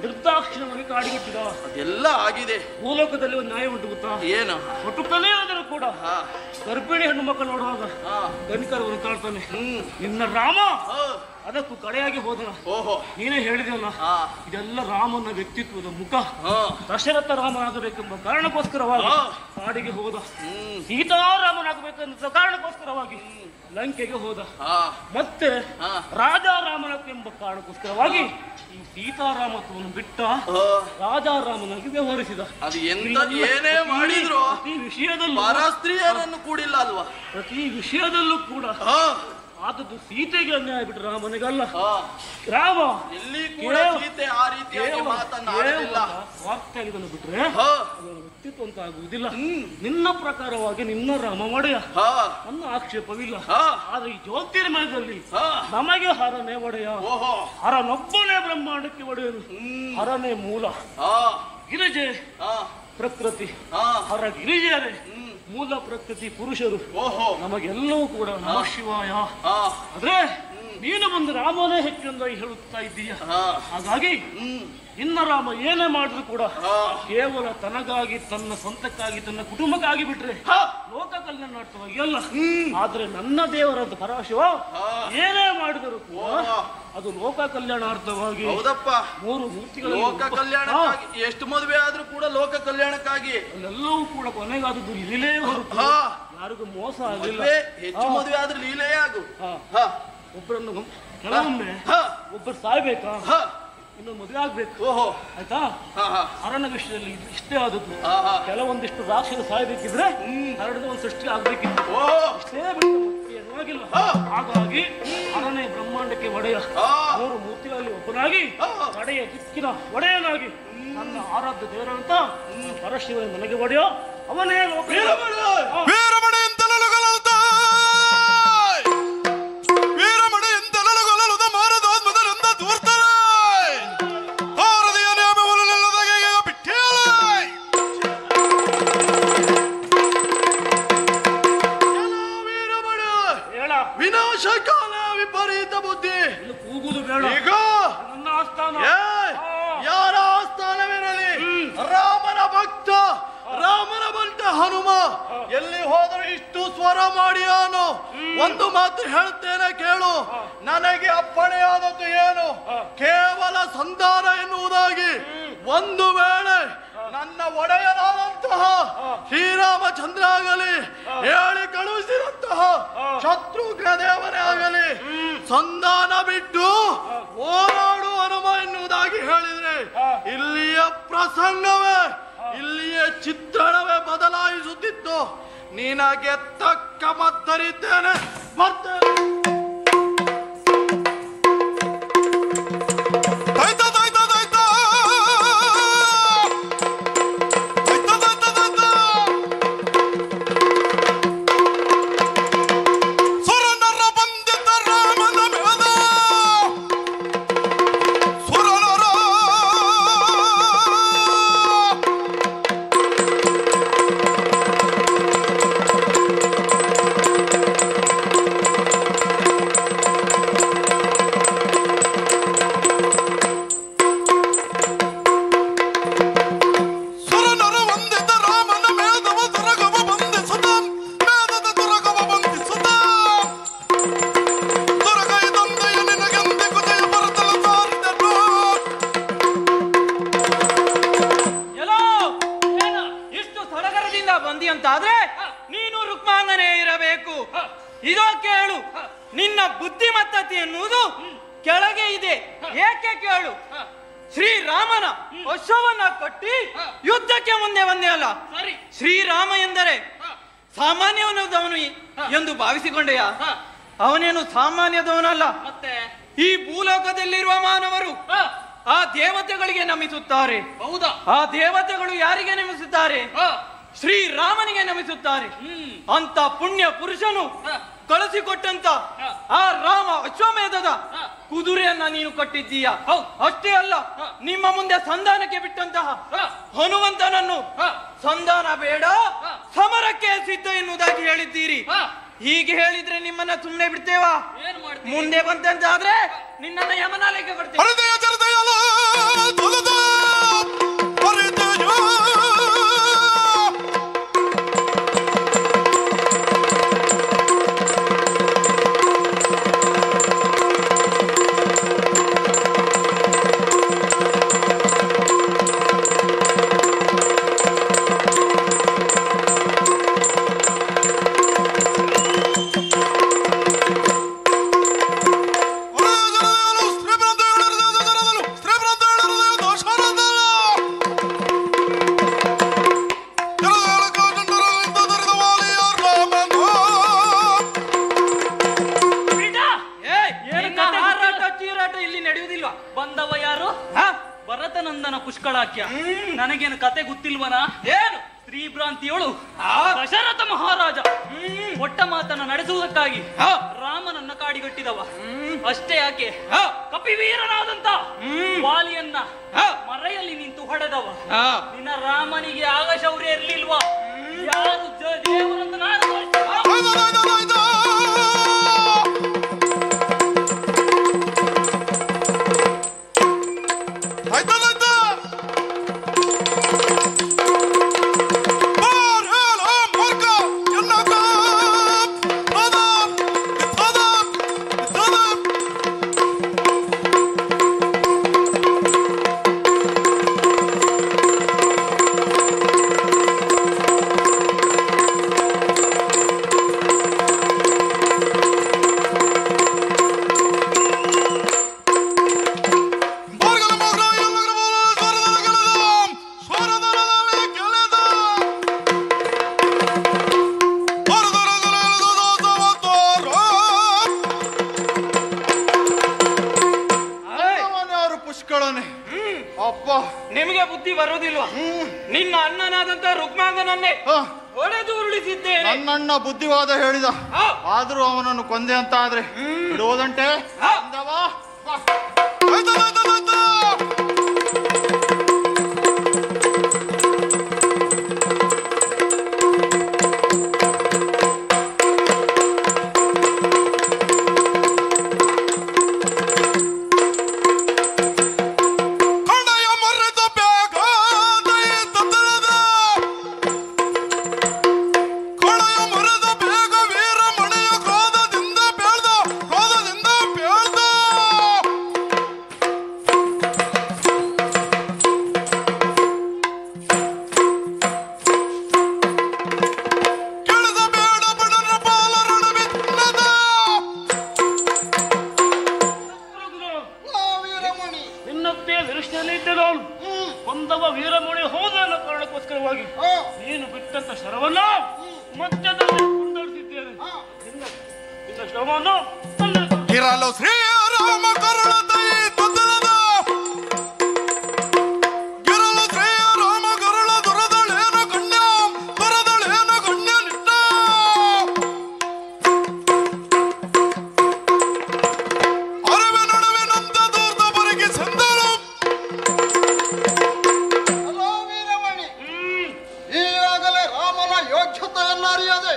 ನಿರ್ದಾಕ್ಷಿಣ್ಯವಾಗಿ ಕಾಡಿಗಿಟ್ಟಿದ. ಅದೆಲ್ಲ ಆಗಿದೆ. ಭೂಲೋಕದಲ್ಲಿ ಒಂದು ನ್ಯಾಯ ಉಂಟು ಗೊತ್ತಾ? ಏನು? ಒಟ್ಟು ಕಲೆ ಆದರೂ ಕೂಡ ಗರ್ಭಿಣಿ ಹೆಣ್ಣು ಮಕ್ಕಳು ನೋಡುವಾಗ ಗಣಿಕರವನ್ನು ಕಾಡ್ತಾನೆ. ನಿನ್ನ ರಾಮ ಅದಕ್ಕೂ ಕಡೆಯಾಗಿ ಹೋದನ. ನೀನೇ ಹೇಳಿದೆಯಲ್ಲ, ಇದೆಲ್ಲ ರಾಮನ ವ್ಯಕ್ತಿತ್ವದ ಮುಖ. ದಶರಥ ರಾಮನಾಗಬೇಕೆಂಬ ಕಾರಣಕ್ಕೋಸ್ಕರವಾಗಿ ಕಾಡಿಗೆ ಹೋದ, ಸೀತಾರಾಮನಾಗಬೇಕೆಂಬ ಕಾರಣಕ್ಕೋಸ್ಕರವಾಗಿ ಲಂಕೆಗೆ ಹೋದ, ಮತ್ತೆ ರಾಜಾರಾಮನೆಂಬ ಕಾರಣಕ್ಕೋಸ್ಕರವಾಗಿ ಈ ಸೀತಾರಾಮತ್ವವನ್ನು ಬಿಟ್ಟ ರಾಜಾರಾಮನಾಗಿ ವ್ಯವಹರಿಸಿದ. ಅದು ಏನೇ ಮಾಡಿದ್ರು ಪ್ರತಿ ವಿಷಯದಲ್ಲೂ ಪರಸ್ತ್ರೀಯರನ್ನು ಕೂಡಿಲ್ಲ ಅಲ್ವಾ? ಪ್ರತಿ ವಿಷಯದಲ್ಲೂ ಕೂಡ ಆದದ್ದು ಸೀತೆಗೆ ಅನ್ಯಾಯ ಬಿಟ್ಟು ರಾಮನಿಗಲ್ಲ. ರಾಮ ಇಲ್ಲಿ ಕೂಡ ಸೀತೆ ಆ ರೀತಿಯಾಗಿ ಮಾತನಾಡಲಿಲ್ಲ. ವಾಕ್ಯಾಗಿ ಇದನ್ನು ಬಿಟ್ರೆ ವ್ಯಕ್ತಿತ್ವ ಅಂತ ಆಗುವುದಿಲ್ಲ. ನಿನ್ನ ಪ್ರಕಾರವಾಗಿ ನಿನ್ನ ರಾಮ ಒಡೆಯ, ನನ್ನ ಆಕ್ಷೇಪವಿಲ್ಲ. ಆದ್ರೆ ಈ ಜ್ಯೋತಿರ್ಮಯದಲ್ಲಿ ನಮಗೆ ಹರನೇ ಒಡೆಯ, ಹರನೊಬ್ಬನೇ ಬ್ರಹ್ಮಾಂಡಕ್ಕೆ ಒಡೆಯನು. ಹರನೇ ಮೂಲ, ಗಿರಿಜೆ ಪ್ರಕೃತಿ, ಹರ ಗಿರಿಜೆಯರೇ ಮೂಲ ಪ್ರಕೃತಿ ಪುರುಷರು. ನಮಗೆಲ್ಲವೂ ಕೂಡ ನಮ ಶಿವಾಯ. ಆದ್ರೆ ನೀನು ಬಂದು ರಾಮನೇ ಹೆಚ್ಚು ಎಂದಾಗಿ ಹೇಳುತ್ತಾ ಇದ್ದೀಯ. ಹಾಗಾಗಿ ನಿನ್ನ ರಾಮ ಏನೇ ಮಾಡಿದ್ರು ಕೂಡ ಕೇವಲ ತನಗಾಗಿ, ತನ್ನ ಸ್ವಂತಕ್ಕಾಗಿ, ತನ್ನ ಕುಟುಂಬಕ್ಕಾಗಿ ಬಿಟ್ರೆ ಲೋಕ ಕಲ್ಯಾಣಾರ್ಥವಾಗಿ ಅಲ್ಲ. ಆದ್ರೆ ನನ್ನ ದೇವರದ್ದು ಪರಶಿವ ಏನೇ ಮಾಡಿದರೂ ಕೂಡ ಅದು ಲೋಕ ಕಲ್ಯಾಣಾರ್ಥವಾಗಿ. ಹೌದಪ್ಪ, ಮೂರು ಮೂರ್ತಿಗಳು ಲೋಕ ಕಲ್ಯಾಣಕ್ಕಾಗಿ. ಎಷ್ಟು ಮದುವೆ ಆದ್ರೂ ಕೂಡ ಲೋಕ ಕಲ್ಯಾಣಕ್ಕಾಗಿ. ಎಲ್ಲವೂ ಕೂಡ ಕೊನೆಗಾದದ್ದು ಲೀಲೆ ಹೊರತು ಯಾರಿಗೂ ಮೋಸ ಆಗಲಿಲ್ಲ. ಹೆಚ್ಚು ಮದುವೆ ಆದ್ರೂ ಲೀಲೆ ಆಗು. ಒಬ್ಬರನ್ನು ಕೆಲವೊಮ್ಮೆ ಒಬ್ಬರು ಸಾಯ್ಬೇಕಾ, ಇನ್ನೊಂದು ಮದುವೆ ಆಗ್ಬೇಕು. ಆಯ್ತಾ? ಹರಣ ವಿಷಯದಲ್ಲಿ ಇಷ್ಟೇ ಆದದ್ದು. ಕೆಲವೊಂದಿಷ್ಟು ರಾಕ್ಷಸ ಸಾಯ್ಬೇಕಿದ್ರೆ ಹರಡದ ಒಂದು ಸೃಷ್ಟಿ ಆಗ್ಬೇಕಿತ್ತು. ಇಷ್ಟೇ ಬಿಟ್ಟು ಹಾಗಾಗಿ ಹರನೇ ಬ್ರಹ್ಮಾಂಡಕ್ಕೆ ಒಡೆಯ, ಮೂರು ಮೂರ್ತಿಗಳಲ್ಲಿ ಒಬ್ಬನಾಗಿ ಕಡೆಯ ದಿಕ್ಕಿನ ಒಡೆಯನಾಗಿ ನನ್ನ ಆರಾಧ್ಯ ದೇವರಂತ ಪರಶಿವನ ನನಗೆ ಒಡೆಯ ಅವನೇ ಲೋಕ. ವಿನಾಶಕಾಲ ವಿಪರೀತ ಬುದ್ಧಿ ಕೂಗುದು ಬೇಡ. ಈಗ ನನ್ನ ಆಸ್ಥಾನ, ಯಾರ ಆಸ್ಥಾನವಿರಲಿ, ರಾಮನ ಭಕ್ತ, ರಾಮನ ಬಂಟ ಹನುಮ ಎಲ್ಲಿ ಹೋದರೂ ಇಷ್ಟು ಸ್ವರ ಮಾಡಿಯಾನು. ಒಂದು ಮಾತು ಹೇಳ್ತೇನೆ ಕೇಳು, ನನಗೆ ಅಪ್ಪಣೆಯಾದದ್ದು ಏನು? ಕೇವಲ ಸಂಧಾನ ಎನ್ನುವುದಾಗಿ. ಒಂದು ವೇಳೆ ನನ್ನ ಒಡೆಯನಾದಂತಹ ಶ್ರೀರಾಮಚಂದ್ರ ಆಗಲಿ, ಹೇಳಿ ಕಳುಹಿಸಿದಂತಹ ಶತ್ರುಘ್ನ ದೇವರೇ ಆಗಲಿ, ಸಂಧಾನ ಬಿಟ್ಟು ಹೋರಾಡು ಹನುಮ ಎನ್ನುವುದಾಗಿ ಹೇಳಿದ್ರೆ ಇಲ್ಲಿಯ ಪ್ರಸಂಗವೇ, ಇಲ್ಲಿಯ ಚಿತ್ರಣವೇ ಬದಲಾಯಿಸುತ್ತಿತ್ತು. ನಿನಗೆ ತಕ್ಕ ಮತ್ತರಿದ್ದೇನೆ. ಹಂಗನೇ ಇರಬೇಕು. ಇದೋ ಕೇಳು, ನಿನ್ನ ಬುದ್ಧಿಮತ್ತತೆ ಎನ್ನುವುದು ಕೆಳಗೆ ಇದೆ. ಏಕೆ ಕೇಳು, ಶ್ರೀರಾಮನ ಅಶ್ವವನ್ನ ಕಟ್ಟಿ ಯುದ್ಧಕ್ಕೆ ಮುಂದೆ ಬಂದೆ ಅಲ್ಲ. ಶ್ರೀರಾಮ ಎಂದರೆ ಸಾಮಾನ್ಯವನದವನು ಎಂದು ಭಾವಿಸಿಕೊಂಡೆಯ? ಅವನೇನು ಸಾಮಾನ್ಯದವನಲ್ಲ. ಈ ಭೂಲೋಕದಲ್ಲಿರುವ ಮಾನವರು ಆ ದೇವತೆಗಳಿಗೆ ನಮಿಸುತ್ತಾರೆ. ಹೌದಾ? ಆ ದೇವತೆಗಳು ಯಾರಿಗೆ ನಮಿಸುತ್ತಾರೆ? ಶ್ರೀರಾಮನಿಗೆ ನಮಿಸುತ್ತಾರೆ. ಅಂತ ಪುಣ್ಯ ಪುರುಷನು ಕಳಿಸಿಕೊಟ್ಟಂತ ಆ ರಾಮ ಅಶ್ವಮೇಧದ ಕುದುರೆಯನ್ನ ನೀನು ಕಟ್ಟಿದ್ದೀಯ. ಅಷ್ಟೇ ಅಲ್ಲ, ನಿಮ್ಮ ಮುಂದೆ ಸಂಧಾನಕ್ಕೆ ಬಿಟ್ಟಂತಹ ಹನುಮಂತನನ್ನು ಸಂಧಾನ ಬೇಡ, ಸಮರಕ್ಕೆ ಸಿದ್ಧ ಎನ್ನುವುದಾಗಿ ಹೇಳಿದ್ದೀರಿ. ಹೀಗೆ ಹೇಳಿದ್ರೆ ನಿಮ್ಮನ್ನ ಸುಮ್ಮನೆ ಬಿಡ್ತೇವಾ? ಮುಂದೆ ಬಂತಾದ್ರೆ ನಿನ್ನನ್ನ ಯಮನಾಲಯಕ್ಕೆ ಕೊಡ್ತೇವೆ. ಭರತನಂದನ ಪುಷ್ಕಳಾಖ್ಯ. ನನಗೇನು ಕತೆ ಗೊತ್ತಿಲ್ವನ? ಏನು ಸ್ತ್ರೀಭ್ರಾಂತಿಯೋಳು ದಶರಥ ಮಹಾರಾಜ ಒಟ್ಟ ಮಾತನ್ನ ನಡೆಸುವುದಕ್ಕಾಗಿ ರಾಮನನ್ನ ಕಾಡಿಗಟ್ಟಿದವ. ಅಷ್ಟೇ ಯಾಕೆ, ಕಪಿವೀರನಾದಂತ ವಾಲಿಯನ್ನ ಮರೆಯಲ್ಲಿ ನಿಂತು ಹೊಡೆದವ. ನಿನ್ನ ರಾಮನಿಗೆ ಆಗ ಶೌರ್ಯ ಇರ್ಲಿಲ್ವಾ? ಯಾರು ದೇವರಂತ ನಾನು ನಿಮಗೆ ಬುದ್ಧಿ ಬರುವುದಿಲ್ವಾ? ನಿನ್ನ ಅಣ್ಣನಾದಂತ ರುಕ್ಮಾಂಗನನ್ನೇ ಹೊಡೆದು ಉರುಳಿಸಿದ್ದೇನೆ. ನನ್ನಣ್ಣ ಬುದ್ಧಿವಾದ ಹೇಳಿದ, ಆದ್ರೂ ಅವನನ್ನು ಕೊಂದೆ ಅಂತ ಆದ್ರೆ ಬಿಡುವುದಂಟೆ? ಕೊಂದವ ವೀರಮಣಿ ಹೋದ ಅನ್ನೋ ಕಾರಣಕ್ಕೋಸ್ಕರವಾಗಿ ನೀನು ಬಿಟ್ಟಂತ ಶರವನ್ನ ಮಧ್ಯದಲ್ಲಿ ಕೊಂಡಾಡ್ತಿದ್ದೇನೆ. ನಿನ್ನ ಶವವನ್ನು ಇರಲು ಶ್ರೀರಾಮ ಕರುಳ ದೈ ತೊಂದರದ ಗಿರಲು ಶ್ರೀರಾಮ ಕರುಳ ದುರದಳೇನು ಗಣ್ಯ ದುರದಳೇನು ಗಣ್ಯ ನಿಟ್ಟ ಅರಿವೆ ನಡುವಿನಂತ ದೂರದ ಬರಿಗೆ ಸಂದಳು. ಈಗಾಗಲೇ ರಾಮನ ಯೋಗ್ಯತೆಯನ್ನ ಅರಿಯದೆ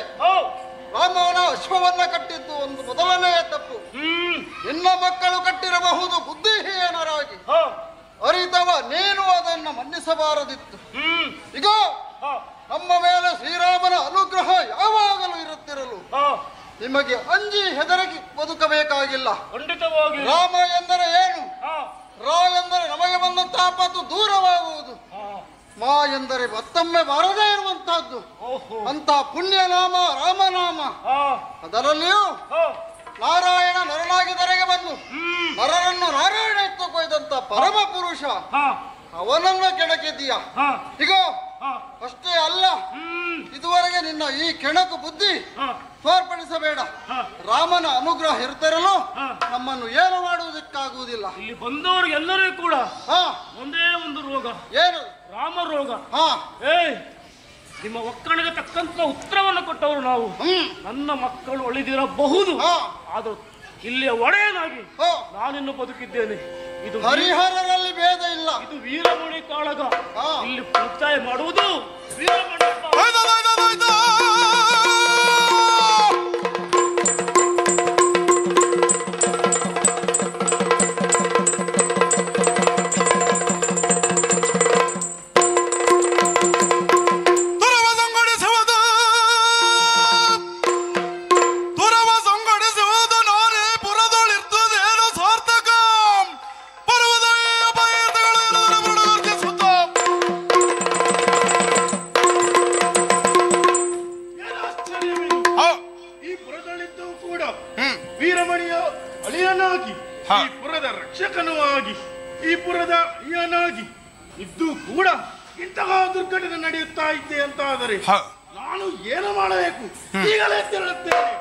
ರಾಮನ ಅಶ್ವವನ್ನ ಕಟ್ಟಿದ್ದು ಒಂದು ಮೊದಲನೆಯ ತಪ್ಪು. ನಿನ್ನ ಮಕ್ಕಳು ಕಟ್ಟಿರಬಹುದು ಬುದ್ಧಿಹೀನರಾಗಿ. ಅರಿತವ ನೀನು ಅದನ್ನು ಮನ್ನಿಸಬಾರದಿತ್ತು. ಈಗ ನಮ್ಮ ಮೇಲೆ ಶ್ರೀರಾಮನ ಅನುಗ್ರಹ ಯಾವಾಗಲೂ ಇರುತ್ತಿರಲು ನಿಮಗೆ ಅಂಜಿ ಹೆದರಗಿ ಬದುಕಬೇಕಾಗಿಲ್ಲ. ರಾಮ ಎಂದರೆ ಏನು? ರಾ ಎಂದರೆ ನಮಗೆ ಬಂದಂತ ಆಪತ್ತು ದೂರವಾಗುವುದು. ಮಾ ಎಂದರೆ ಮತ್ತೊಮ್ಮೆ ಬಾರದೇ ಇರುವಂತಹದ್ದು. ಅಂತ ಪುಣ್ಯನಾಮ ರಾಮನಾಮ ಅದರಲ್ಲಿಯೂ ನಾರಾಯಣ ನರನಾಗಿ ಧರೆಗೆ ಬಂದು ನರರನ್ನು ನಾರಾಯಣ ಎತ್ತು ಕೊಯ್ದಂತ ಪರಮ ಪುರುಷ ಅವನನ್ನ ಕೆಣಕಿದ್ದೀಯ. ಈಗ ಅಷ್ಟೇ ಅಲ್ಲ, ಇದುವರೆಗೆ ನಿನ್ನ ಈ ಕೆಣಕು ಬುದ್ಧಿ ತೋರ್ಪಡಿಸಬೇಡ. ರಾಮನ ಅನುಗ್ರಹ ಇರ್ತರಲು ನಮ್ಮನ್ನು ಏನು ಮಾಡುವುದಕ್ಕಾಗುವುದಿಲ್ಲ. ಇಲ್ಲಿ ಬಂದವರು ಎಲ್ಲರೂ ಕೂಡ ಒಂದೇ ಒಂದು ರೋಗ, ಏನು? ರಾಮ ರೋಗ. ನಿಮ್ಮ ಒಕ್ಕಣಿಗೆ ತಕ್ಕಂತ ಉತ್ತರವನ್ನು ಕೊಟ್ಟವರು ನಾವು. ನನ್ನ ಮಕ್ಕಳು ಒಳಿದಿರಬಹುದು, ಆದರೂ ಇಲ್ಲಿಯ ಒಡೆಯನಾಗಿ ನಾನಿನ್ನು ಬದುಕಿದ್ದೇನೆ. ಇದು ಹರಿಹರರಲ್ಲಿ ಭೇದ ಇಲ್ಲ. ಇದು ವೀರಮಣಿ ಕಾಳಗ. ಇಲ್ಲಿ ಮುಕ್ತಾಯ ಮಾಡುವುದು ವೀರಮಣಿ ಈ ಪುರದ ಅಳಿಯನಾಗಿ ಇದ್ದು ಕೂಡ ಇಂತಹ ದುರ್ಘಟನೆ ನಡೆಯುತ್ತಾ ಇದ್ದೆ ಅಂತ ಆದರೆ ನಾನು ಏನು ಮಾಡಬೇಕು? ಈಗಲೇ ತೆರಳುತ್ತೇನೆ.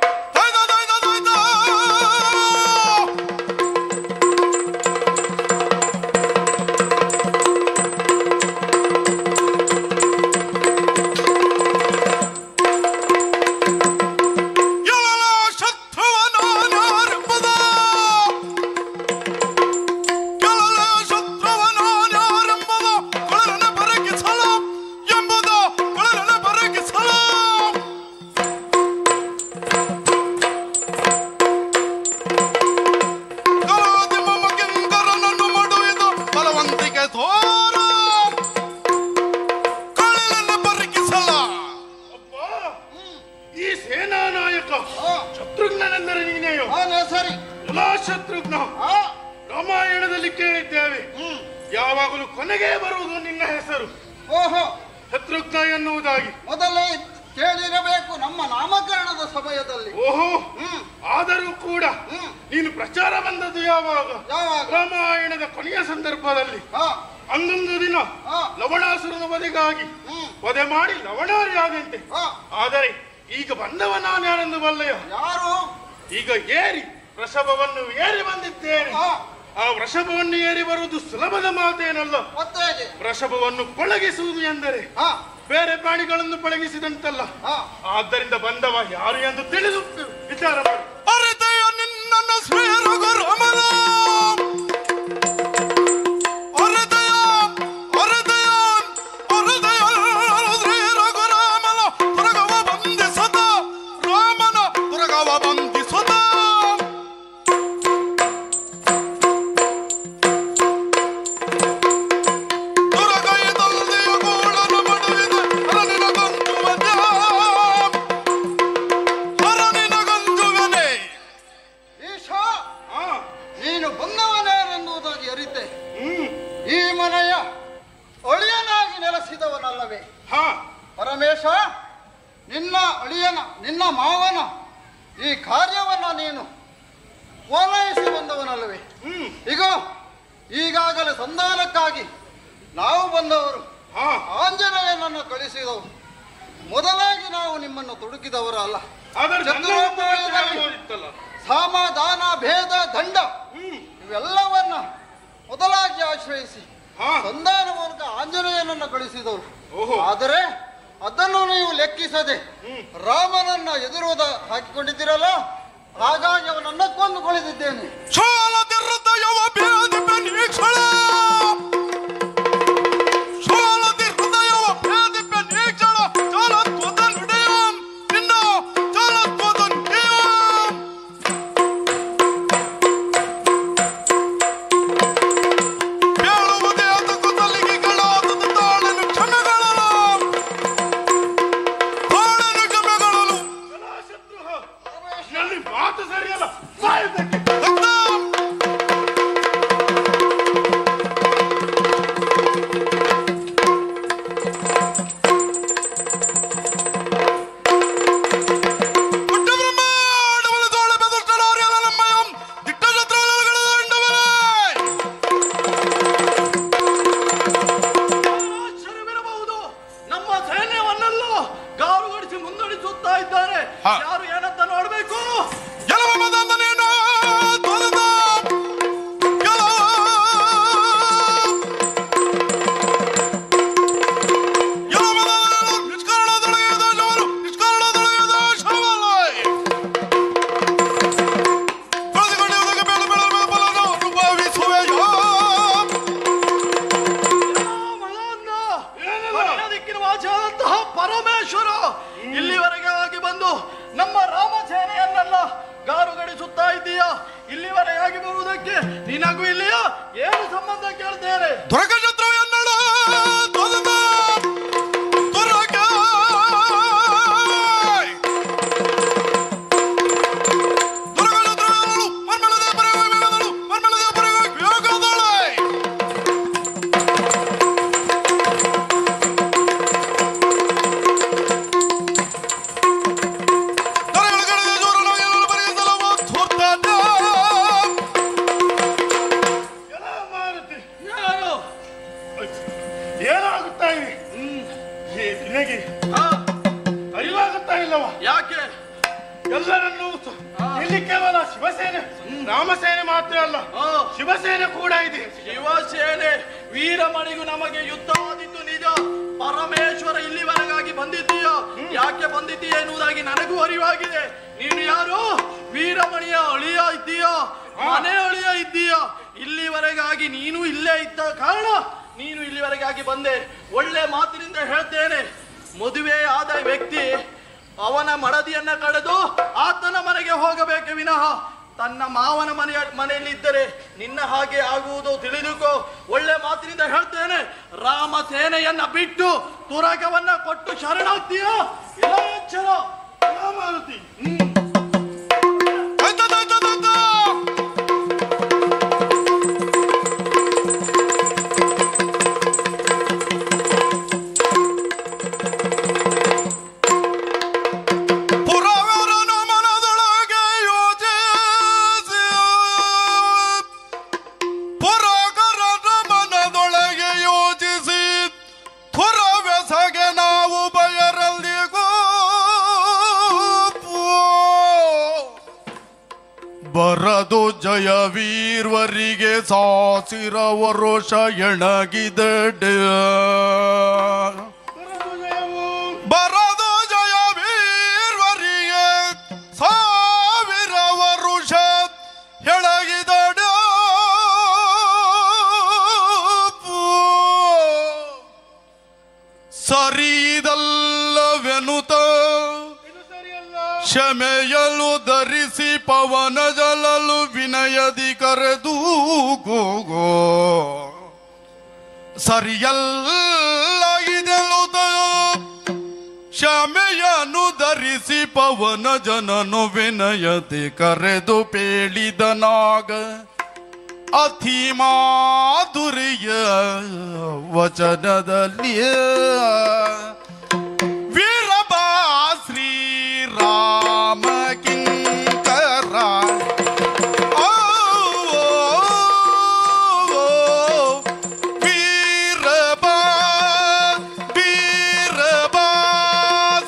ಶತ್ರುಘ್ನ, ರಾಮಾಯಣದಲ್ಲಿ ಕೇಳಿದ್ದೇವೆ, ಯಾವಾಗಲೂ ಕೊನೆಗೆ ಬರುವುದು ನಿನ್ನ ಹೆಸರು. ಓಹೋ, ಶತ್ರುಘ್ನ ಎನ್ನುವುದಾಗಿ ಮೊದಲೇ ಕೇಳಿರಬೇಕು ನಮ್ಮ ನಾಮಕರಣದ ಸಮಯದಲ್ಲಿ. ಓಹೋ, ಆದರೂ ಕೂಡ ನೀನು ಪ್ರಚಾರ ಬಂದದ್ದು ಯಾವಾಗ? ರಾಮಾಯಣದ ಕೊನೆಯ ಸಂದರ್ಭದಲ್ಲಿ. ಅಂದೊಂದು ದಿನ ಲವಣಾಸುರನ ವಧೆಗಾಗಿ ವಧೆ ಮಾಡಿ ಲವಣಾರಿಯಾದಂತೆ. ಆದರೆ ಈಗ ಬಂದವ ನಾನು ಯಾರೆಂದು ಬಲ್ಲೆಯ? ಯಾರು? ಈಗ ಏರಿ ವೃಷಭವನ್ನು ಏರಿ ಬಂದಿದ್ದೇನೆ. ಆ ವೃಷಭವನ್ನು ಏರಿ ಬರುವುದು ಸುಲಭದ ಮಾತೇನಲ್ಲ. ವೃಷಭವನ್ನು ಪಳಗಿಸುವುದು ಎಂದರೆ ಬೇರೆ ಪ್ರಾಣಿಗಳನ್ನು ಪಳಗಿಸಿದಂತಲ್ಲ. ಆದ್ದರಿಂದ ಬಂದವ ಯಾರು ಎಂದು ತಿಳಿದು ವಿಚಾರ ಮಾಡಿ. ನಿನ್ನ ಮಾವನ ಈ ಕಾರ್ಯವನ್ನ ನೀನು ಓಲೈಸಿ ಬಂದವನಲ್ಲವೇ? ಈಗ ಈಗಾಗಲೇ ಸಂಧಾನಕ್ಕಾಗಿ ನಾವು ಬಂದವರು, ಆಂಜನೇಯನನ್ನು ಕಳಿಸಿದವರು. ಮೊದಲಾಗಿ ನಾವು ನಿಮ್ಮನ್ನು ತುಡುಕಿದವರು ಅಲ್ಲ. ಸಾಮ, ದಾನ, ಭೇದ, ದಂಡ ಇವೆಲ್ಲವನ್ನ ಮೊದಲಾಗಿ ಆಶ್ರಯಿಸಿ ಸಂಧಾನ ಮೂಲಕ ಆಂಜನೇಯನನ್ನು ಕಳಿಸಿದವರು. ಆದರೆ ಅದನ್ನು ನೀವು ಲೆಕ್ಕಿಸದೆ ರಾಮನನ್ನ ಎದುರುವುದ ಹಾಕಿಕೊಂಡಿದ್ದೀರಲ್ಲ, ಹಾಗಾಗಿ ಅವನನ್ನ ಕೊಂದುಕೊಳ್ಳಿದ್ದೇನೆ. ಎಲ್ಲರನ್ನೂ ಇಲ್ಲಿ ಕೇವಲ ಶಿವಸೇನೆ ರಾಮಸೇನೆ ಮಾತ್ರ ಅಲ್ಲ, ಶಿವಸೇನೆ ಕೂಡ ಇದೆ. ಶಿವಸೇನೆ ವೀರಮಣಿಗೂ ನಮಗೆ ಯುದ್ಧ ಆದಿತ್ತು ನಿಜ. ಪರಮೇಶ್ವರ ಇಲ್ಲಿವರೆಗಾಗಿ ಬಂದಿದ್ದೀಯ, ಯಾಕೆ ಬಂದಿದ್ದೀಯ ಎನ್ನುವುದಾಗಿ ನನಗೂ ಅರಿವಾಗಿದೆ. ನೀನು ಯಾರು? ವೀರಮಣಿಯ ಅಳಿಯ ಇದ್ದೀಯ, ಮನೆ ಅಳಿಯ ಇದ್ದೀಯ. ಇಲ್ಲಿವರೆಗಾಗಿ ನೀನು ಇಲ್ಲೇ ಇದ್ದ ಕಾರಣ ನೀನು ಇಲ್ಲಿವರೆಗಾಗಿ ಬಂದೆ. ಒಳ್ಳೆ ಮಾತಿನಿಂದ ಹೇಳ್ತೇನೆ, ಮದುವೆ ಆದ ವ್ಯಕ್ತಿ ಅವನ ಮಡದಿಯನ್ನ ಕಳೆದು ಆತನ ಮನೆಗೆ ಹೋಗಬೇಕೆ ವಿನಃ ತನ್ನ ಮಾವನ ಮನೆಯಲ್ಲಿ ಇದ್ದರೆ ನಿನ್ನ ಹಾಗೆ ಆಗುವುದು ತಿಳಿದುಕೋ. ಒಳ್ಳೆ ಮಾತಿನಿಂದ ಹೇಳ್ತೇನೆ, ರಾಮ ಸೇನೆಯನ್ನ ಬಿಟ್ಟು ತುರಗವನ್ನ ಕೊಟ್ಟು ಶರಣಾಗ್ತೀಯ. ಎಚ್ಚರ ಮಾರುತಿ. ಬರದು ಜಯ ವೀರ್ವರಿಗೆ ಸಾಸಿರ ವರುಷ ಎಣಗಿದಡೆ. ಬರದು ಜಯ ವೀರ್ವರಿಗೆ ಸಾವಿರ ವರುಷ ಎಣಗಿದಡ. ಸರಿದಲ್ಲವೆನುತ ಕ್ಷಮೆಯಲು ಧರಿಸಿ ಪವನ ಜಲಲು ವಿನಯದಿ ಕರೆದು ಗೋಗೋ. ಸರಿಯಲ್ಲ ಇದೆಲ್ಲುದ ಕ್ಷಮೆಯನ್ನು ಧರಿಸಿ ಪವನ ಜನನು ವಿನಯದಿ ಕರೆದು ಪೇಳಿದನಾಗ ಅತಿ ಮಾಧುರ್ಯ ವಚನದಲ್ಲಿ ರಾಮ ಕಿಂಕರ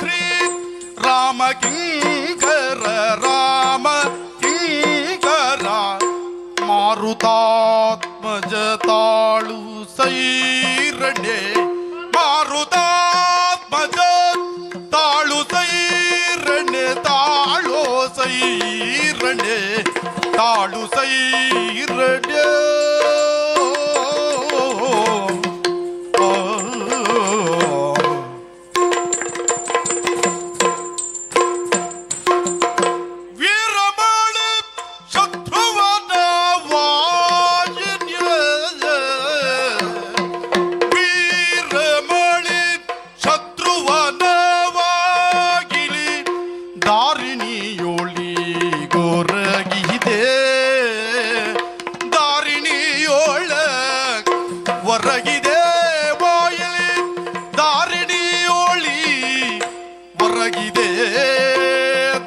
ಶ್ರೀ ರಾಮ ಕಿಂಕರ ರಾಮ ಕಿಂಕರ ಮಾರುತಾತ್ಮಜ ತಾಳು ಸೈರಡೆ. ಮಾರುತಾತ್ಮಜ ತಾಳು ಸೈರಡೆ ತಾಳೋ ಸೈರಡೆ ತಾಳು ಸೈರಡೆ. ವೀರಮಣಿ ಶತ್ರುವನ ವಾಯಿನ್ಯ. ವೀರಮಣಿ ಶತ್ರುವನ ವಾಗಿಲಿ ದಾರಿಣಿಯೋಳಿ ಗೊರಗಿದೆ. ದಾರಿಣಿಯೋಳ ಹೊರಗಿದೆ ಬಾಯಲಿ ದಾರಿಣಿಯೋಳಿ ಹೊರಗಿದೆ.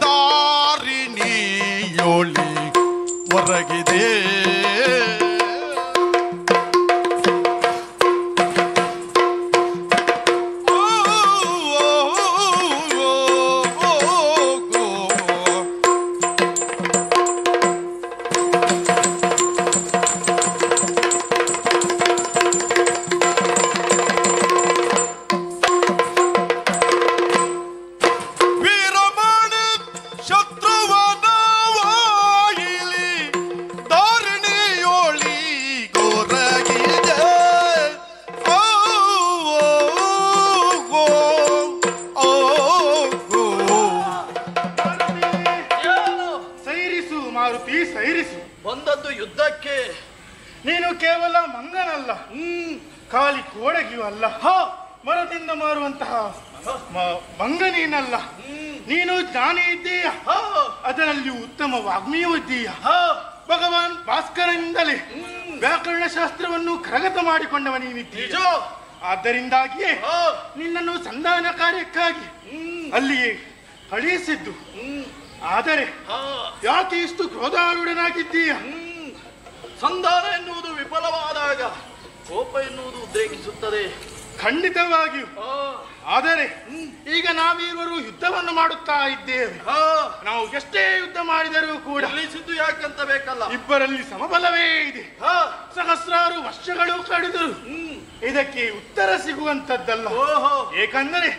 ದಾರಿಣಿಯೋಳಿ ಹೊರಗಿದೆ. ವೀರಮಣಿ ಶತ್ರುವನ ವಾಯಿಲಿ ದಾರಿಣಿಯೋಳಿ ಗೊರಗಿದೆ. ಸೈರಿಸು ಮಾರುತಿ, ಸೈರಿಸು. ಬಂದದ್ದು ಯುದ್ಧಕ್ಕೆ. ನೀನು ಕೇವಲ ಮಂಗನಲ್ಲ, ಖಾಲಿ ಕೋಡಗಿಯೂ ಅಲ್ಲ, ಮರದಿಂದ ಮಾರುವಂತಹ ಮಂಗ ನೀನಲ್ಲ. ನೀನು ಜ್ಞಾನಿ ಇದ್ದೀಯ, ಅದರಲ್ಲಿ ಉತ್ತಮ ವಾಗ್ಮಿಯೂ ಇದ್ದೀಯ. ಭಗವಾನ್ ಭಾಸ್ಕರನಿಂದಲೇ ವ್ಯಾಕರಣ ಶಾಸ್ತ್ರವನ್ನು ಕರಗತ ಮಾಡಿಕೊಂಡವ ನೀನಿದ್ದೀಯ. ಆದ್ದರಿಂದಾಗಿಯೇ ನಿನ್ನನ್ನು ಸಂಧಾನ ಕಾರ್ಯಕ್ಕಾಗಿ ಅಲ್ಲಿಯೇ ಕಳುಹಿಸಿದ್ದು. ಆದರೆ ಯಾಕೆ ಇಷ್ಟು ಕ್ರೋಧಾರೂಢನಾಗಿದ್ದೀಯ? ಸಂಧಾನ ಎನ್ನುವುದು ವಿಫಲವಾದಾಗ ಕೋಪ ಎನ್ನುವುದು ಉದ್ರೇಕಿಸುತ್ತದೆ. ಖಂಡಿತವಾಗಿಯೂ ಆದರೆ ಈಗ ನಾವಿರುವರು ಯುದ್ಧವನ್ನು ಮಾಡುತ್ತಾ ಇದ್ದೇವೆ. ನಾವು ಎಷ್ಟೇ ಯುದ್ಧ ಮಾಡಿದರೂ ಕೂಡ ನಿಲ್ಲಿಸಿದ್ದು ಯಾಕಂತ ಬೇಕಲ್ಲ, ಇಬ್ಬರಲ್ಲಿ ಸಮಬಲವೇ ಇದೆ. ಸಹಸ್ರಾರು ವರ್ಷಗಳು ಕಳೆದರು ಇದಕ್ಕೆ ಉತ್ತರ ಸಿಗುವಂತದ್ದಲ್ಲ. ಏಕೆಂದರೆ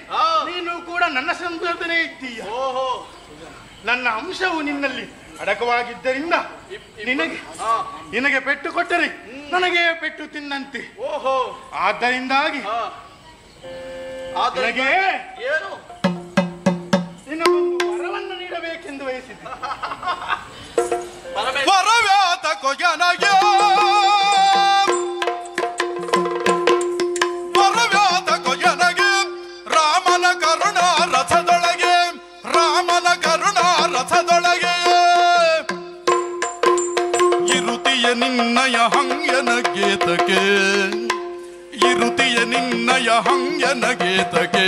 ನೀನು ಕೂಡ ನನ್ನ ಸಂಬಂಧನೇ ಇದ್ದೀಯ. ನನ್ನ ಅಂಶವು ನಿನ್ನಲ್ಲಿ ಅಡಕವಾಗಿದ್ದರಿಂದ ನಿನಗೆ ಪೆಟ್ಟು ಕೊಟ್ಟರೆ ನನಗೆ ಪೆಟ್ಟು ತಿನ್ನಂತೆ. ಆದ್ದರಿಂದಾಗಿ ಏನು ನಿನಗೊಂದು ವರವನ್ನು ನೀಡಬೇಕೆಂದು ಬಯಸಿದ್ದೆ. ವರವ್ಯಾತ ಕೊಯ್ಯನಗೆ ವರವ್ಯಾತ ಕೊಯ್ಯನಗೆ ರಾಮನ ಕರುಣಾ ರಥದೊಳಗೆ ರಾಮನ ಕರುಣಾ ರಥದೊಳಗೆ ಇರುತಿಯ ನಿನ್ನಯ ಹಂಗ್ಯನ ಗೀತಕ್ಕೆ ಇರುತಿಯ ನಿನ್ನಯ ಹಂಗ್ಯನ ಗೀತಕ್ಕೆ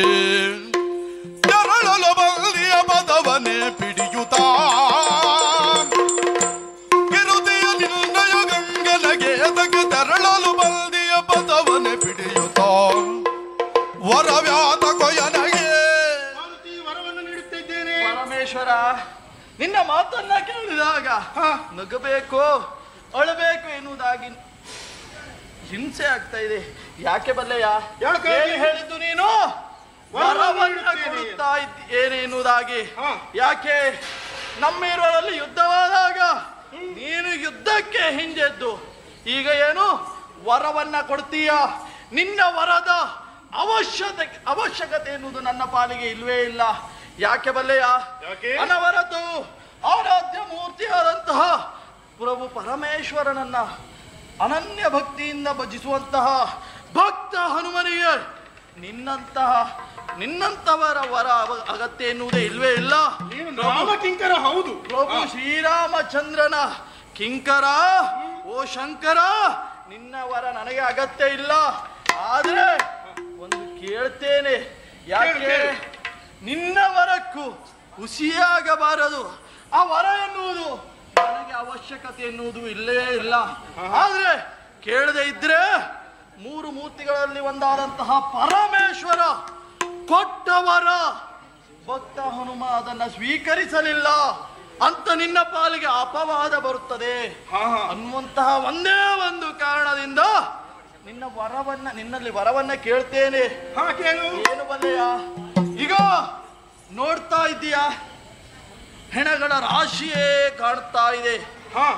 ತೆರಳಲು ಬಲ್ಲಿಯ ಪದವನೇ ಪಿಡಿಯುತ್ತಾ ಇರುತಿಯ ನಿನ್ನಯ ಗಂಗನ ಗೀತಕ್ಕೆ ತೆರಳಲು ಬಲ್ದಿಯ ಪದವನೇ ಪಿಡಿಯುತ್ತಾ ವರವ್ಯಾತ ಕೊಯ್ಯನಗೆ ವರವನ್ನು ನೀಡುತ್ತಿದ್ದೇನೆ. ಪರಮೇಶ್ವರ, ನಿನ್ನ ಮಾತನ್ನ ಕೇಳಿದಾಗ ನಗಬೇಕು ಅಳಬೇಕು ಎನ್ನುವುದಾಗಿ ಹಿಂಸೆ ಆಗ್ತಾ ಇದೆ. ಯಾಕೆ ಬಲ್ಲೆಯ? ಏನು ಹೇಳಿದ್ದು ನೀನು? ವರವನ್ನ ಕೊಡುತ್ತಾ ಇದ್ದೇನೆ ಎನ್ನುವುದಾಗಿ. ಯಾಕೆ? ನಮ್ಮಿರುವಲ್ಲಿ ಯುದ್ಧವಾದಾಗ ನೀನು ಯುದ್ಧಕ್ಕೆ ಹಿಂಜೆದ್ದು ಈಗ ಏನು ವರವನ್ನ ಕೊಡ್ತೀಯ? ನಿನ್ನ ವರದ ಅವಶ್ಯಕತೆ ಎನ್ನುವುದು ನನ್ನ ಪಾಲಿಗೆ ಇಲ್ವೇ ಇಲ್ಲ. ಯಾಕೆ ಬಲ್ಲೆಯ? ಅನವರತು ಆರಾಧ್ಯ ಮೂರ್ತಿಯಾದಂತಹ ಪ್ರಭು ಪರಮೇಶ್ವರನನ್ನ ಅನನ್ಯ ಭಕ್ತಿಯಿಂದ ಭಜಿಸುವಂತಹ ಭಕ್ತ ಹನುಮನಿಗೆ ನಿನ್ನಂತವರ ವರ ಅಗತ್ಯ ಎನ್ನುವುದೇ ಇಲ್ವೇ ಇಲ್ಲ. ಕಿಂಕರ ಹೌದು. ಪ್ರಭು ಶ್ರೀರಾಮಚಂದ್ರನ ಕಿಂಕರ. ಓ ಶಂಕರ, ನಿನ್ನ ವರ ನನಗೆ ಅಗತ್ಯ ಇಲ್ಲ. ಆದ್ರೆ ಒಂದು ಕೇಳ್ತೇನೆ. ಯಾಕೆ? ನಿನ್ನ ವರಕ್ಕೂ ಖುಷಿಯಾಗಬಾರದು. ಆ ವರ ಎನ್ನುವುದು ನನಗೆ ಅವಶ್ಯಕತೆ ಎನ್ನುವುದು ಇಲ್ಲೇ ಇಲ್ಲ. ಆದ್ರೆ ಕೇಳದೆ ಇದ್ರೆ ಮೂರು ಮೂರ್ತಿಗಳಲ್ಲಿ ಒಂದಾದಂತಹ ಪರಮೇಶ್ವರ ಕೊಟ್ಟ ವರ ಭಕ್ತ ಹನುಮ ಅದನ್ನ ಸ್ವೀಕರಿಸಲಿಲ್ಲ ಅಂತ ನಿನ್ನ ಪಾಲಿಗೆ ಅಪವಾದ ಬರುತ್ತದೆ ಅನ್ನುವಂತಹ ಒಂದೇ ಒಂದು ಕಾರಣದಿಂದ ನಿನ್ನಲ್ಲಿ ವರವನ್ನ ಕೇಳ್ತೇನೆ. ಏನು ಬಲ್ಲೆಯ? ಈಗ ನೋಡ್ತಾ ಇದ್ದೀಯಾ, ಹೆಣಗಳ ರಾಶಿಯೇ ಕಾಣ್ತಾ ಇದೆ.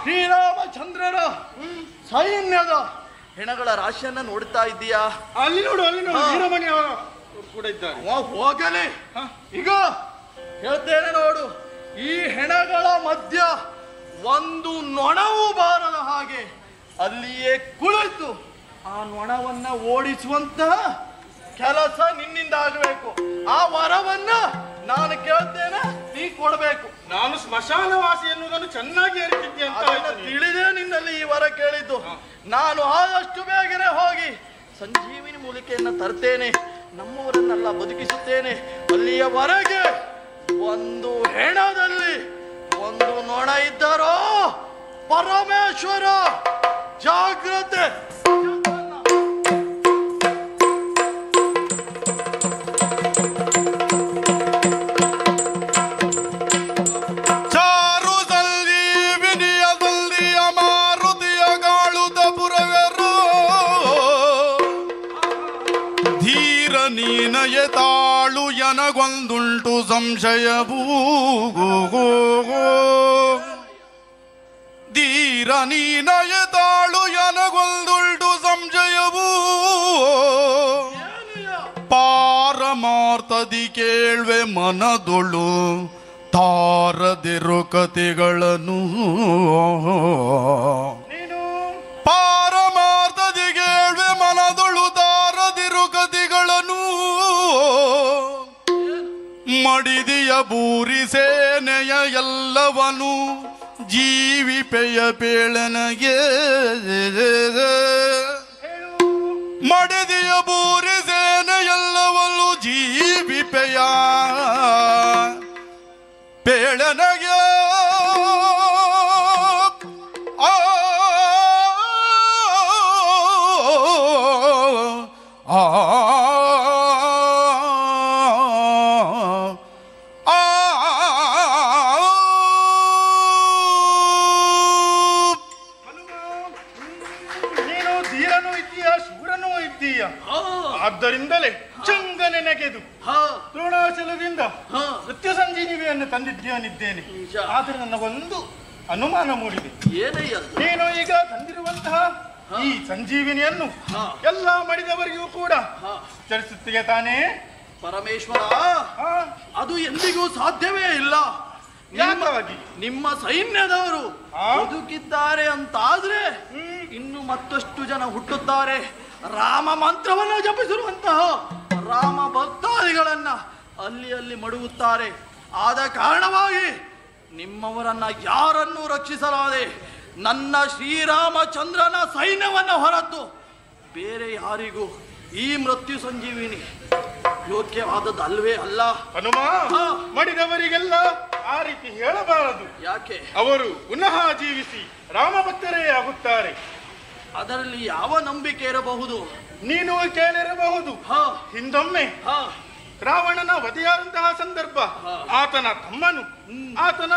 ಶ್ರೀರಾಮಚಂದ್ರನ ಸೈನ್ಯದ ಹೆಣಗಳ ರಾಶಿಯನ್ನ ನೋಡ್ತಾ ಇದ್ದೀಯಾ? ಅಲ್ಲಿ ನೋಡು, ಅಲ್ಲಿ ನೋಡು, ವೀರಮಣಿ ಕೂಡ ಇದ್ದಾರೆ. ಹೋಗಲಿ, ಈಗ ಹೇಳ್ತೇನೆ ನೋಡು. ಈ ಹೆಣಗಳ ಮಧ್ಯ ಒಂದು ನೊಣವು ಬಾರದ ಹಾಗೆ ಅಲ್ಲಿಯೇ ಕುಳಿತು ಆ ನೊಣವನ್ನ ಓಡಿಸುವಂತಹ ಕೆಲಸ ನಿನ್ನಿಂದ ಆಗಬೇಕು. ಆ ವರವನ್ನ ನಾನು ಕೇಳ್ತೇನೆ, ನೀ ಕೊಡ್ಬೇಕು. ನಾನು ಸ್ಮಶಾನವಾಸಿ ಎನ್ನುವುದನ್ನು ಚೆನ್ನಾಗಿ ಅರಿತಿದ್ದೆ ಅಂತ ತಿಳಿದೇ ನಿನ್ನಲ್ಲಿ ಈ ವರ ಕೇಳಿದ್ದು. ನಾನು ಆದಷ್ಟು ಬೇಗನೆ ಹೋಗಿ ಸಂಜೀವಿನಿ ಮೂಲಿಕೆಯನ್ನ ತರ್ತೇನೆ, ನಮ್ಮವರನ್ನೆಲ್ಲ ಬದುಕಿಸುತ್ತೇನೆ. ಅಲ್ಲಿಯವರೆಗೆ ಒಂದು ಹೆಣದಲ್ಲಿ ಒಂದು ನೊಣ ಇದ್ದಾರೋ ಪರಮೇಶ್ವರ ಜಾಗ್ರತೆ. ತಾಳು ಎನಗೊಂದುಂಟು ಸಂಶಯವೂ ಧೀರ ನೀನಯ ತಾಳು ಎನಗೊಂದುಂಟು ಸಂಶಯವೂ ಪಾರಮಾರ್ಥದಿ ಕೇಳ್ವೆ ಮನದೊಳು ತಾರದಿರು ಕತೆಗಳನ್ನು ಪಾರಮಾರ್ಥದಿ ಕೇಳ್ವೆ ಮನದೊಳು ತಾರದಿರು ಕತೆಗಳನ್ನು ಮಡಿದಿಯ ಬೂರಿ ಸೇನೆಯ ಎಲ್ಲವನು ಜೀವಿಪೆಯ ಪೇಳನಗೆ ಮಡಿದಿಯ ಬೂರಿ ಸೇನೆ ಎಲ್ಲವನು ಜೀವಿಪೆಯ ಪೇಳನಗೆ ಆದ್ದರಿಂದಲೇ ಚಂಗನೆ ನೆಗೆದು ದ್ರೋಣಾಚಲದಿಂದ ನೃತ್ಯ ಸಂಜೀವಿಯನ್ನು ತಂದಿದ್ದೇನಿದ್ದೇನೆ. ಆದರೆ ನನಗೊಂದು ಅನುಮಾನ ಮೂಡಿದೆ. ನೀನು ಈಗ ತಂದಿರುವಂತಹ ಈ ಸಂಜೀವಿನಿಯನ್ನು ಎಲ್ಲ ಮಡಿದವರಿಗೂ ಕೂಡ ಚರಿಸುತ್ತೀಯ ತಾನೇ? ಪರಮೇಶ್ವರ, ಅದು ಎಂದಿಗೂ ಸಾಧ್ಯವೇ ಇಲ್ಲ. ನಿಮ್ಮ ಸೈನ್ಯದವರು ಬದುಕಿದ್ದಾರೆ ಅಂತಾದ್ರೆ ಇನ್ನು ಮತ್ತಷ್ಟು ಜನ ಹುಟ್ಟುತ್ತಾರೆ. ರಾಮ ಮಂತ್ರವನ್ನು ಜಪಿಸಿರುವಂತಹ ರಾಮ ಭಕ್ತಾದಿಗಳನ್ನ ಅಲ್ಲಿ ಅಲ್ಲಿ ಮಡುಗುತ್ತಾರೆ. ಆದ ಕಾರಣವಾಗಿ ನಿಮ್ಮವರನ್ನ ಯಾರನ್ನೂ ರಕ್ಷಿಸಲಾದೆ ನನ್ನ ಶ್ರೀರಾಮಚಂದ್ರನ ಸೈನ್ಯವನ್ನ ಹೊರತು ಬೇರೆ ಯಾರಿಗೂ ಈ ಮೃತ್ಯು ಸಂಜೀವಿನಿ ಯೋಗ್ಯವಾದದ್ದಲ್ವೇ ಅಲ್ಲ. ಹನುಮ, ಮಡಿದವರಿಗೆಲ್ಲ ಆ ರೀತಿ ಹೇಳಬಾರದು. ಯಾಕೆ? ಅವರು ಪುನಃ ಜೀವಿಸಿ ರಾಮಭಕ್ತರೇ ಆಗುತ್ತಾರೆ. ಅದರಲ್ಲಿ ಯಾವ ನಂಬಿಕೆ ಇರಬಹುದು? ನೀನು ಕೇಳಿರಬಹುದು, ಹಿಂದೊಮ್ಮೆ ರಾವಣನ ವಧೆಯಾದಂತಹ ಸಂದರ್ಭ ಆತನ ತಮ್ಮನು ಆತನ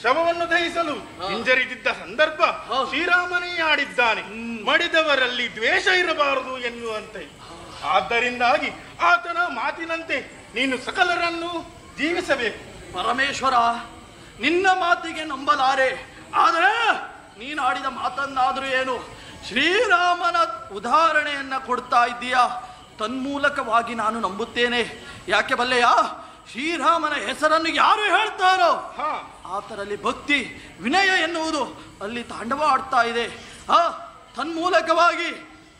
ಶವವನ್ನು ದಹಿಸಲು ಹಿಂಜರಿದಿದ್ದ ಸಂದರ್ಭ ಶ್ರೀರಾಮನೇ ಆಡಿದ್ದಾನೆ. ಮಡಿದವರಲ್ಲಿ ದ್ವೇಷ ಇರಬಾರದು ಎನ್ನುವಂತೆ. ಆದ್ದರಿಂದಾಗಿ ಆತನ ಮಾತಿನಂತೆ ನೀನು ಸಕಲರನ್ನು ಜೀವಿಸಬೇಕು. ಪರಮೇಶ್ವರ, ನಿನ್ನ ಮಾತಿಗೆ ನಂಬಲಾರೆ. ಆದರೆ ನೀನಾಡಿದ ಮಾತನ್ನಾದ್ರೂ ಏನು? ಶ್ರೀರಾಮನ ಉದಾಹರಣೆಯನ್ನ ಕೊಡ್ತಾ ಇದ್ದೀಯಾ, ತನ್ಮೂಲಕವಾಗಿ ನಾನು ನಂಬುತ್ತೇನೆ. ಯಾಕೆ ಬಲ್ಲೆಯ? ಶ್ರೀರಾಮನ ಹೆಸರನ್ನು ಯಾರು ಹೇಳ್ತಾರೋ ಆತರಲ್ಲಿ ಭಕ್ತಿ ವಿನಯ ಎನ್ನುವುದು ಅಲ್ಲಿ ತಾಂಡವ ಆಡ್ತಾ ಇದೆ. ತನ್ಮೂಲಕವಾಗಿ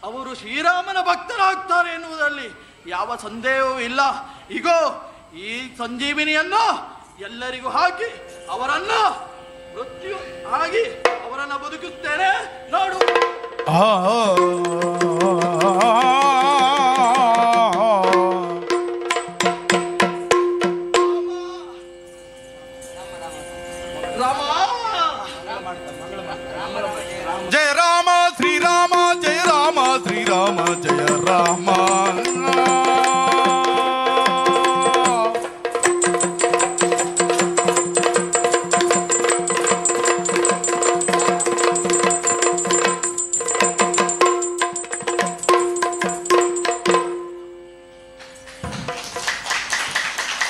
ಅವರು ಶ್ರೀರಾಮನ ಭಕ್ತರಾಗ್ತಾರೆ ಎನ್ನುವುದರಲ್ಲಿ ಯಾವ ಸಂದೇಹವೂ ಇಲ್ಲ. ಈಗೋ ಈ ಸಂಜೀವಿನಿಯನ್ನು ಎಲ್ಲರಿಗೂ ಹಾಕಿ ಅವರನ್ನ ಮೃತ್ಯು ಆಗಿ ಅವರನ್ನ ಬದುಕುತ್ತೇನೆ ನೋಡು. ಜಯ ರಾಮ